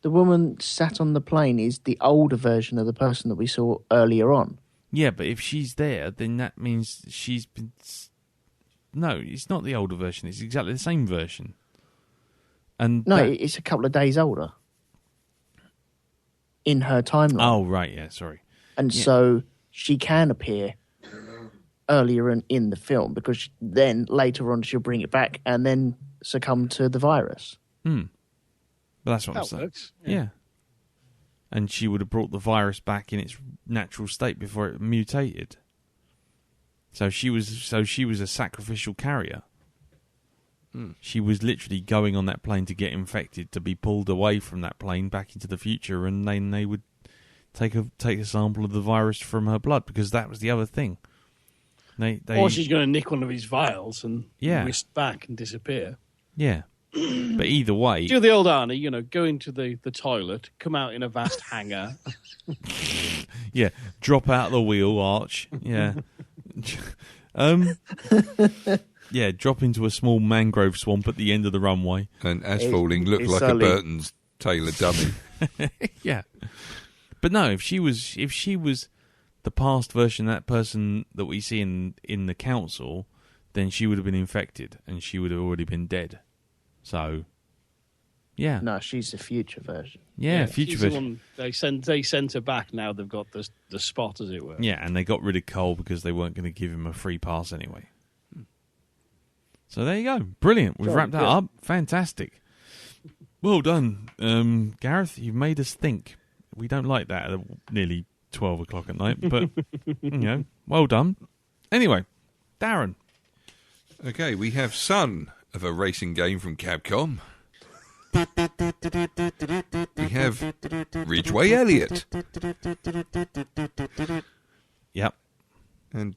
The woman sat on the plane is the older version of the person that we saw earlier on. Yeah, but if she's there, then that means she's been. No, it's not the older version. It's exactly the same version. And it's a couple of days older in her timeline. Oh, right, yeah, sorry. And so she can appear earlier in the film because then later on she'll bring it back and then succumb to the virus. But that's what I'm saying. Works. Yeah. And she would have brought the virus back in its natural state before it mutated. So she was a sacrificial carrier. She was literally going on that plane to get infected, to be pulled away from that plane back into the future, and then they would take a sample of the virus from her blood, because that was the other thing. Or she's going to nick one of his vials and whisk back and disappear. Yeah. But either way... Do the old Arnie, go into the toilet, come out in a vast hangar. Yeah, drop out the wheel arch. Yeah. Yeah, drop into a small mangrove swamp at the end of the runway. And as falling, looked like a Burton's Taylor dummy. Yeah. But no, if she was the past version, that person that we see in the council, then she would have been infected and she would have already been dead. So, yeah. No, she's the future version. Yeah, future version. They sent her back. Now they've got the spot, as it were. Yeah, and they got rid of Cole because they weren't going to give him a free pass anyway. So there you go. Brilliant. We've wrapped that up. Fantastic. Well done, Gareth. You've made us think. We don't like that at nearly 12 o'clock at night, but, well done. Anyway, Darren. Okay, we have Son of a racing game from Capcom. We have Ridgeway Elliott. Yep. And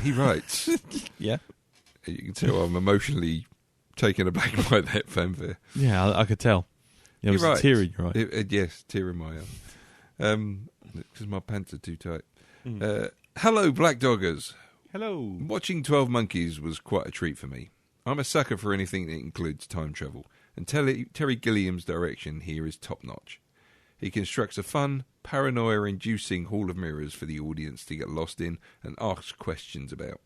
he writes... Yeah. You can tell I'm emotionally taken aback by that fanfare. Yeah, I could tell. There was a tear in your eye. Yes, tear in my eye. Because my pants are too tight. Hello, Black Doggers. Hello. Watching 12 Monkeys was quite a treat for me. I'm a sucker for anything that includes time travel, and Terry Gilliam's direction here is top-notch. He constructs a fun, paranoia-inducing hall of mirrors for the audience to get lost in and ask questions about.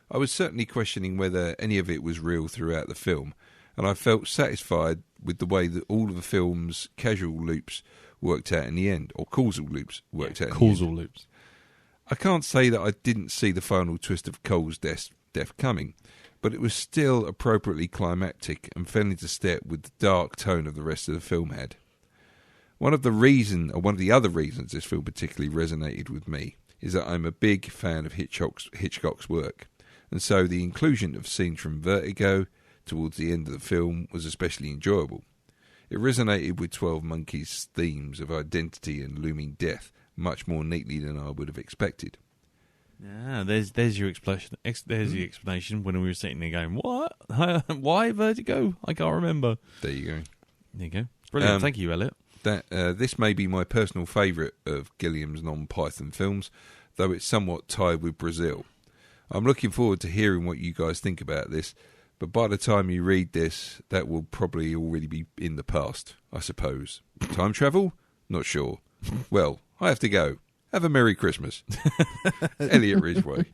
I was certainly questioning whether any of it was real throughout the film, and I felt satisfied with the way that all of the film's causal loops worked out in the end, or causal loops worked out in the end. Causal loops. I can't say that I didn't see the final twist of Cole's death coming, but it was still appropriately climactic and fell into step with the dark tone of the rest of the film had. One of the other reasons this film particularly resonated with me is that I'm a big fan of Hitchcock's work, and so the inclusion of scenes from Vertigo towards the end of the film was especially enjoyable. It resonated with 12 Monkeys' themes of identity and looming death much more neatly than I would have expected. Yeah, there's your explanation. There's the explanation when we were sitting there going, "What? Why Vertigo? I can't remember." There you go. There you go. Brilliant. Thank you, Elliot. This may be my personal favourite of Gilliam's non-Python films, though it's somewhat tied with Brazil. I'm looking forward to hearing what you guys think about this, but by the time you read this, that will probably already be in the past, I suppose. Time travel? Not sure. Well, I have to go. Have a Merry Christmas. Elliot Ridgway.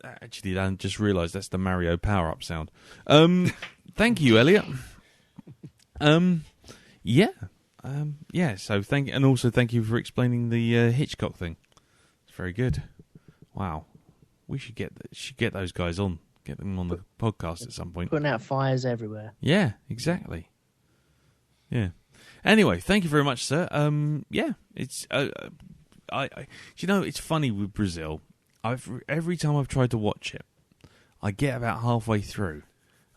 Actually, I just realised that's the Mario power-up sound. Thank you, Elliot. Yeah. So thank you for explaining the Hitchcock thing. It's very good. Wow, we should get those guys on. Get them on the podcast at some point. Putting out fires everywhere. Yeah, exactly. Yeah. Anyway, thank you very much, sir. Yeah, it's it's funny with Brazil. Every time I've tried to watch it, I get about halfway through,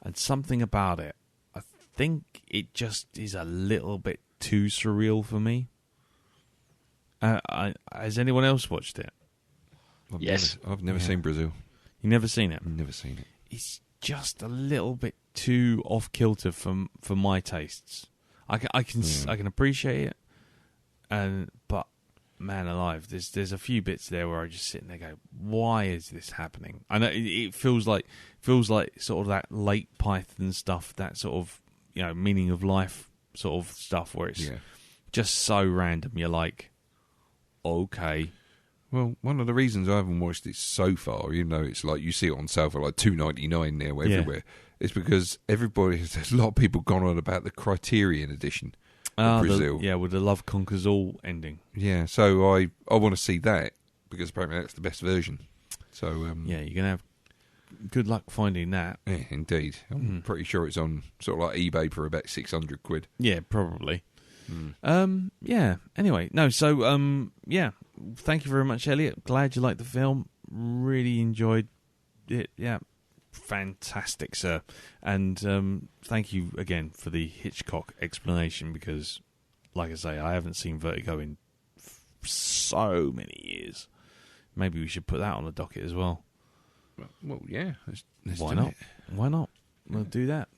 and something about it, I think it just is a little bit too surreal for me. Has anyone else watched it? Yes. I've never seen Brazil. You never seen it? Never seen it. It's just a little bit too off kilter for my tastes. I can appreciate it, but man alive, there's a few bits there where I just sit and go, why is this happening? I know it feels like sort of that late Python stuff, that sort of meaning of life sort of stuff where it's just so random. You're like, okay. Well, one of the reasons I haven't watched it so far, even though it's like you see it on sale for like $2.99 now everywhere, is because there's a lot of people gone on about the Criterion edition of Brazil. With the Love Conquers All ending. Yeah, so I want to see that because apparently that's the best version. So you're gonna have good luck finding that. Yeah, indeed. I'm pretty sure it's on sort of like eBay for about £600. Yeah, probably. Anyway, no, so thank you very much, Elliot. Glad you liked the film. Really enjoyed it. Yeah, fantastic, sir. And thank you again for the Hitchcock explanation, because like I say, I haven't seen Vertigo in so many years. Maybe we should put that on the docket as well. Well, yeah. Let's Why do not? it. Why not? We'll do that.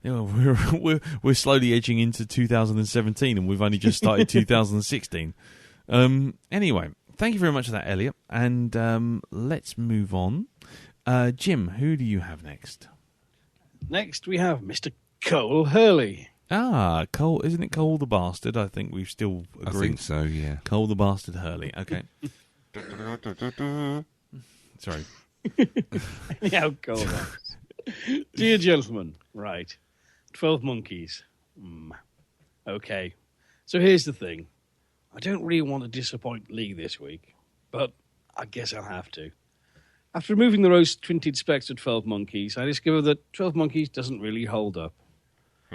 We're slowly edging into 2017, and we've only just started 2016. Anyway, thank you very much for that, Elliot. And let's move on. Jim, who do you have next? Next, we have Mr. Cole Hurley. Cole, isn't it Cole the Bastard? I think we've still agreed. I think so, yeah. Cole the Bastard Hurley. Okay. Sorry. Anyhow, Cole. Dear gentlemen, right. 12 Monkeys. Okay. So here's the thing. I don't really want to disappoint Lee this week, but I guess I'll have to. After removing the rose-tinted specs of 12 Monkeys, I discovered that 12 Monkeys doesn't really hold up.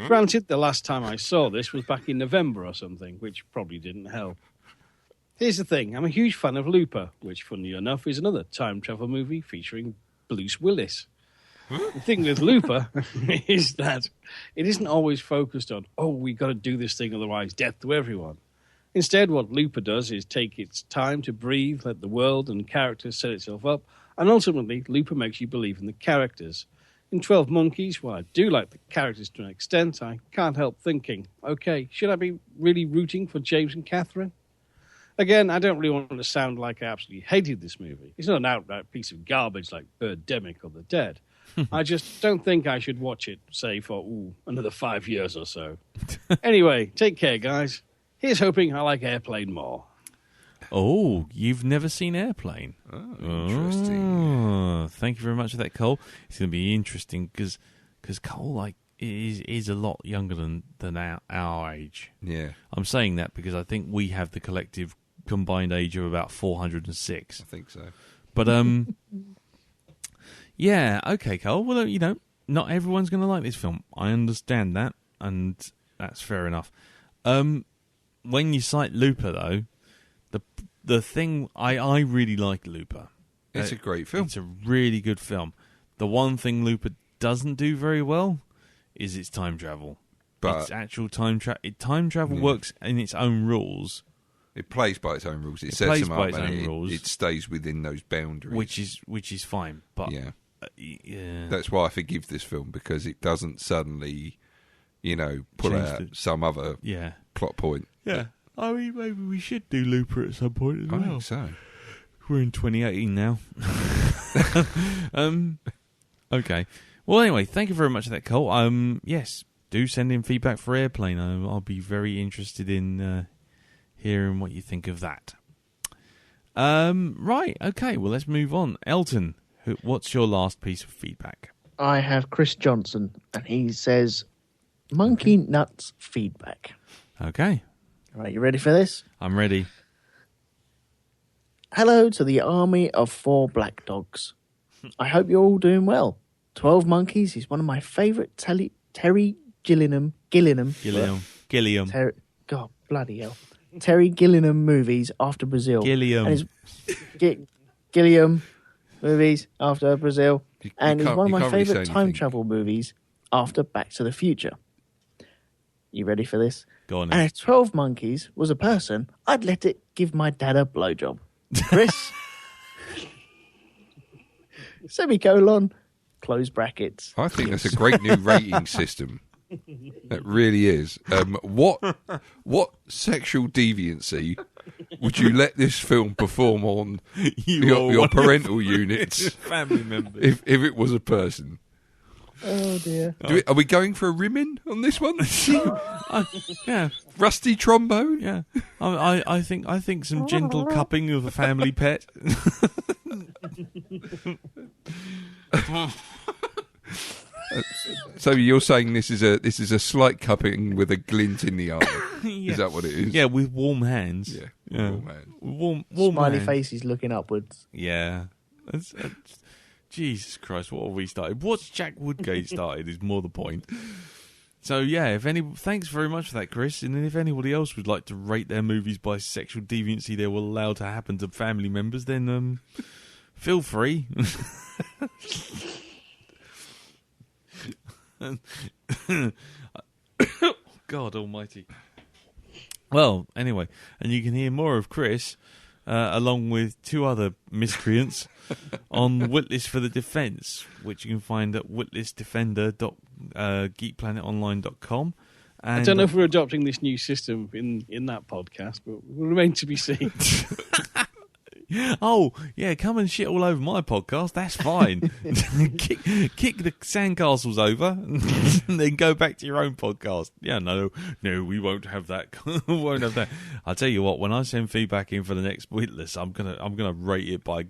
Granted, the last time I saw this was back in November or something, which probably didn't help. Here's the thing. I'm a huge fan of Looper, which, funnily enough, is another time travel movie featuring Bruce Willis. The thing with Looper is that it isn't always focused on, we got to do this thing, otherwise death to everyone. Instead, what Looper does is take its time to breathe, let the world and characters set itself up, and ultimately, Looper makes you believe in the characters. In 12 Monkeys, while I do like the characters to an extent, I can't help thinking, okay, should I be really rooting for James and Catherine? Again, I don't really want to sound like I absolutely hated this movie. It's not an outright piece of garbage like Birdemic or The Dead. I just don't think I should watch it, say, for another 5 years or so. Anyway, take care, guys. Here's hoping I like Airplane more. Oh, you've never seen Airplane? Oh, interesting. Thank you very much for that, Cole. It's going to be interesting because Cole is a lot younger than our age. Yeah. I'm saying that because I think we have the collective combined age of about 406. I think so. But yeah, okay, Cole. Well, not everyone's going to like this film. I understand that, and that's fair enough. When you cite Looper, though, the thing I really like Looper. It's a great film. It's a really good film. The one thing Looper doesn't do very well is its time travel. But its actual time travel works in its own rules. It plays by its own rules. It sets them up and rules, it stays within those boundaries. Which is fine. But yeah. That's why I forgive this film, because it doesn't suddenly, pull out some other plot point. Yeah. I mean, maybe we should do Looper at some point as well. I think so. We're in 2018 now. Okay. Well, anyway, thank you very much for that, Cole. Yes, do send in feedback for Airplane. I'll be very interested in hearing what you think of that. Right, okay, well, let's move on. Elton, what's your last piece of feedback? I have Chris Johnson, and he says, Monkey Nuts feedback. Okay. All right, you ready for this? I'm ready. Hello to the army of 4 black dogs. I hope you're all doing well. 12 Monkeys is one of my favourite Terry Gilliam. God, bloody hell. Terry Gilliam movies after Brazil. Gilliam movies after Brazil. And it's one of my favourite say time anything. travel movies after Back to the Future. You ready for this? Go on. And if 12 Monkeys was a person, I'd let it give my dad a blowjob. Chris, semicolon, close brackets. I think that's a great new rating system. That really is. What sexual deviancy would you let this film perform on your parental units, family members, if it was a person? Oh dear. Are we going for a rimming on this one? yeah, rusty trombone. Yeah, I think some gentle cupping of a family pet. So you're saying this is a slight cupping with a glint in the eye? Yeah. Is that what it is? Yeah, with warm hands. Yeah, warm hands. Warm Smiley hands. faces looking upwards. Yeah. Jesus Christ, what have we started? What's Jack Woodgate started is more the point. So yeah, thanks very much for that, Chris. And if anybody else would like to rate their movies by sexual deviancy they will allow to happen to family members, then feel free. God almighty. Well, anyway, and you can hear more of Chris along with 2 other miscreants on Witlist for the Defence, which you can find at witlistdefender.geekplanetonline.com. I don't know if we're adopting this new system in that podcast, but we'll remain to be seen. Oh, yeah, come and shit all over my podcast. That's fine. kick the sandcastles over and then go back to your own podcast. Yeah, no, we won't have that. We won't have that. I'll tell you what, when I send feedback in for the next Witlist, I'm gonna rate it by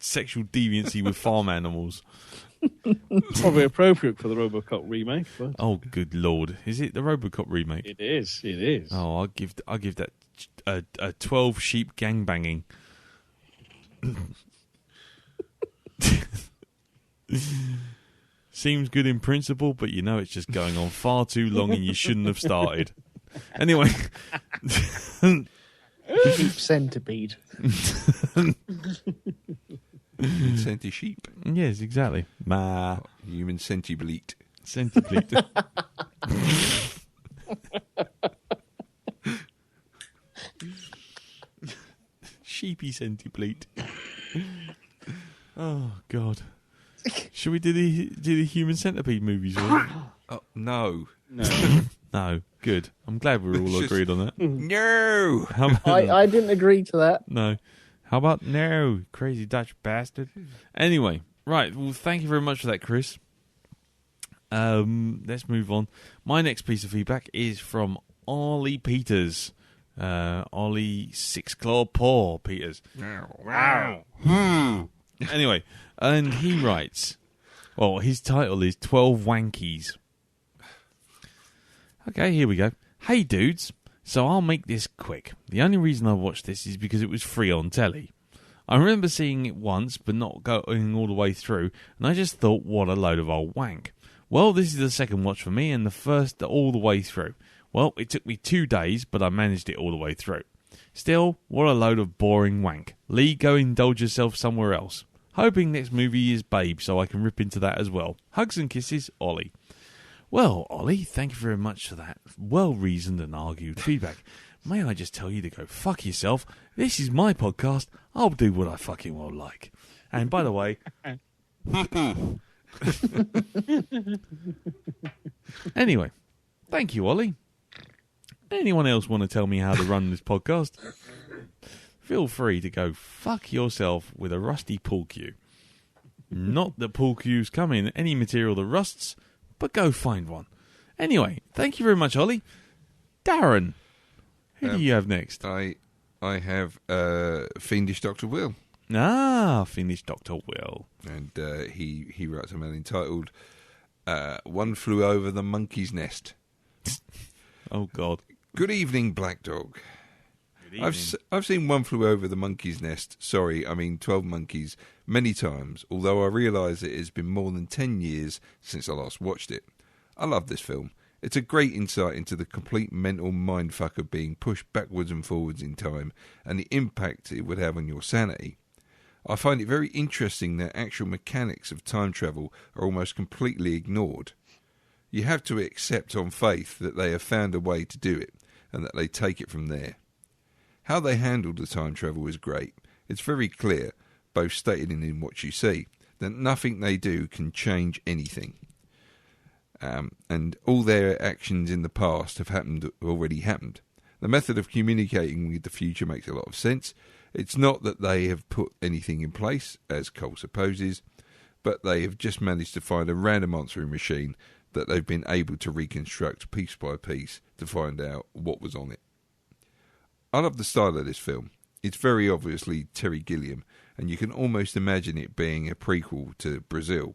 sexual deviancy with farm animals. Probably appropriate for the RoboCop remake. But... Oh, good Lord. Is it the RoboCop remake? It is. Oh, I'll give that a 12 sheep gangbanging. Seems good in principle, but you know it's just going on far too long and you shouldn't have started. Anyway. Sheep centipede. Senti sheep. Yes, exactly. Human centipede. Centipede. Sheepy centipede. Oh God! Should we do the human centipede movies? Oh, no. No. Good. I'm glad we're all agreed on that. No. I didn't agree to that. No. How about no, crazy Dutch bastard? Anyway, right. Well, thank you very much for that, Chris. Let's move on. My next piece of feedback is from Ollie Peters. Ollie Six Claw Paw Peters. Wow. Anyway, and he writes, well, his title is 12 Wankies. Okay, here we go. Hey, dudes. So I'll make this quick. The only reason I watched this is because it was free on telly. I remember seeing it once, but not going all the way through, and I just thought, what a load of old wank. Well, this is the second watch for me and the first all the way through. Well, it took me 2 days, but I managed it all the way through. Still, what a load of boring wank. Lee, go indulge yourself somewhere else. Hoping next movie is Babe, so I can rip into that as well. Hugs and kisses, Ollie. Well, Ollie, thank you very much for that well-reasoned and argued feedback. May I just tell you to go fuck yourself? This is my podcast. I'll do what I fucking well like. And by the way... Anyway, thank you, Ollie. Anyone else want to tell me how to run this podcast? Feel free to go fuck yourself with a rusty pool cue. Not that pool cues come in any material that rusts, but go find one. Anyway, thank you very much, Ollie. Darren, who do you have next? I have Fiendish Dr. Will. Ah, Fiendish Dr. Will. And he writes a man entitled One Flew Over the Monkey's Nest. Oh, God. Good evening, Blackdog. Good evening. I've seen One Flew Over the Monkey's Nest, 12 Monkeys, many times, although I realise it has been more than 10 years since I last watched it. I love this film. It's a great insight into the complete mental mindfuck of being pushed backwards and forwards in time and the impact it would have on your sanity. I find it very interesting that actual mechanics of time travel are almost completely ignored. You have to accept on faith that they have found a way to do it and that they take it from there. How they handle the time travel is great. It's very clear, both stated and in what you see, that nothing they do can change anything. And all their actions in the past have already happened. The method of communicating with the future makes a lot of sense. It's not that they have put anything in place, as Cole supposes, but they have just managed to find a random answering machine that they've been able to reconstruct piece by piece to find out what was on it. I love the style of this film. It's very obviously Terry Gilliam, and you can almost imagine it being a prequel to Brazil,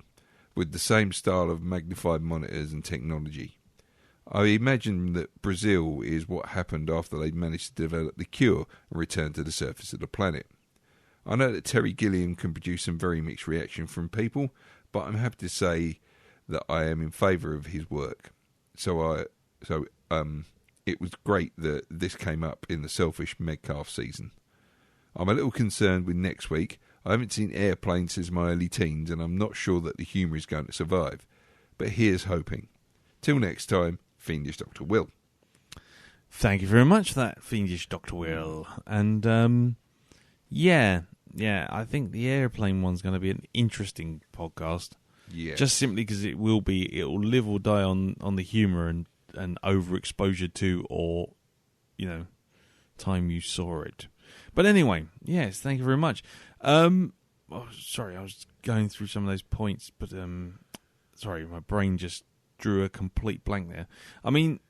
with the same style of magnified monitors and technology. I imagine that Brazil is what happened after they'd managed to develop the cure and return to the surface of the planet. I know that Terry Gilliam can produce some very mixed reaction from people, but I'm happy to say that I am in favour of his work. So it was great that this came up in the Selfish Medcalf season. I'm a little concerned with next week. I haven't seen Airplane since my early teens, and I'm not sure that the humour is going to survive. But here's hoping. Till next time, Fiendish Dr. Will. Thank you very much for that, Fiendish Dr. Will. And, yeah, I think the Airplane one's going to be an interesting podcast. Yeah. Just simply because it will live or die on the humour and overexposure to, or, time you saw it. But anyway, yes, thank you very much. Sorry, I was going through some of those points, but sorry, my brain just drew a complete blank there. I mean,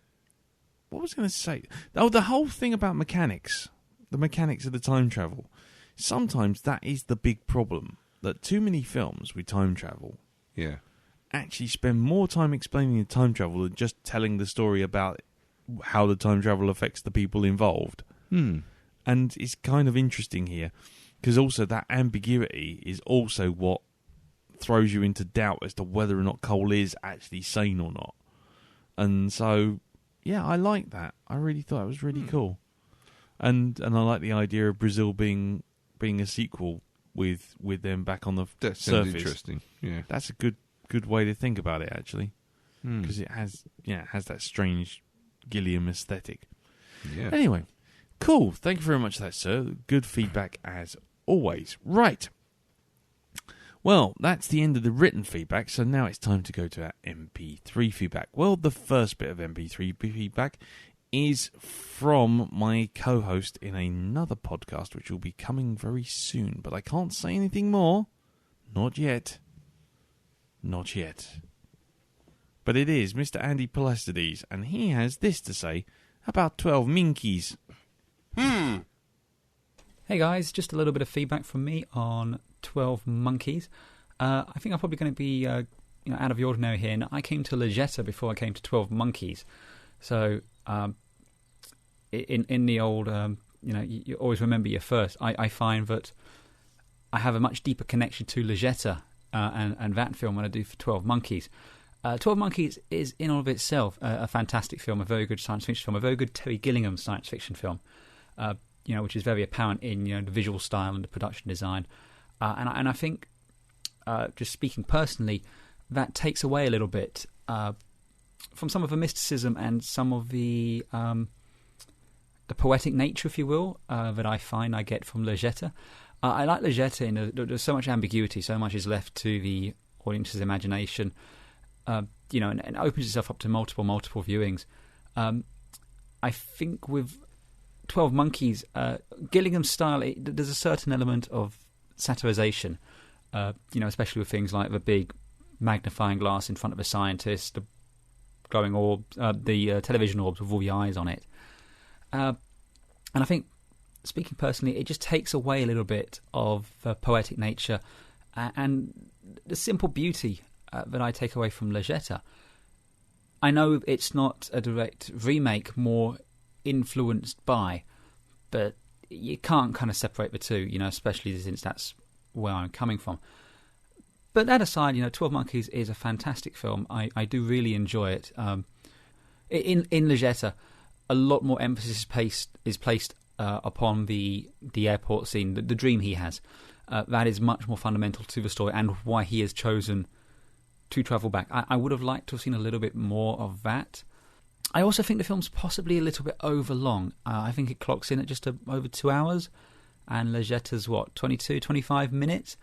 what was I going to say? Oh, the whole thing about mechanics, the mechanics of the time travel. Sometimes that is the big problem, that too many films with time travel actually spend more time explaining the time travel than just telling the story about how the time travel affects the people involved. And it's kind of interesting here, because also that ambiguity is also what throws you into doubt as to whether or not Cole is actually sane or not. And so, yeah, I like that. I really thought it was really cool. And I like the idea of Brazil being a sequel with them back on the that surface. Sounds interesting. Yeah, that's a good way to think about it, actually, because it has that strange Gilliam aesthetic. Yeah. Anyway, cool. Thank you very much for that, sir. Good feedback as always. Right. Well, that's the end of the written feedback, so now it's time to go to our MP3 feedback. Well, the first bit of MP3 feedback is from my co-host in another podcast, which will be coming very soon, but I can't say anything more. Not yet. Not yet. But it is Mr. Andy Palastides, and he has this to say about 12 Monkeys. Hey guys, just a little bit of feedback from me on 12 Monkeys. I think I'm probably going to be out of the ordinary here. Now, I came to Legetta before I came to 12 Monkeys. So in the old, you always remember your first. I find that I have a much deeper connection to Legetta and that film than I do for 12 Monkeys. 12 Monkeys is, in all of itself, a fantastic film, a very good science fiction film, a very good Terry Gilliam science fiction film, which is very apparent in the visual style and the production design. And I think, just speaking personally, that takes away a little bit from some of the mysticism and some of the poetic nature, if you will, that I find I get from Legetta. I like Legetta in there's so much ambiguity, so much is left to the audience's imagination, and opens itself up to multiple viewings. I think with 12 Monkeys, Gilliam's style, there's a certain element of satirization, especially with things like the big magnifying glass in front of a scientist, the glowing orb, the television orbs with all the eyes on it. And I think, speaking personally, it just takes away a little bit of the poetic nature and the simple beauty that I take away from Legetta. I know it's not a direct remake, more influenced by, but you can't kind of separate the two, especially since that's where I'm coming from. But that aside, 12 Monkeys is a fantastic film. I do really enjoy it. In Legetta, a lot more emphasis is placed upon the airport scene, the dream he has. That is much more fundamental to the story and why he has chosen to travel back. I would have liked to have seen a little bit more of that. I also think the film's possibly a little bit overlong. I think it clocks in at just over 2 hours, and Legetta's 22, 25 minutes.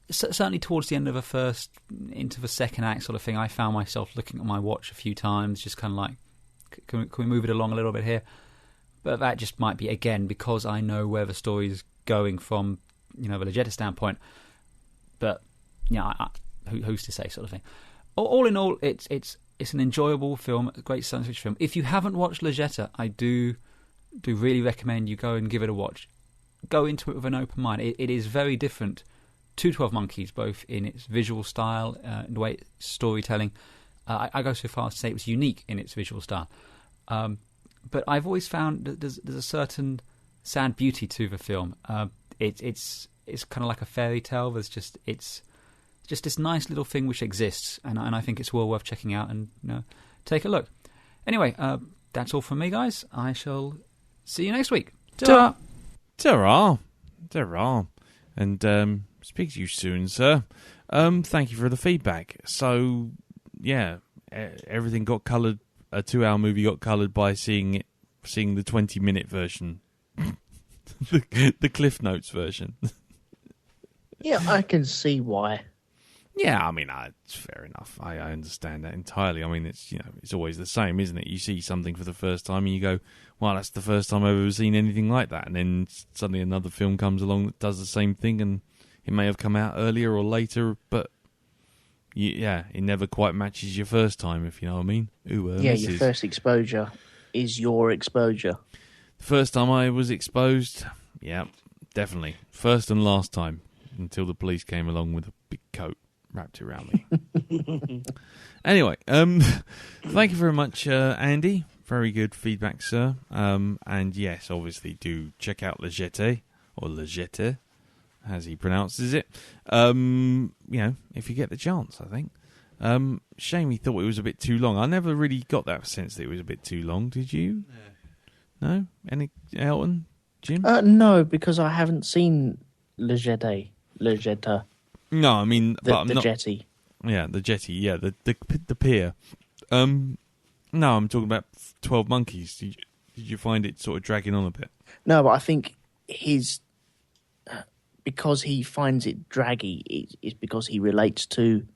Certainly towards the end of the first, into the second act sort of thing, I found myself looking at my watch a few times, just kind of like, can we move it along a little bit here? But that just might be, again, because I know where the story's going from, the Legetta standpoint. But, who's to say, sort of thing. All in all, it's an enjoyable film, a great science fiction film. If you haven't watched Legetta, I do really recommend you go and give it a watch. Go into it with an open mind. It is very different to 12 Monkeys, both in its visual style and the way it's storytelling. I go so far as to say it was unique in its visual style. But I've always found that there's a certain sad beauty to the film. It's kind of like a fairy tale. It's just this nice little thing which exists, and I think it's well worth checking out and take a look. Anyway, that's all from me, guys. I shall see you next week. Ta-ra! Ta-ra! Ta-ra! And speak to you soon, sir. Thank you for the feedback. So, yeah, everything got coloured. A 2-hour movie got coloured by seeing the 20-minute version, the Cliff Notes version. Yeah, I can see why. Yeah, I mean, it's fair enough. I understand that entirely. I mean, it's it's always the same, isn't it? You see something for the first time and you go, "Well, that's the first time I've ever seen anything like that." And then suddenly another film comes along that does the same thing, and it may have come out earlier or later, but it never quite matches your first time, if you know what I mean. Your first exposure is your exposure. The first time I was exposed, yeah, definitely. First and last time, until the police came along with a big coat wrapped around me. Anyway, thank you very much, Andy. Very good feedback, sir. And yes, obviously do check out Legette, or Legette, as he pronounces it. If you get the chance, I think. Shame he thought it was a bit too long. I never really got that sense that it was a bit too long. Did you? No? Any Elton? Jim? No, because I haven't seen Legetta. No, I mean the jetty. Yeah, the jetty. Yeah, the pier. No, I'm talking about 12 Monkeys. Did you find it sort of dragging on a bit? No, but I think because he finds it draggy is because he relates to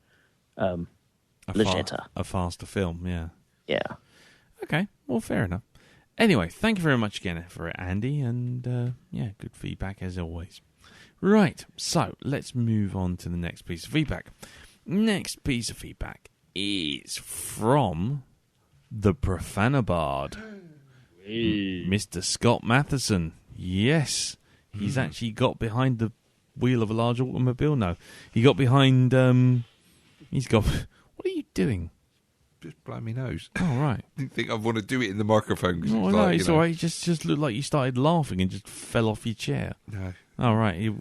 Legetta. A faster film, yeah. Yeah. Okay, well, fair enough. Anyway, thank you very much again for it, Andy, and good feedback as always. Right, so let's move on to the next piece of feedback. Next piece of feedback is from the Profanabard, Mr. Scott Matheson. Yes, he's actually got behind the wheel of a large automobile. No, he got behind. He's got. What are you doing? Just blow my nose. Oh, right. Didn't think I'd want to do it in the microphone. Oh, no, it's all right. You just looked like you started laughing and just fell off your chair. No. Oh, right. You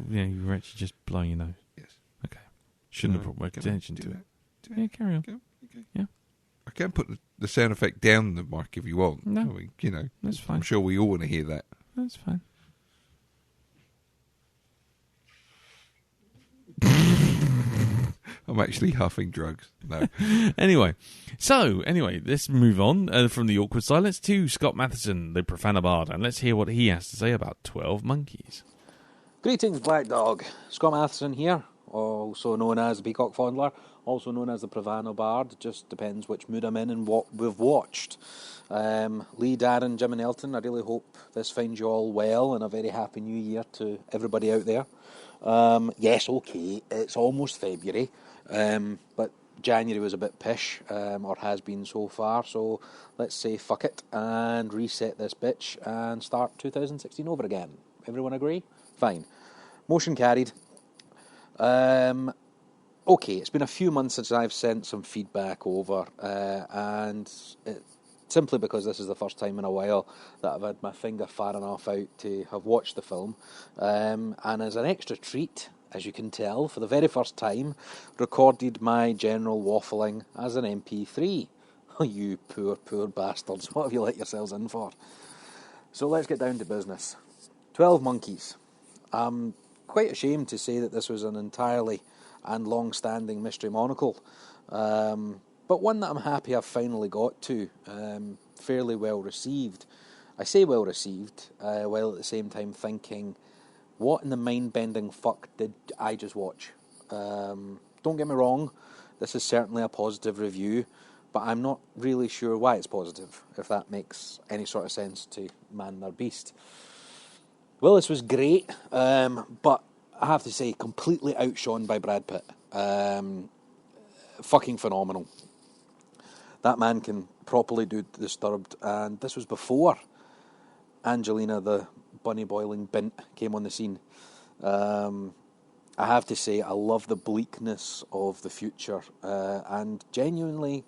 were actually just blowing your nose. Yes. Okay. Shouldn't have brought my attention to it. Yeah, carry on. Okay. Yeah. I can put the sound effect down the mic if you want. No. I mean, That's fine. I'm sure we all want to hear that. That's fine. I'm actually huffing drugs. No. Anyway, let's move on from the awkward silence to Scott Matheson, the profanabard, and let's hear what he has to say about 12 Monkeys. Greetings, Blackdog. Scott Matheson here, also known as the Peacock Fondler, also known as the Profanabard. Just depends which mood I'm in and what we've watched. Lee, Darren, Jim and Elton, I really hope this finds you all well and a very happy new year to everybody out there. Yes, okay, it's almost February, but January was a bit pish, or has been so far, so let's say fuck it and reset this bitch and start 2016 over again. Everyone agree? Fine. Motion carried. Okay, it's been a few months since I've sent some feedback over, and simply because this is the first time in a while that I've had my finger far enough out to have watched the film. And as an extra treat, as you can tell, for the very first time, recorded my general waffling as an MP3. Oh, you poor bastards, what have you let yourselves in for? So let's get down to business. 12 Monkeys. I'm quite ashamed to say that this was an entirely and long-standing mystery monocle, but one that I'm happy I've finally got to. Fairly well received. I say well received, while at the same time thinking, what in the mind-bending fuck did I just watch? Don't get me wrong, this is certainly a positive review, but I'm not really sure why it's positive, if that makes any sort of sense to man or beast. Well, this was great, but I have to say, completely outshone by Brad Pitt. Fucking phenomenal. That man can properly do Disturbed, and this was before Angelina, the bunny boiling bint, came on the scene. I have to say, I love the bleakness of the future, and genuinely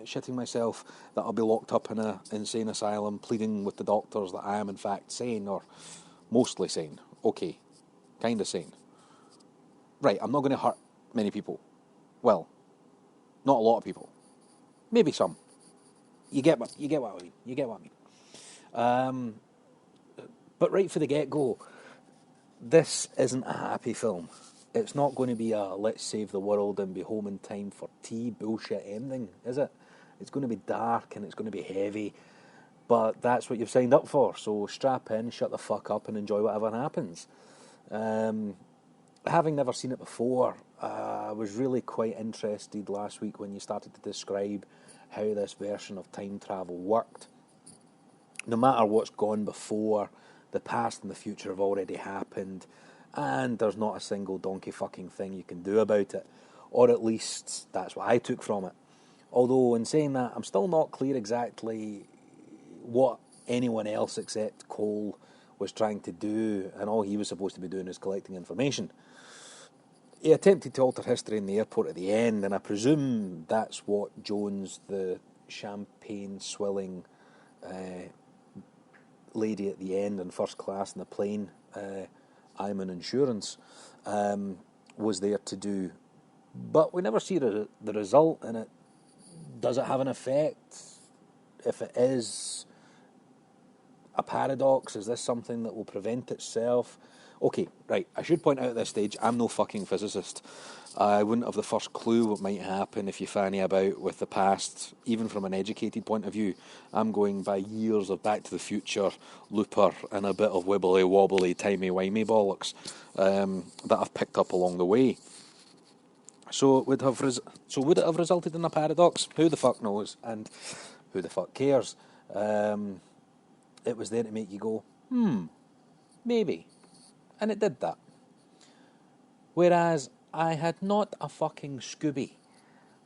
shitting myself that I'll be locked up in an insane asylum pleading with the doctors that I am in fact sane, or mostly sane. Okay, kind of sane. Right, I'm not going to hurt many people. Well, not a lot of people. Maybe some. You get what I mean. You get what I mean. But right for the get-go, this isn't a happy film. It's not going to be a let's save the world and be home in time for tea bullshit ending, is it? It's going to be dark and it's going to be heavy, but that's what you've signed up for, so strap in, shut the fuck up and enjoy whatever happens. Having never seen it before, I was really quite interested last week when you started to describe how this version of time travel worked. No matter what's gone before, the past and the future have already happened, and there's not a single donkey fucking thing you can do about it. Or at least that's what I took from it. Although, in saying that, I'm still not clear exactly what anyone else except Cole was trying to do, and all he was supposed to be doing is collecting information. He attempted to alter history in the airport at the end, and I presume that's what Jones, the champagne-swilling lady at the end in first class in the plane, I'm an insurance, was there to do. But we never see the result in it. Does it have an effect? If it is a paradox, is this something that will prevent itself? Okay, right, I should point out at this stage, I'm no fucking physicist. I wouldn't have the first clue what might happen if you fanny about with the past, even from an educated point of view. I'm going by years of Back to the Future, Looper, and a bit of wibbly-wobbly, timey-wimey bollocks that I've picked up along the way. So would it have resulted in a paradox? Who the fuck knows, and who the fuck cares? It was there to make you go, maybe. And it did that. Whereas I had not a fucking Scooby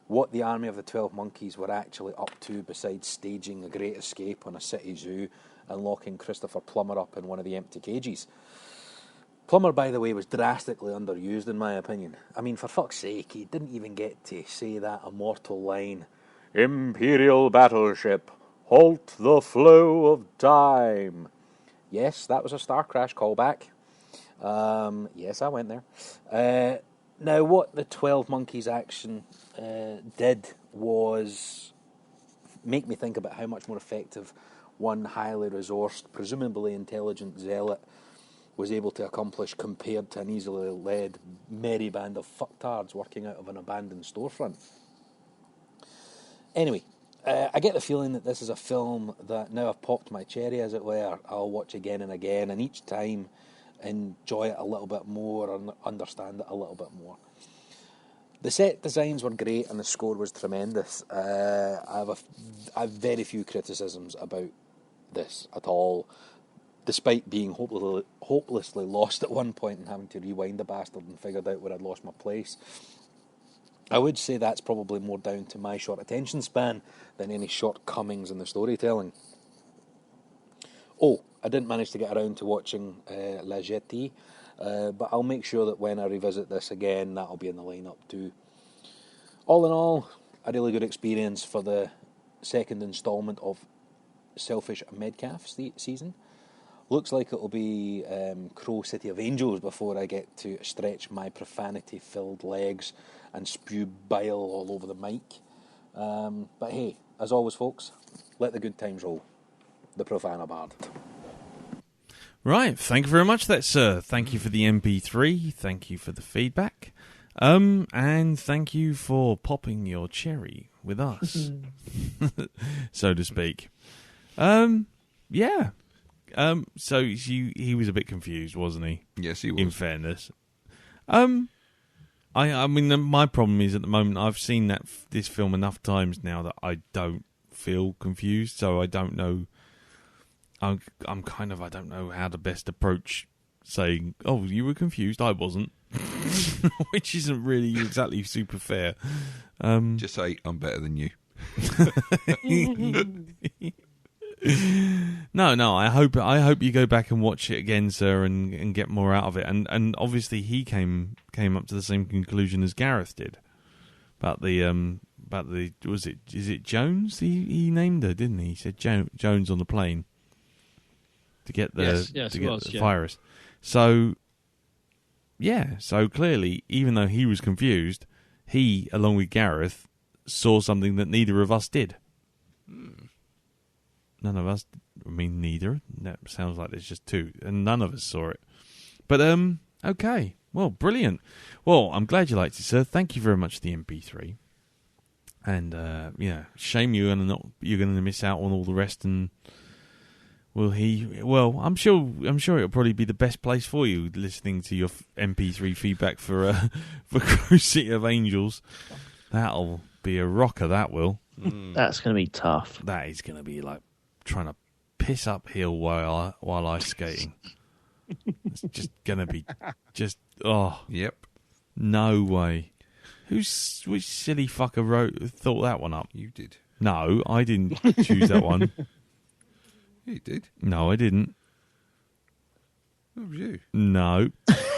what the Army of the 12 Monkeys were actually up to besides staging a great escape on a city zoo and locking Christopher Plummer up in one of the empty cages. Plummer, by the way, was drastically underused in my opinion. I mean, for fuck's sake, he didn't even get to say that immortal line, "Imperial battleship, halt the flow of time." Yes, that was a Star Crash callback. Yes, I went there. Now, what the 12 Monkeys action did was make me think about how much more effective one highly resourced, presumably intelligent zealot was able to accomplish compared to an easily led merry band of fucktards working out of an abandoned storefront. Anyway, I get the feeling that this is a film that now I've popped my cherry, as it were, I'll watch again and again, and each time enjoy it a little bit more and understand it a little bit more. The set designs were great and the score was tremendous. I have very few criticisms about this at all, despite being hopelessly lost at one point and having to rewind the bastard and figured out where I'd lost my place. I would say that's probably more down to my short attention span than any shortcomings in the storytelling. Oh, I didn't manage to get around to watching La Jetée, but I'll make sure that when I revisit this again, that'll be in the lineup too. All in all, a really good experience for the second instalment of Selfish Medcalf season. Looks like it'll be Crow City of Angels before I get to stretch my profanity-filled legs and spew bile all over the mic. But hey, as always, folks, let the good times roll. The Profano Bard. Right, thank you very much, sir. Thank you for the MP3. Thank you for the feedback. And thank you for popping your cherry with us, so to speak. Yeah. So he was a bit confused, wasn't he? Yes, he was. In fairness. I mean, my problem is at the moment I've seen this film enough times now that I don't feel confused, so I don't know. I don't know how to best approach saying, "Oh, you were confused, I wasn't," which isn't really exactly super fair. Just say I'm better than you. No. I hope you go back and watch it again, sir, and get more out of it. And obviously he came up to the same conclusion as Gareth did about the is it Jones? He named her, didn't he? He said Jones on the plane to get the virus. So clearly, even though he was confused, he, along with Gareth, saw something that neither of us did. None of us, I mean, neither. That sounds like there's just two, and none of us saw it. But, okay. Well, brilliant. Well, I'm glad you liked it, sir. Thank you very much for the MP3. And, shame you're going to miss out on all the rest. And, I'm sure it'll probably be the best place for you, listening to your MP3 feedback for Crow City of Angels. That'll be a rocker, that will. That's going to be tough. That is going to be like trying to piss uphill while ice skating. It's just going to be Yep. No way. Which silly fucker thought that one up? You did. No, I didn't choose that one. You did. No, I didn't. That was you. No.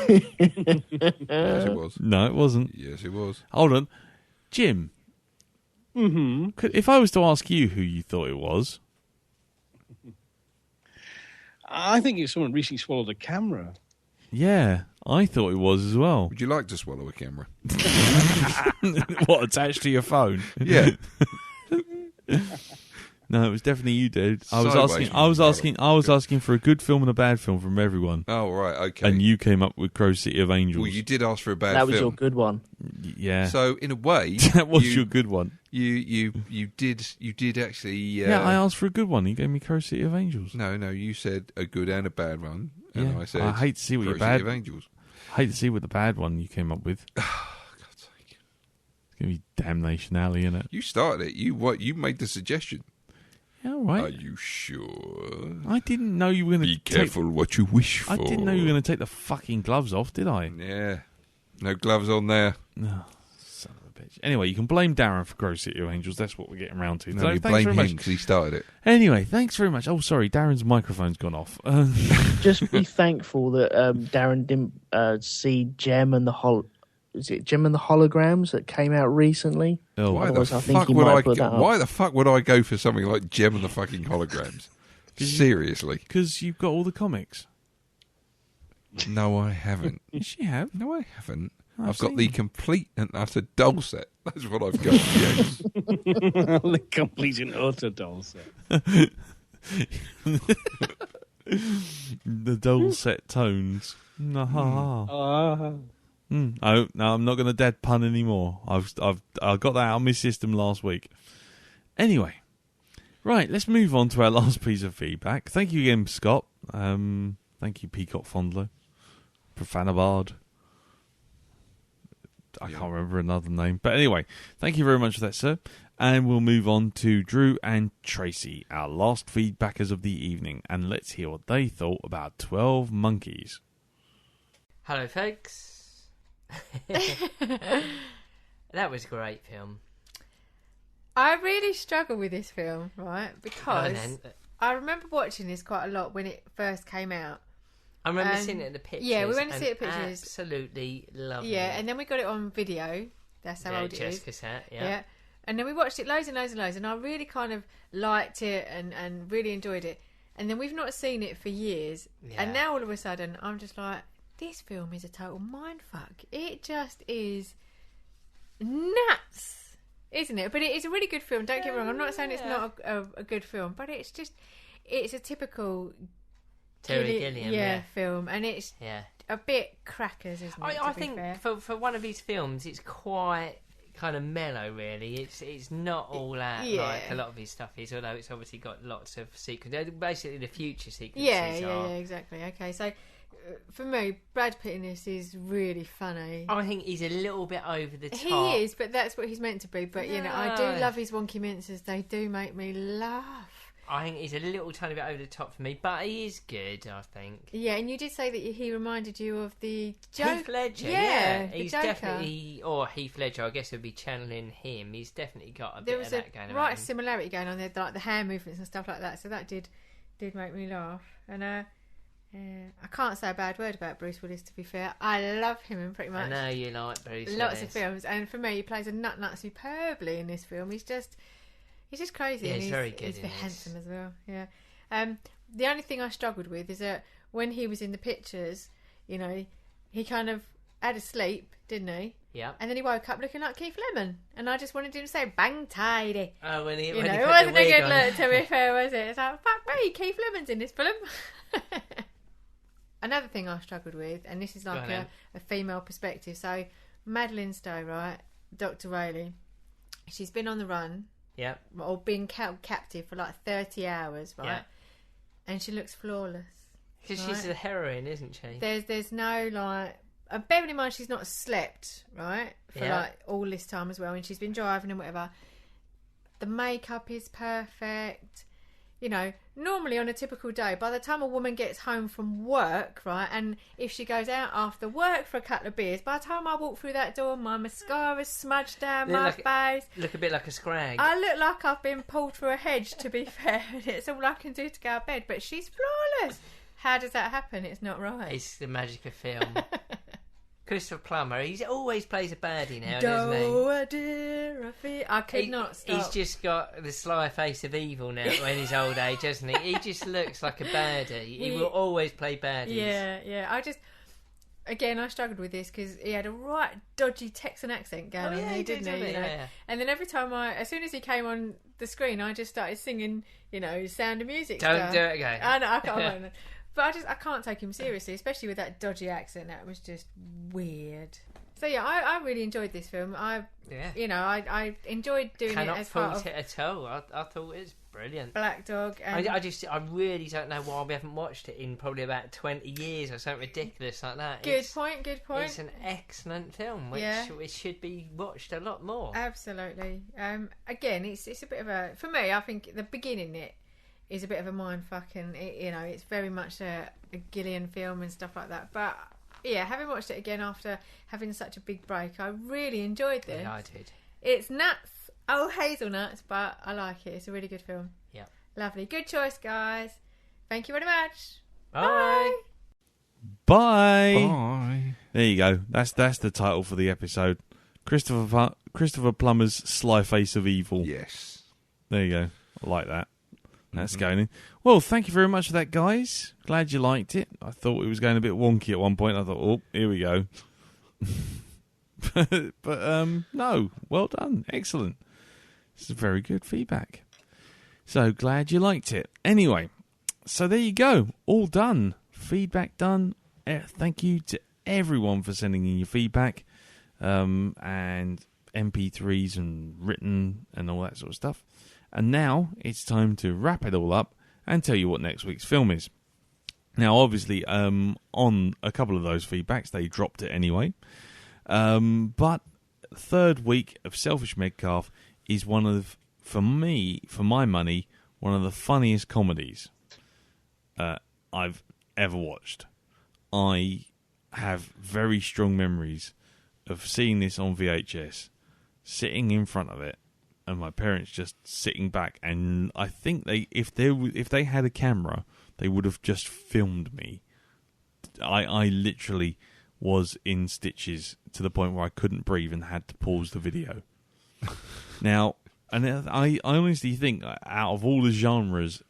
Yes, it was. No, it wasn't. Yes, it was. Hold on. Jim. Mm-hmm. If I was to ask you who you thought it was... I think it's someone recently swallowed a camera. Yeah, I thought it was as well. Would you like to swallow a camera? What, attached to your phone? Yeah. No, it was definitely you, dude. I Sideways, was asking for a good film and a bad film from everyone. Oh, right, okay. And you came up with Crow City of Angels. Well, you did ask for a bad film. That was your good one. Yeah. So, in a way... that was your good one. You did actually... yeah, I asked for a good one. You gave me Crow City of Angels. No, you said a good and a bad one. And Yeah. I said... I hate to see what Crow your bad... City of Angels. I hate to see what the bad one you came up with. God's sake. It's going to be Damnation Alley, innit? You started it. You made the suggestion. Yeah, all right. Are you sure? I didn't know you were going to Be careful what you wish for. I didn't know you were going to take the fucking gloves off, did I? Yeah. No gloves on there. No, son of a bitch. Anyway, you can blame Darren for Crow City of Angels. That's what we're getting around to. No, So you thanks blame very him much. because he started it. Anyway, thanks very much. Oh, sorry, Darren's microphone's gone off. Just be thankful that Darren didn't see Gem and the Holograms that came out recently? Oh, Why the Otherwise, I think fuck he would might I? put that up. Why the fuck would I go for something like Gem and the fucking Holograms? Seriously. because you've got all the comics. No, I haven't. Yes, you have. No, I haven't. I've seen got the complete and utter dulcet. That's what I've got. Yes. The complete and utter dulcet. The dulcet tones. Oh, no, I'm not going to dead pun anymore. I got that out of my system last week. Anyway, right, let's move on to our last piece of feedback. Thank you again, Scott. Thank you, Peacock Fondler, Profanabard. I can't remember another name, but anyway, thank you very much for that, sir. And we'll move on to Drew and Tracy, our last feedbackers of the evening, and let's hear what they thought about 12 Monkeys. Hello, folks. That was a great film. I really struggle with this film, right? Because I remember watching this quite a lot when it first came out. I remember seeing it in the pictures. Yeah, we went to see it in pictures. Absolutely lovely. Yeah, and then we got it on video. That's how old it is. Cassette, yeah. And then we watched it loads and loads and loads, and I really kind of liked it and really enjoyed it. And then we've not seen it for years. Yeah. And now all of a sudden, I'm just like, this film is a total mindfuck. It just is nuts, isn't it? But it is a really good film. Don't get me wrong. I'm not saying it's not a good film, but it's a typical Terry Gilliam film, and it's a bit crackers, isn't it? I think for one of his films, it's quite kind of mellow, really. It's not all out like a lot of his stuff is, although it's obviously got lots of sequences. Basically, the future sequences. Yeah, exactly. Okay, so for me, Brad Pitt in this is really funny. I think he's a little bit over the top. He is, but that's what he's meant to be. But you know, I do love his wonky minces. They do make me laugh. I think he's a little tiny bit over the top for me, but he is good, I think. Yeah, and you did say that he reminded you of the Joker. Heath Ledger, yeah. He's definitely, or Heath Ledger, I guess would be channeling him. He's definitely got a bit of that going on. There was a similarity going on there, like the hand movements and stuff like that, so that did make me laugh. And I can't say a bad word about Bruce Willis, to be fair. I love him in pretty much. I know you like Bruce Willis. Lots of films, and for me, he plays a nut superbly in this film. He's just crazy. Yeah, and he's very good. He's very handsome as well. Yeah. The only thing I struggled with is that when he was in the pictures, you know, he kind of had a sleep, didn't he? Yeah. And then he woke up looking like Keith Lemon, and I just wanted him to say "bang tidy." Oh, when he it wasn't a good look, to be fair, was it? It's like, fuck me, Keith Lemon's in this film. Another thing I struggled with, and this is like a female perspective. So Madeline Stowe, right, Dr. Rayleigh, she's been on the run. Yeah. Or being captive for like 30 hours, right? Yeah. And she looks flawless. Because she's a heroine, isn't she? There's no like... bearing in mind she's not slept, right? For like all this time as well. And she's been driving and whatever. The makeup is perfect. You know, normally on a typical day, by the time a woman gets home from work, right, and if she goes out after work for a couple of beers, by the time I walk through that door, my mascara's smudged down my face. Look a bit like a scrag. I look like I've been pulled through a hedge, to be fair. It's all I can do to go to bed, but she's flawless. How does that happen? It's not right. It's the magic of film. Christopher Plummer, he always plays a baddie now, doesn't he? I could not stop. He's just got the sly face of evil now in his old age, hasn't he? He just looks like a baddie. He will always play baddies. Yeah. I struggled with this because he had a right dodgy Texan accent going on there, didn't he? Yeah. And then every time as soon as he came on the screen, I just started singing, you know, Sound of Music. Don't do it again. I know, I can't. But I can't take him seriously, especially with that dodgy accent. That was just weird. So yeah, I really enjoyed this film. I enjoyed doing it as part of... Cannot fault it at all. I thought it was brilliant. Blackdog. And... I really don't know why we haven't watched it in probably about 20 years or something ridiculous like that. Good point. It's an excellent film, which should be watched a lot more. Absolutely. Again, it's a bit of a... For me, I think the beginning is a bit of a mindfuck, and it's very much a Gillian film and stuff like that. But yeah, having watched it again after having such a big break, I really enjoyed this. Yeah, I did. It's nuts, hazelnuts, but I like it. It's a really good film. Yeah, lovely, good choice, guys. Thank you very much. Bye. Bye. There you go. That's the title for the episode. Christopher Plummer's Sly Face of Evil. Yes. There you go. I like that. That's going in. Well, thank you very much for that, guys. Glad you liked it. I thought it was going a bit wonky at one point. I thought, oh, here we go. but no, well done. Excellent. This is very good feedback. So glad you liked it. Anyway, so there you go. All done. Feedback done. Thank you to everyone for sending in your feedback and MP3s and written and all that sort of stuff. And now it's time to wrap it all up and tell you what next week's film is. Now, obviously, on a couple of those feedbacks, they dropped it anyway. But third week of Selfish Medcalf is one of, for me, for my money, one of the funniest comedies I've ever watched. I have very strong memories of seeing this on VHS, sitting in front of it, and my parents just sitting back. And I think if they had a camera, they would have just filmed me. I literally was in stitches to the point where I couldn't breathe and had to pause the video. Now, and I honestly think out of all the genres,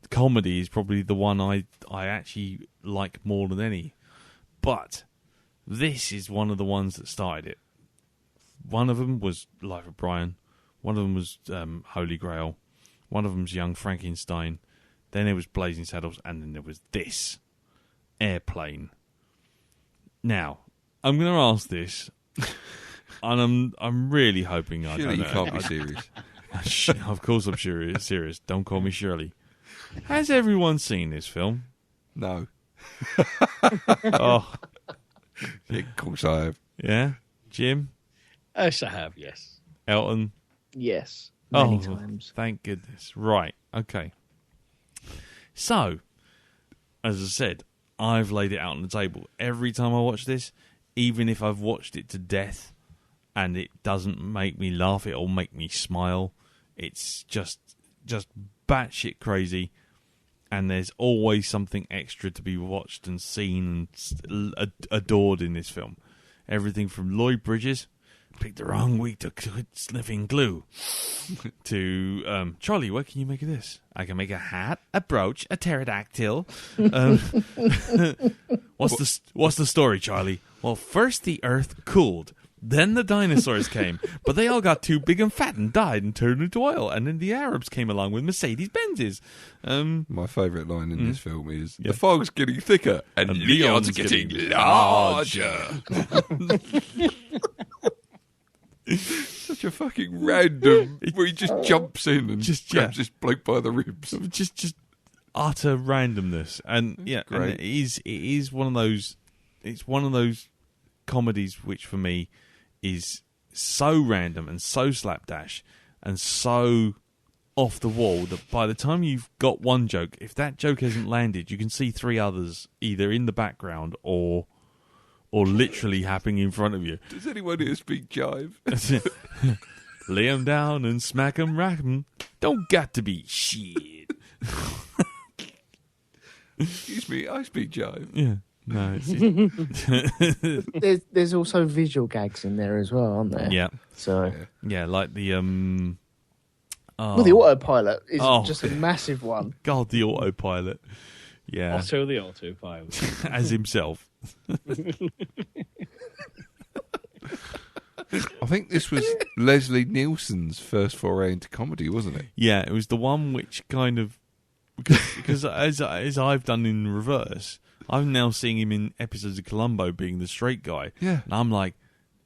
comedy is probably the one I actually like more than any. But this is one of the ones that started it. One of them was Life of Brian. One of them was Holy Grail. One of them's Young Frankenstein. Then there was Blazing Saddles, and then there was this, Airplane. Now, I'm going to ask this, and I'm really hoping I don't know. You can't be serious. Of course I'm serious. Don't call me Shirley. Has everyone seen this film? No. Oh. Yeah, of course I have. Yeah? Jim? Yes, I have, yes. Elton? Yes. Many times. Thank goodness. Right. Okay. So, as I said, I've laid it out on the table. Every time I watch this, even if I've watched it to death and it doesn't make me laugh, it'll make me smile. It's just batshit crazy, and there's always something extra to be watched and seen and adored in this film. Everything from Lloyd Bridges, picked the wrong week to quit sniffing glue, to Charlie, what can you make of this? I can make a hat, a brooch, a pterodactyl. What's the story, Charlie? Well, first the Earth cooled. Then the dinosaurs came, but they all got too big and fat and died and turned into oil. And then the Arabs came along with Mercedes-Benzes. My favourite line in this film is, the fog's getting thicker and Leon's getting larger. Such a fucking random, where he just jumps in and just grabs this bloke by the ribs. Just utter randomness. And yeah, and it is one of those, it's one of those comedies which for me is so random and so slapdash and so off the wall that by the time you've got one joke, if that joke hasn't landed, you can see three others either in the background or literally happening in front of you. Does anyone here speak jive? Lay 'em down and smack 'em, rack 'em. Don't got to be shit. Excuse me, I speak jive. Yeah. No, there's also visual gags in there as well, aren't there? Yeah. So yeah, like the well, the autopilot is just a massive one. God, the autopilot. Yeah. Otto the autopilot. As himself. I think this was Leslie Nielsen's first foray into comedy, wasn't it? Yeah, it was the one which kind of because as I've done in reverse, I'm now seeing him in episodes of Columbo being the straight guy. Yeah. And I'm like,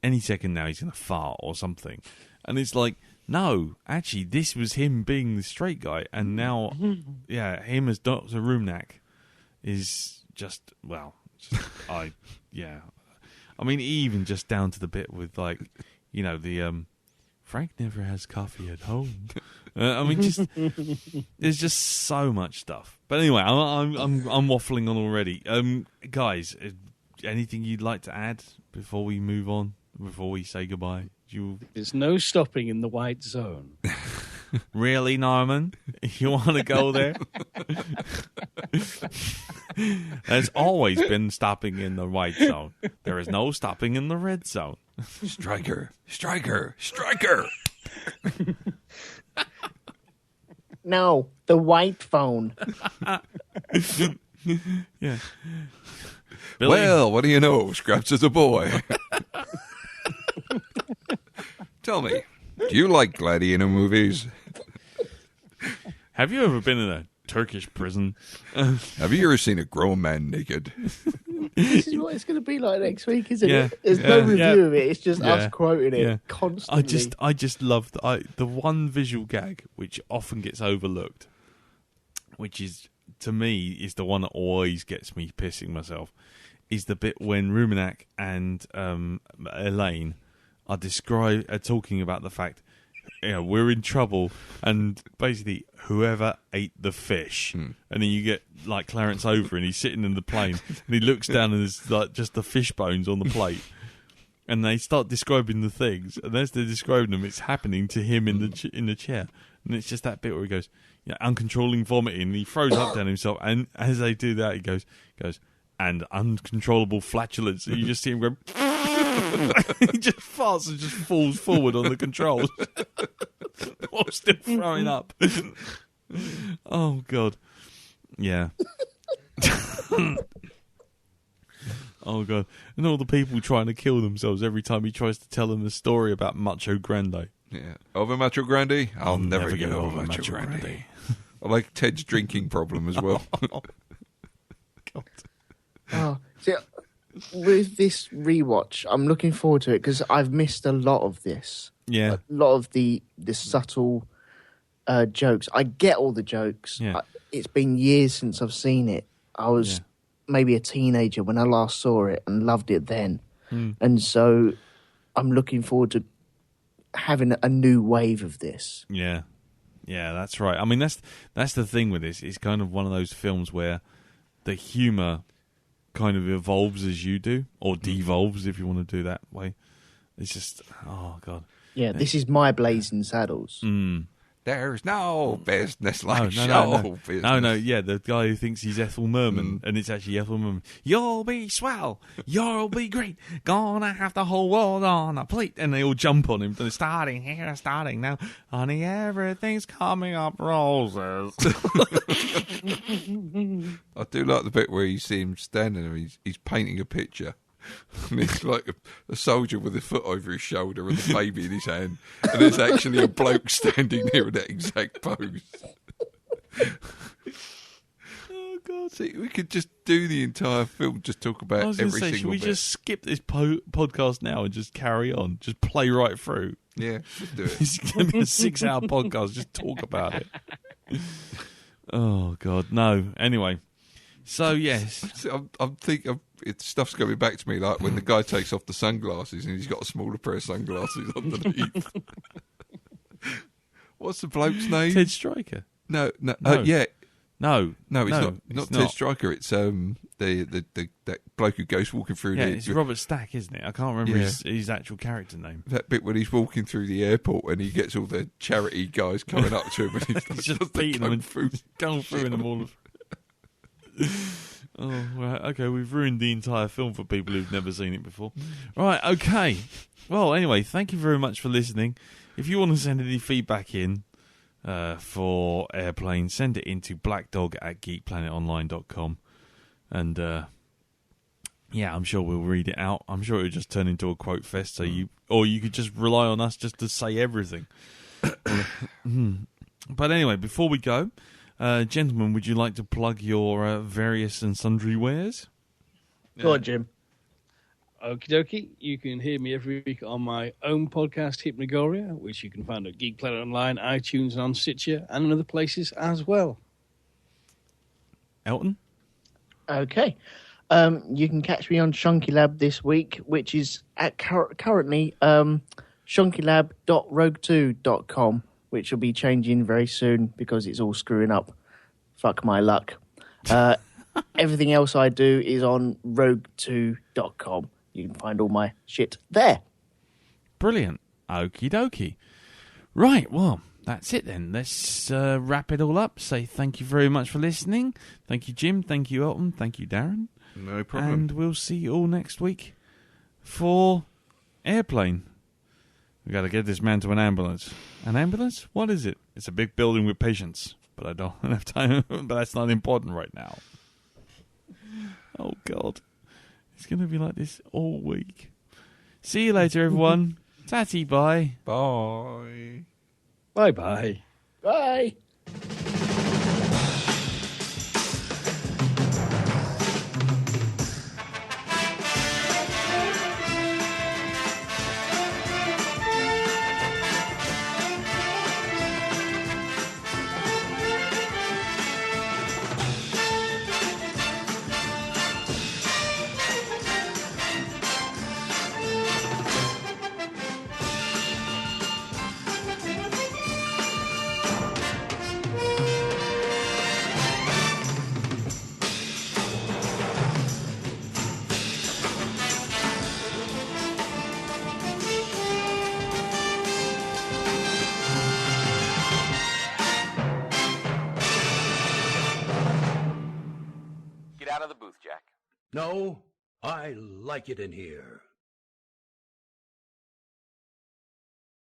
any second now he's going to fart or something. And it's like, no, actually, this was him being the straight guy. And now, yeah, him as Dr. Roomnak is just, well, I mean, even just down to the bit with, like, you know, the Frank never has coffee at home. I mean, just there's just so much stuff. But anyway, I'm waffling on already. Guys, anything you'd like to add before we move on? Before we say goodbye? There's no stopping in the white zone. Really, Norman? You want to go there? There's always been stopping in the white zone. There is no stopping in the red zone. Striker! Striker! Striker! No, the white phone. Yeah. Billy? Well, what do you know? Scraps is a boy. Tell me, do you like gladiator movies? Have you ever been in a Turkish prison? Have you ever seen a grown man naked? This is what it's going to be like next week, isn't Yeah. it? There's no review of it. It's just Yeah. us quoting it Yeah. constantly. I just love the one visual gag which often gets overlooked, which is, to me, is the one that always gets me pissing myself, is the bit when Ruminak and Elaine are talking about the fact, we're in trouble, and basically whoever ate the fish, and then you get like Clarence over, and he's sitting in the plane, and he looks down, and there's like just the fish bones on the plate, and they start describing the things, and as they're describing them, it's happening to him in the chair, and it's just that bit where he goes, uncontrolling vomiting, and he throws up down himself, and as they do that, he goes, and uncontrollable flatulence, and you just see him go. He just farts and just falls forward on the controls while still throwing up. Oh, God. Yeah. Oh, God. And all the people trying to kill themselves every time he tries to tell them a story about Macho Grande. Yeah. Over Macho Grande? I'll never get over Macho Grande. I like Ted's drinking problem as well. God. Oh, see, with this rewatch, I'm looking forward to it because I've missed a lot of this. Yeah. A lot of the subtle jokes. I get all the jokes. Yeah. It's been years since I've seen it. I was maybe a teenager when I last saw it and loved it then. And so I'm looking forward to having a new wave of this. Yeah. Yeah, that's right. I mean, that's the thing with this. It's kind of one of those films where the humour kind of evolves as you do, or devolves, if you want to do that way. It's just, oh, God. Yeah, this is my Blazing Saddles. There's no business like no. business. No, yeah, the guy who thinks he's Ethel Merman, and it's actually Ethel Merman. You'll be swell, you'll be great, gonna have the whole world on a plate. And they all jump on him. They're starting here, starting now. Honey, everything's coming up roses. I do like the bit where you see him standing there, he's painting a picture. And it's like a soldier with his foot over his shoulder and the baby in his hand. And there's actually a bloke standing there in that exact pose. Oh, God. See, we could just do the entire film, just talk about every single bit. Should we just skip this podcast now and just carry on? Just play right through? Yeah, let's do it. It's going to be a 6-hour podcast. Just talk about it. Oh, God, no. Anyway. So, yes. I'm thinking, stuff's coming back to me, like when the guy takes off the sunglasses and he's got a smaller pair of sunglasses underneath. What's the bloke's name? Ted Stryker. No. No, it's not Ted Stryker. It's that bloke who goes walking through. Yeah, it's Robert Stack, isn't it? I can't remember his actual character name. That bit when he's walking through the airport and he gets all the charity guys coming up to him and he's just beating them and going through them all. Oh, right, okay, we've ruined the entire film for people who've never seen it before. Right, okay. Well, anyway, thank you very much for listening. If you want to send any feedback in for Airplane, send it into blackdog@geekplanetonline.com. And, I'm sure we'll read it out. I'm sure it'll just turn into a quote fest, so you could just rely on us just to say everything. But anyway, before we go, gentlemen, would you like to plug your various and sundry wares? Go on, Jim. Okie dokie. You can hear me every week on my own podcast, Hypnagoria, which you can find at Geek Planet Online, iTunes, and on Stitcher, and in other places as well. Elton? Okay. You can catch me on Shonky Lab this week, which is at currently shonkylab.rogue2.com. Which will be changing very soon because it's all screwing up. Fuck my luck. Everything else I do is on rogue2.com. You can find all my shit there. Brilliant. Okie dokie. Right, well, that's it then. Let's wrap it all up. Say thank you very much for listening. Thank you, Jim. Thank you, Elton. Thank you, Darren. No problem. And we'll see you all next week for Airplane. We got to get this man to an ambulance. An ambulance? What is it? It's a big building with patients. But I don't have time. But that's not important right now. Oh, God. It's going to be like this all week. See you later, everyone. Tatty, bye. Bye. Bye-bye. Bye. Get out of the booth, Jack. No, I like it in here.